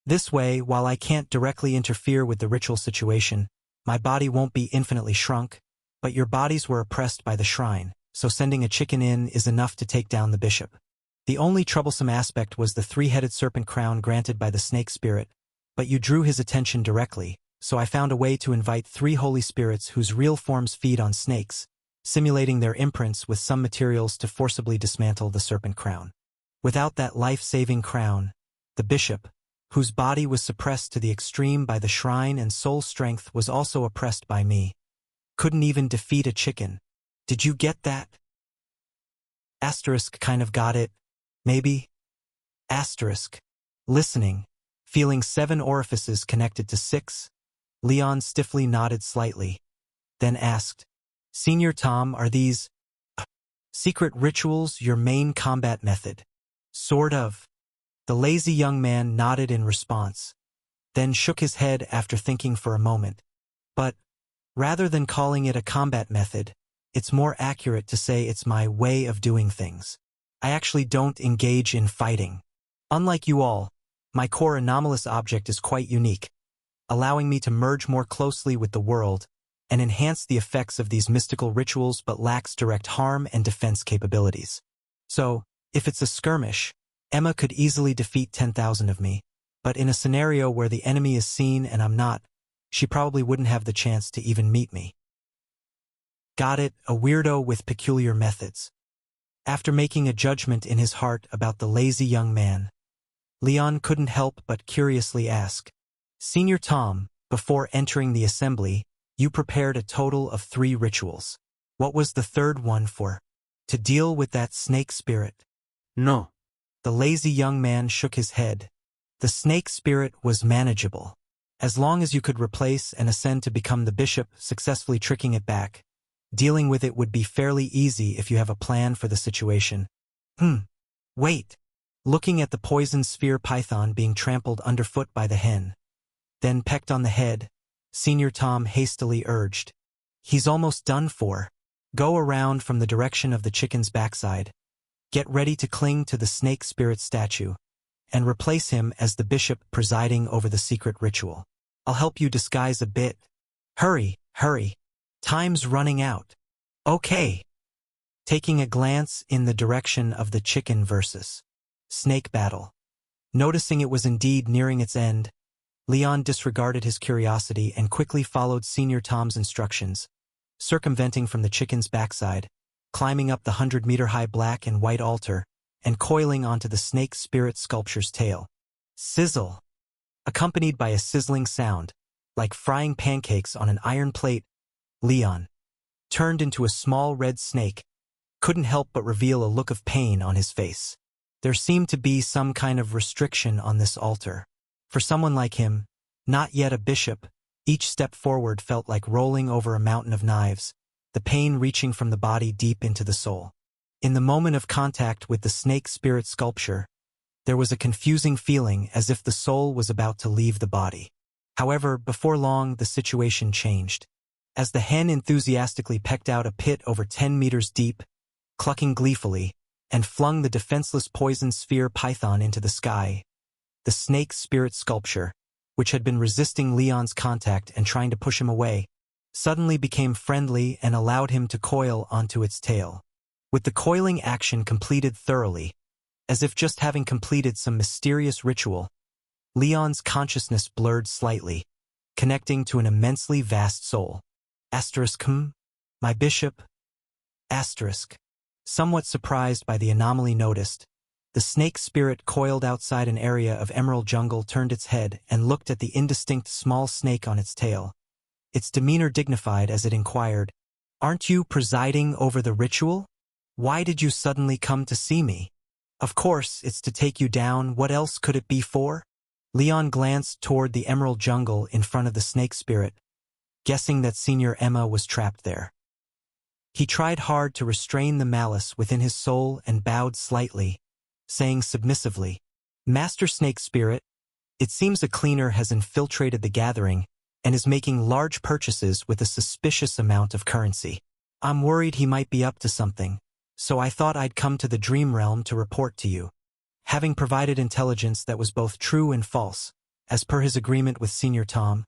"This way, while I can't directly interfere with the ritual situation, my body won't be infinitely shrunk, but your bodies were oppressed by the shrine, so sending a chicken in is enough to take down the bishop. The only troublesome aspect was the 3-headed serpent crown granted by the snake spirit, but you drew his attention directly, so I found a way to invite 3 holy spirits whose real forms feed on snakes, simulating their imprints with some materials to forcibly dismantle the serpent crown. Without that life-saving crown, the bishop, whose body was suppressed to the extreme by the shrine and soul strength was also oppressed by me, couldn't even defeat a chicken. Did you get that?" Asterisk kind of got it, maybe? Asterisk. Listening, feeling 7 orifices connected to 6, Leon stiffly nodded slightly, then asked, "Senior Tom, are these secret rituals your main combat method?" "Sort of." The lazy young man nodded in response, then shook his head after thinking for a moment. "But, rather than calling it a combat method, it's more accurate to say it's my way of doing things. I actually don't engage in fighting. Unlike you all, my core anomalous object is quite unique, allowing me to merge more closely with the world and enhance the effects of these mystical rituals but lacks direct harm and defense capabilities. So, if it's a skirmish, Emma could easily defeat 10,000 of me, but in a scenario where the enemy is seen and I'm not, she probably wouldn't have the chance to even meet me." Got it, a weirdo with peculiar methods. After making a judgment in his heart about the lazy young man, Leon couldn't help but curiously ask, "Senior Tom, before entering the assembly, you prepared a total of 3 rituals. What was the third one for? To deal with that snake spirit?" No. The lazy young man shook his head. The snake spirit was manageable. As long as you could replace and ascend to become the bishop, successfully tricking it back, dealing with it would be fairly easy if you have a plan for the situation. Wait. Looking at the poison sphere python being trampled underfoot by the hen, then pecked on the head, Senior Tom hastily urged, "He's almost done for. Go around from the direction of the chicken's backside. Get ready to cling to the snake spirit statue, and replace him as the bishop presiding over the secret ritual. I'll help you disguise a bit. Hurry, hurry. Time's running out." "Okay." Taking a glance in the direction of the chicken versus snake battle, noticing it was indeed nearing its end, Leon disregarded his curiosity and quickly followed Senior Tom's instructions, circumventing from the chicken's backside, climbing up the 100-meter-high black and white altar, and coiling onto the snake spirit sculpture's tail. Sizzle! accompanied by a sizzling sound, like frying pancakes on an iron plate. Leon, turned into a small red snake, couldn't help but reveal a look of pain on his face. There seemed to be some kind of restriction on this altar. For someone like him, not yet a bishop, each step forward felt like rolling over a mountain of knives, the pain reaching from the body deep into the soul. In the moment of contact with the snake spirit sculpture, there was a confusing feeling as if the soul was about to leave the body. However, before long, the situation changed. As the hen enthusiastically pecked out a pit over 10 meters deep, clucking gleefully, and flung the defenseless poison sphere python into the sky, the snake spirit sculpture, which had been resisting Leon's contact and trying to push him away, suddenly became friendly and allowed him to coil onto its tail. With the coiling action completed thoroughly, as if just having completed some mysterious ritual, Leon's consciousness blurred slightly, connecting to an immensely vast soul. My bishop. Somewhat surprised by the anomaly noticed, the snake spirit coiled outside an area of emerald jungle turned its head and looked at the indistinct small snake on its tail. Its demeanor dignified as it inquired, "Aren't you presiding over the ritual? Why did you suddenly come to see me?" "Of course, it's to take you down. What else could it be for?" Leon glanced toward the emerald jungle in front of the snake spirit, guessing that Senior Emma was trapped there. He tried hard to restrain the malice within his soul and bowed slightly, saying submissively, "Master Snake Spirit, it seems a cleaner has infiltrated the gathering and is making large purchases with a suspicious amount of currency. I'm worried he might be up to something, so I thought I'd come to the Dream Realm to report to you." Having provided intelligence that was both true and false, as per his agreement with Senior Tom,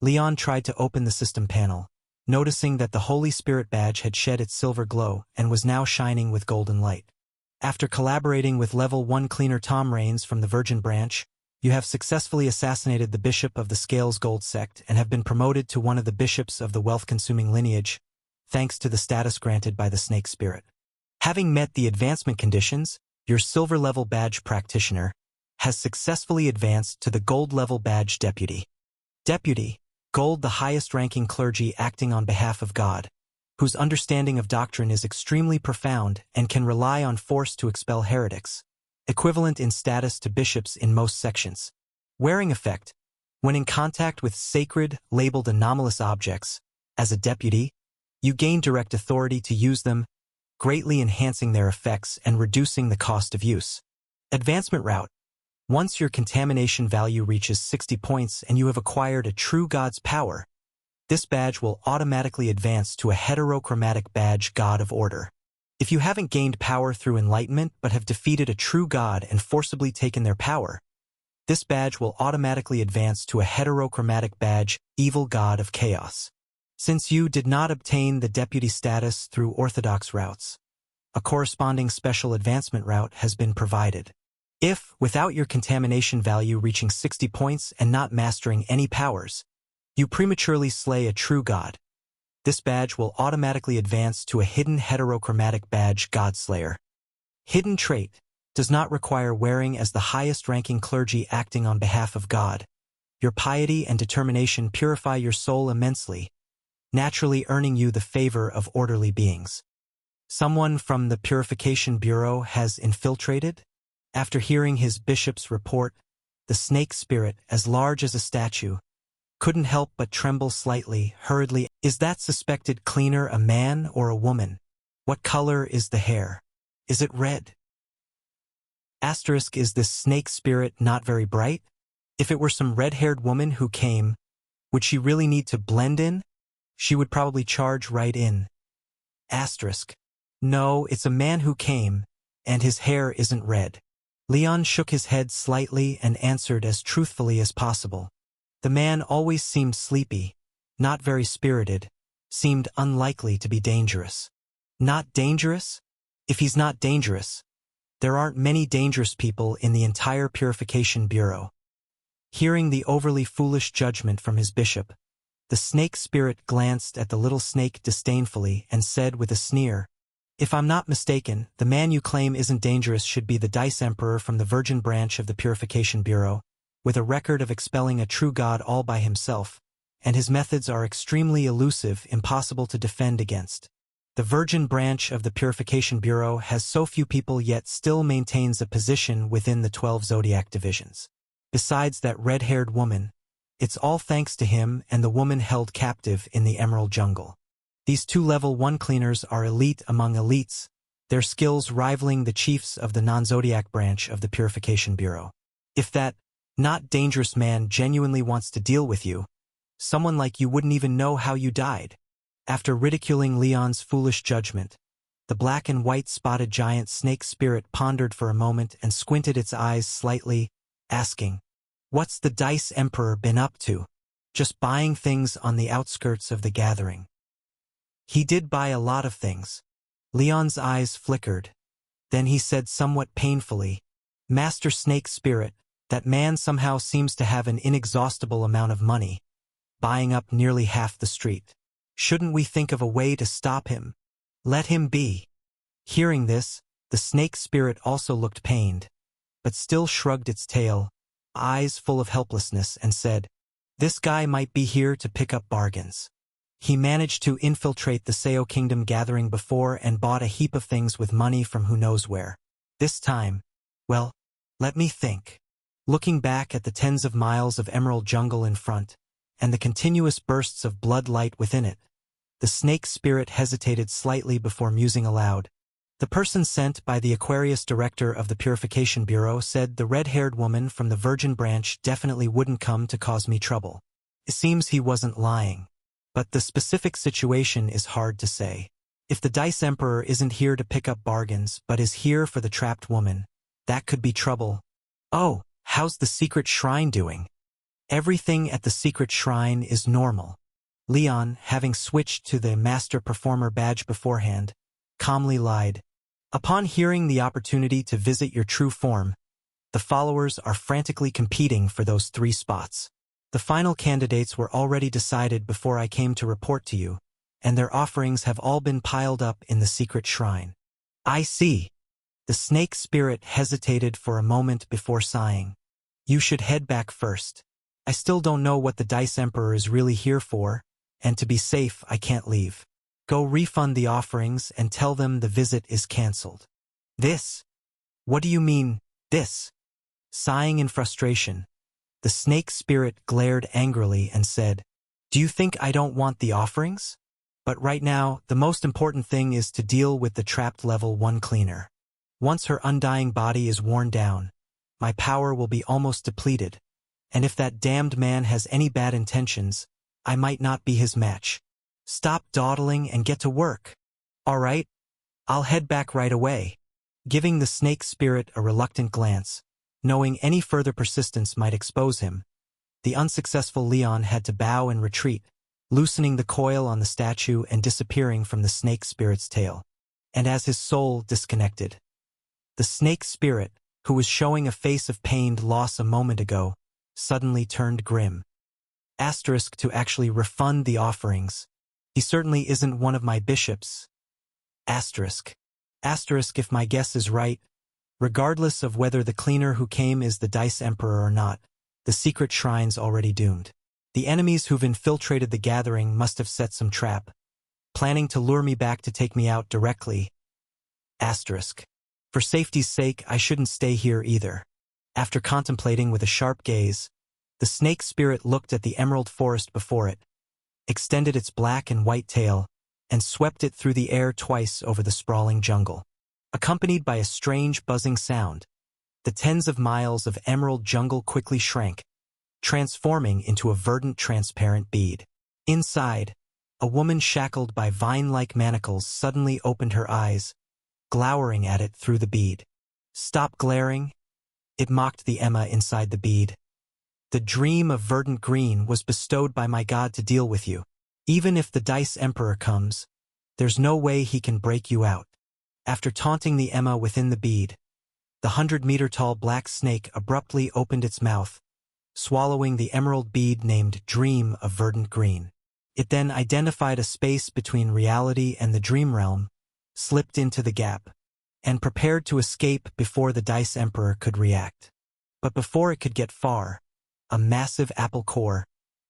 Leon tried to open the system panel, noticing that the Holy Spirit badge had shed its silver glow and was now shining with golden light. After collaborating with Level 1 Cleaner Tom Rains from the Virgin Branch, you have successfully assassinated the Bishop of the Scales Gold Sect and have been promoted to one of the bishops of the wealth-consuming lineage, thanks to the status granted by the Snake Spirit. Having met the advancement conditions, your silver-level badge practitioner has successfully advanced to the gold-level badge deputy. Deputy, gold, the highest-ranking clergy acting on behalf of God, whose understanding of doctrine is extremely profound and can rely on force to expel heretics, equivalent in status to bishops in most sections. Wearing effect, when in contact with sacred, labeled anomalous objects, as a deputy, you gain direct authority to use them, greatly enhancing their effects and reducing the cost of use. Advancement route. Once your contamination value reaches 60 points and you have acquired a true God's power, this badge will automatically advance to a heterochromatic badge God of Order. If you haven't gained power through enlightenment but have defeated a true God and forcibly taken their power, this badge will automatically advance to a heterochromatic badge Evil God of Chaos. Since you did not obtain the deputy status through orthodox routes, a corresponding special advancement route has been provided. If, without your contamination value reaching 60 points and not mastering any powers, you prematurely slay a true god, this badge will automatically advance to a hidden heterochromatic badge Godslayer. Hidden trait does not require wearing as the highest-ranking clergy acting on behalf of God. Your piety and determination purify your soul immensely, naturally earning you the favor of orderly beings. Someone from the Purification Bureau has infiltrated? After hearing his bishop's report, the snake spirit, as large as a statue, couldn't help but tremble slightly, hurriedly. "Is that suspected cleaner a man or a woman? What color is the hair? Is it red? Is this snake spirit not very bright? If it were some red-haired woman who came, would she really need to blend in? She would probably charge right in. No, it's a man who came, and his hair isn't red." Leon shook his head slightly and answered as truthfully as possible. The man always seemed sleepy, not very spirited, seemed unlikely to be dangerous. Not dangerous? If he's not dangerous, there aren't many dangerous people in the entire Purification Bureau. Hearing the overly foolish judgment from his bishop, the snake spirit glanced at the little snake disdainfully and said with a sneer, "If I'm not mistaken, the man you claim isn't dangerous should be the Dice Emperor from the Virgin Branch of the Purification Bureau, with a record of expelling a true god all by himself, and his methods are extremely elusive, impossible to defend against. The Virgin branch of the Purification Bureau has so few people yet still maintains a position within the 12 zodiac divisions. Besides that red-haired woman, it's all thanks to him and the woman held captive in the Emerald Jungle. These 2 level 1 cleaners are elite among elites, their skills rivaling the chiefs of the non-zodiac branch of the Purification Bureau. If that not dangerous man genuinely wants to deal with you, someone like you wouldn't even know how you died. After ridiculing Leon's foolish judgment, the black and white spotted giant snake spirit pondered for a moment and squinted its eyes slightly, asking, "What's the Dice Emperor been up to? Just buying things on the outskirts of the gathering." "He did buy a lot of things." Leon's eyes flickered. Then he said somewhat painfully, "Master Snake Spirit, that man somehow seems to have an inexhaustible amount of money, buying up nearly half the street. Shouldn't we think of a way to stop him? Let him be." Hearing this, the snake spirit also looked pained, but still shrugged its tail, eyes full of helplessness, and said, "This guy might be here to pick up bargains. He managed to infiltrate the Sao Kingdom gathering before and bought a heap of things with money from who knows where. This time, well, let me think." Looking back at the tens of miles of emerald jungle in front, and the continuous bursts of blood light within it, the snake spirit hesitated slightly before musing aloud. The person sent by the Aquarius director of the Purification Bureau said the red-haired woman from the Virgin branch definitely wouldn't come to cause me trouble. It seems he wasn't lying. But the specific situation is hard to say. If the Dice Emperor isn't here to pick up bargains but is here for the trapped woman, that could be trouble. "Oh, how's the secret shrine doing?" "Everything at the secret shrine is normal." Leon, having switched to the Master Performer badge beforehand, calmly lied. "Upon hearing the opportunity to visit your true form, the followers are frantically competing for those 3 spots. The final candidates were already decided before I came to report to you, and their offerings have all been piled up in the secret shrine." "I see." The snake spirit hesitated for a moment before sighing. "You should head back first. I still don't know what the Dice Emperor is really here for, and to be safe I can't leave. Go refund the offerings and tell them the visit is cancelled." "This? What do you mean, this?" Sighing in frustration, the snake spirit glared angrily and said, "Do you think I don't want the offerings? But right now, the most important thing is to deal with the trapped level 1 cleaner. Once her undying body is worn down, my power will be almost depleted, and if that damned man has any bad intentions, I might not be his match. Stop dawdling and get to work." "All right, I'll head back right away." Giving the snake spirit a reluctant glance, knowing any further persistence might expose him, the unsuccessful Leon had to bow and retreat, loosening the coil on the statue and disappearing from the snake spirit's tail. And as his soul disconnected, the snake spirit, who was showing a face of pained loss a moment ago, suddenly turned grim. Asterisk to actually refund the offerings. He certainly isn't one of my bishops. Asterisk. Asterisk if my guess is right. Regardless of whether the cleaner who came is the Dice Emperor or not, the secret shrine's already doomed. The enemies who've infiltrated the gathering must have set some trap, planning to lure me back to take me out directly. Asterisk. For safety's sake, I shouldn't stay here either. After contemplating with a sharp gaze, the snake spirit looked at the emerald forest before it, extended its black and white tail, and swept it through the air twice over the sprawling jungle. Accompanied by a strange buzzing sound, the tens of miles of emerald jungle quickly shrank, transforming into a verdant transparent bead. Inside, a woman shackled by vine-like manacles suddenly opened her eyes, glowering at it through the bead. "Stop glaring," it mocked the Emma inside the bead. "The dream of verdant green was bestowed by my god to deal with you. Even if the Dice Emperor comes, there's no way he can break you out." After taunting the Emma within the bead, the 100-meter-tall black snake abruptly opened its mouth, swallowing the emerald bead named Dream of Verdant Green. It then identified a space between reality and the dream realm, slipped into the gap, and prepared to escape before the Dice Emperor could react. But before it could get far, a massive apple core,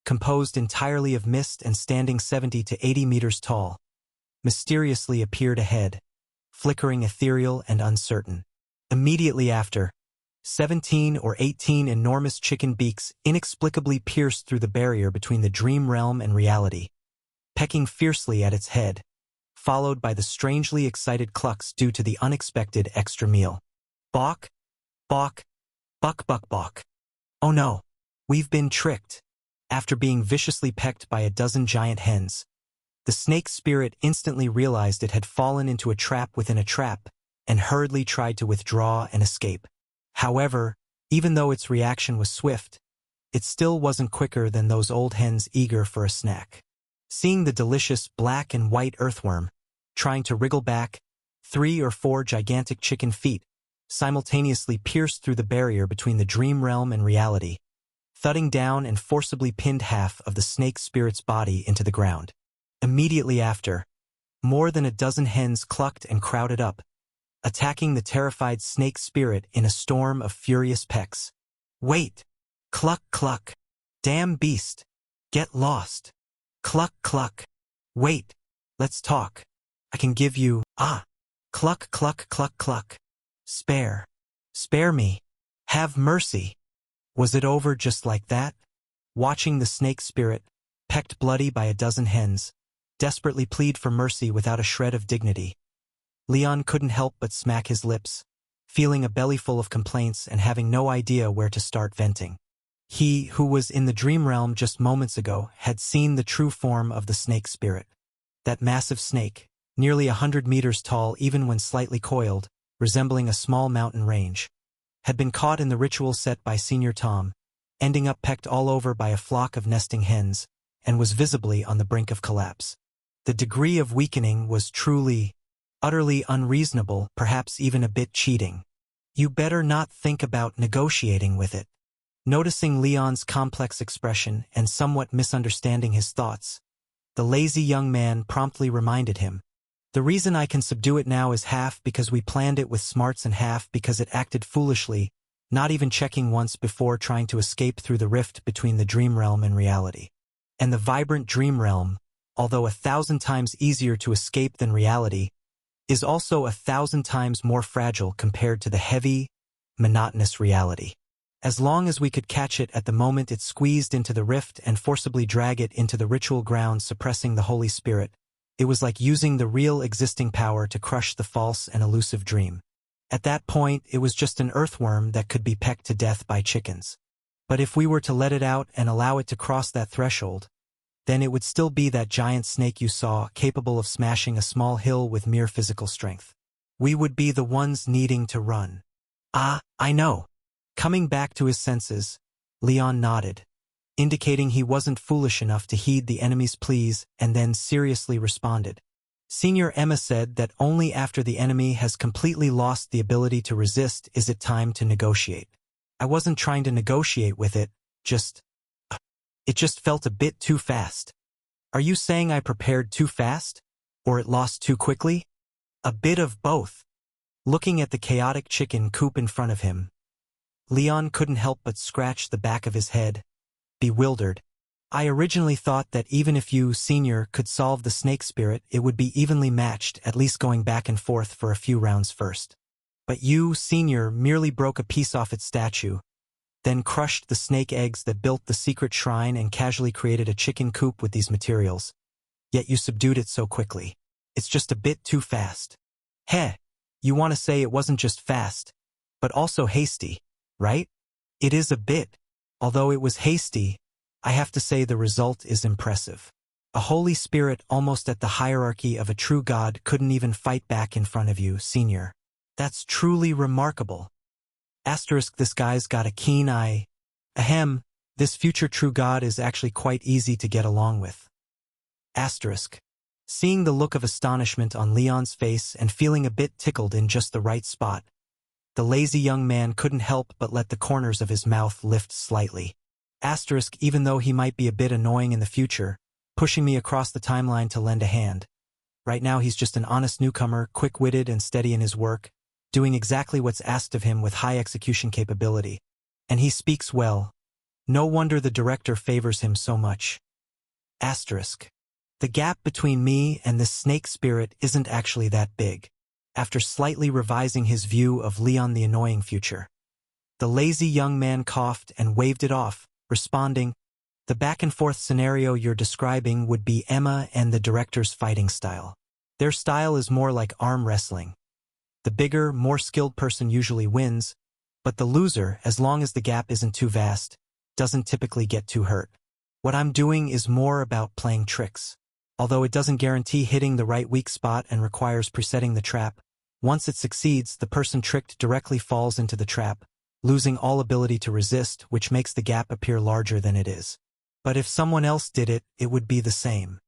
composed entirely of mist and standing 70 to 80 meters tall, mysteriously appeared ahead, flickering ethereal and uncertain. Immediately after, 17 or 18 enormous chicken beaks inexplicably pierced through the barrier between the dream realm and reality, pecking fiercely at its head, followed by the strangely excited clucks due to the unexpected extra meal. Bawk, bawk, buck buck bawk. Oh no, we've been tricked. After being viciously pecked by a dozen giant hens, the snake spirit instantly realized it had fallen into a trap within a trap and hurriedly tried to withdraw and escape. However, even though its reaction was swift, it still wasn't quicker than those old hens eager for a snack. Seeing the delicious black and white earthworm trying to wriggle back, 3 or 4 gigantic chicken feet simultaneously pierced through the barrier between the dream realm and reality, thudding down and forcibly pinned half of the snake spirit's body into the ground. Immediately after, more than a dozen hens clucked and crowded up, attacking the terrified snake spirit in a storm of furious pecks. Wait! Cluck cluck! Damn beast! Get lost! Cluck cluck! Wait! Let's talk. I can give you, cluck cluck cluck cluck. Spare. Spare me. Have mercy. Was it over just like that? Watching the snake spirit, pecked bloody by a dozen hens, desperately plead for mercy without a shred of dignity, Leon couldn't help but smack his lips, feeling a bellyful of complaints and having no idea where to start venting. He, who was in the dream realm just moments ago, had seen the true form of the snake spirit. That massive snake, nearly 100 meters tall even when slightly coiled, resembling a small mountain range, had been caught in the ritual set by Senior Tom, ending up pecked all over by a flock of nesting hens, and was visibly on the brink of collapse. The degree of weakening was truly, utterly unreasonable, perhaps even a bit cheating. You better not think about negotiating with it. Noticing Leon's complex expression and somewhat misunderstanding his thoughts, the lazy young man promptly reminded him, "The reason I can subdue it now is half because we planned it with smarts and half because it acted foolishly, not even checking once before trying to escape through the rift between the dream realm and reality. And the vibrant dream realm, although 1,000 times easier to escape than reality, is also 1,000 times more fragile compared to the heavy, monotonous reality. As long as we could catch it at the moment it squeezed into the rift and forcibly drag it into the ritual ground suppressing the Holy Spirit, it was like using the real existing power to crush the false and elusive dream. At that point, it was just an earthworm that could be pecked to death by chickens. But if we were to let it out and allow it to cross that threshold, then it would still be that giant snake you saw, capable of smashing a small hill with mere physical strength. We would be the ones needing to run." I know." Coming back to his senses, Leon nodded, indicating he wasn't foolish enough to heed the enemy's pleas, and then seriously responded. "Senior Emma said that only after the enemy has completely lost the ability to resist is it time to negotiate. I wasn't trying to negotiate with it, it just felt a bit too fast." "Are you saying I prepared too fast? Or it lost too quickly?" "A bit of both." Looking at the chaotic chicken coop in front of him, Leon couldn't help but scratch the back of his head, bewildered. "I originally thought that even if you, Senior, could solve the snake spirit, it would be evenly matched, at least going back and forth for a few rounds first. But you, Senior, merely broke a piece off its statue, then crushed the snake eggs that built the secret shrine and casually created a chicken coop with these materials. Yet you subdued it so quickly. It's just a bit too fast." "Heh, you want to say it wasn't just fast, but also hasty, right?" "It is a bit. Although it was hasty, I have to say the result is impressive. A Holy Spirit almost at the hierarchy of a true God couldn't even fight back in front of you, Senior. That's truly remarkable. Asterisk, this guy's got a keen eye. Ahem, this future true God is actually quite easy to get along with." Asterisk. Seeing the look of astonishment on Leon's face and feeling a bit tickled in just the right spot, the lazy young man couldn't help but let the corners of his mouth lift slightly. Asterisk, even though he might be a bit annoying in the future, pushing me across the timeline to lend a hand. Right now he's just an honest newcomer, quick-witted and steady in his work, doing exactly what's asked of him with high execution capability. And he speaks well. No wonder the director favors him so much. Asterisk. The gap between me and this snake spirit isn't actually that big. After slightly revising his view of Leon the annoying future, the lazy young man coughed and waved it off, responding, "The back-and-forth scenario you're describing would be Emma and the director's fighting style. Their style is more like arm wrestling. The bigger, more skilled person usually wins, but the loser, as long as the gap isn't too vast, doesn't typically get too hurt. What I'm doing is more about playing tricks. Although it doesn't guarantee hitting the right weak spot and requires presetting the trap, once it succeeds, the person tricked directly falls into the trap, losing all ability to resist, which makes the gap appear larger than it is. But if someone else did it, it would be the same.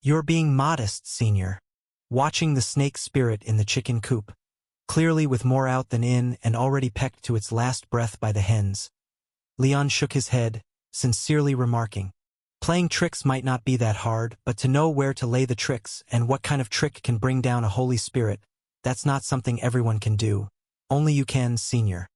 You're being modest, senior. Watching the snake spirit in the chicken coop, clearly with more out than in and already pecked to its last breath by the hens. Leon shook his head, sincerely remarking, "Playing tricks might not be that hard, but to know where to lay the tricks and what kind of trick can bring down a holy spirit, that's not something everyone can do. Only you can, senior."